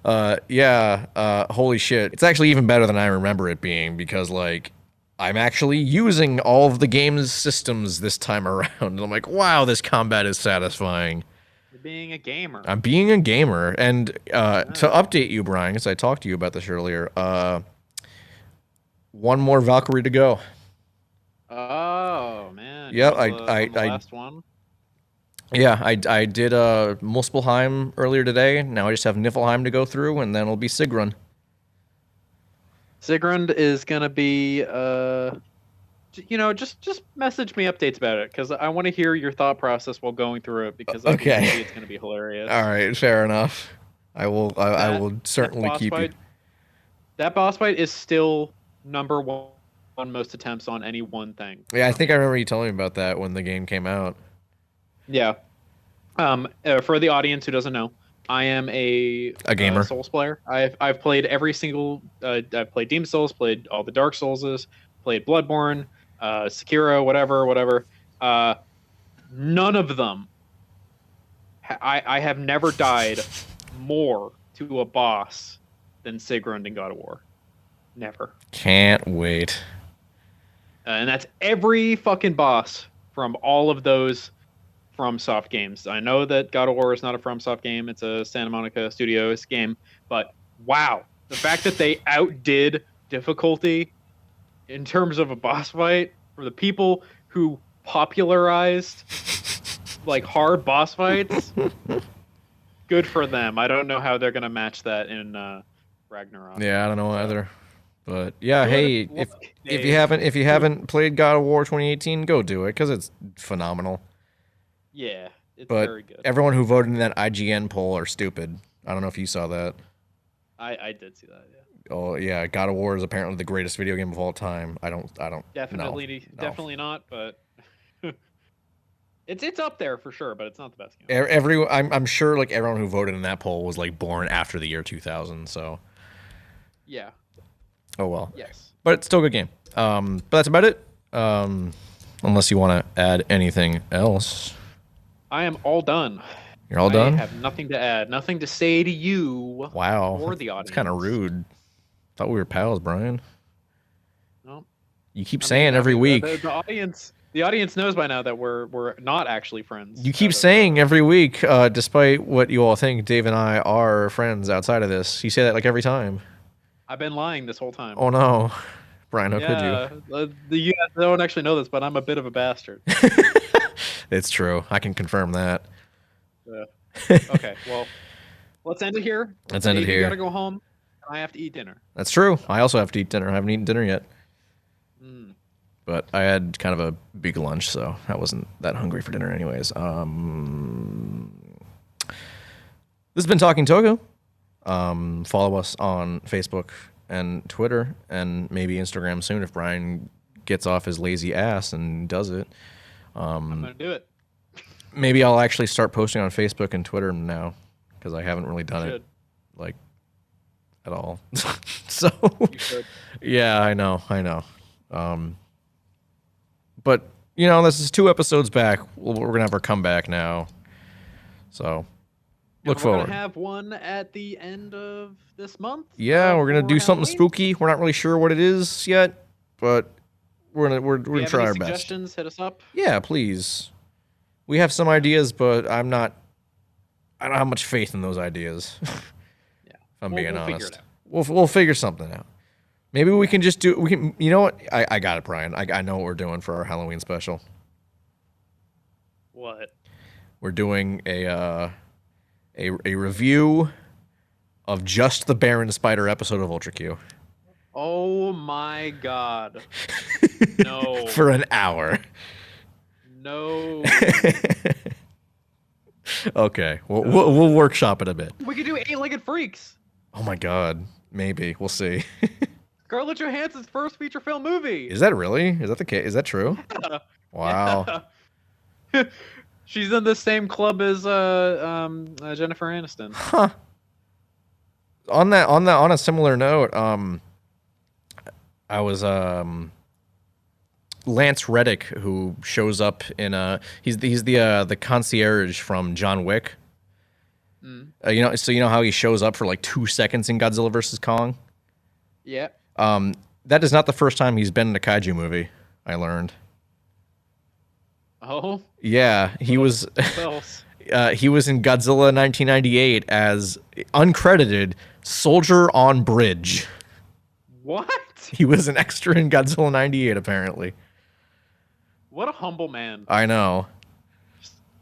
holy shit. It's actually even better than I remember it being because, like, I'm actually using all of the game's systems this time around. And I'm like, wow, this combat is satisfying. You're being a gamer. I'm being a gamer. And to update you, Brian, because I talked to you about this earlier, one more Valkyrie to go. Oh, man. Yep, the last one. Yeah, I did Muspelheim earlier today. Now I just have Niflheim to go through, and then it'll be Sigrun. Sigrun is gonna be, just message me updates about it because I want to hear your thought process while going through it because I think it's gonna be hilarious. All right, fair enough. I will certainly keep you. That boss fight is still number one on most attempts on any one thing. Yeah, I think I remember you telling me about that when the game came out. Yeah. For the audience who doesn't know, I am a gamer, Souls player. I've played every single. I've played Demon Souls, played all the Dark Soulses, played Bloodborne, Sekiro, whatever. None of them. I have never died more to a boss than Sigrun in God of War. Never. Can't wait. And that's every fucking boss from all of those FromSoft games. I know that God of War is not a FromSoft game. It's a Santa Monica Studios game. But wow, the fact that they outdid difficulty in terms of a boss fight for the people who popularized like hard boss fights, good for them. I don't know how they're going to match that in Ragnarok. Yeah, I don't know either. But yeah, hey, if you haven't played God of War 2018, go do it because it's phenomenal. Yeah, It's but very good. everyone who voted in that IGN poll are stupid. I don't know if you saw that. I did see that. Yeah. Oh yeah, God of War is apparently the greatest video game of all time. I don't. Definitely, no. definitely not. But it's up there for sure. But it's not the best game. I'm sure like everyone who voted in that poll was like born after the year 2000. So. Yeah. Oh well. Yes. But it's still a good game. But that's about it. Unless you want to add anything else. I am all done. You're all done? I have nothing to add, nothing to say to you. Wow. Or the audience. It's kind of rude. Thought we were pals, Brian. No. You keep saying every week. The audience knows by now that we're not actually friends. You keep saying every week, despite what you all think, Dave and I are friends outside of this. You say that like every time. I've been lying this whole time. Oh no, Brian, how could you? You guys don't actually know this, but I'm a bit of a bastard. It's true. I can confirm that. Okay, well, let's end it here. Let's end it here. You gotta go home, and I have to eat dinner. That's true. I also have to eat dinner. I haven't eaten dinner yet. Mm. But I had kind of a big lunch, so I wasn't that hungry for dinner anyways. This has been Talking Toku. Follow us on Facebook and Twitter and maybe Instagram soon if Brian gets off his lazy ass and does it. I'm gonna do it. Maybe I'll actually start posting on Facebook and Twitter now because I haven't really done it like at all. So yeah, I know. But you know, this is 2 episodes back. We're gonna have our comeback now. So look forward. We're gonna have one at the end of this month. Yeah, we're gonna do something Halloween. spooky. We're not really sure what it is yet, but we're gonna try our best. Suggestions? Hit us up. Yeah, please. We have some ideas, but I don't have much faith in those ideas. Yeah, if I'm being honest. Figure it out. We'll figure something out. Maybe we can just do. We can. You know what? I got it, Brian. I know what we're doing for our Halloween special. What? We're doing a review of just the Baron Spider episode of Ultra Q. Oh my god. No. For an hour. No. Okay. We'll workshop it a bit. We could do 8-Legged Freaks. Oh my god. Maybe. We'll see. Scarlett Johansson's first feature film movie. Is that really? Is that the case? Is that true? Wow. She's in the same club as Jennifer Aniston. Huh. On a similar note, I was Lance Reddick, who shows up in he's the concierge from John Wick. You know how he shows up for like 2 seconds in Godzilla vs. Kong? Yeah. That is not the first time he's been in a kaiju movie, I learned. Oh? Yeah, he was else? He was in Godzilla 1998 as uncredited soldier on bridge. What? He was an extra in Godzilla 98 apparently. What a humble man. I know.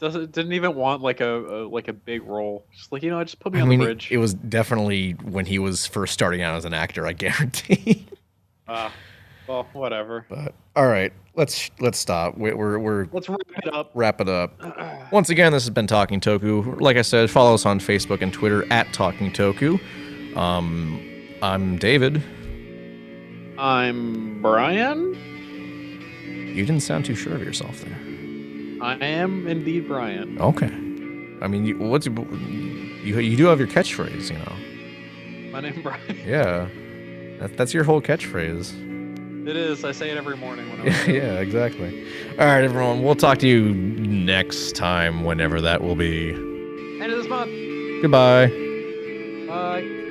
Didn't even want like a big role. Just like, just put me on the bridge. It was definitely when he was first starting out as an actor, I guarantee. Well, whatever. But all right, let's stop. Let's wrap it up. Once again, this has been Talking Toku. Like I said, follow us on Facebook and Twitter at Talking Toku. I'm David. I'm Brian. You didn't sound too sure of yourself there. I am indeed Brian. Okay. I mean, you do have your catchphrase, you know. My name Brian. Yeah. That's your whole catchphrase. It is. I say it every morning when I'm Yeah, exactly. All right, everyone. We'll talk to you next time, whenever that will be. End of this month. Goodbye. Bye.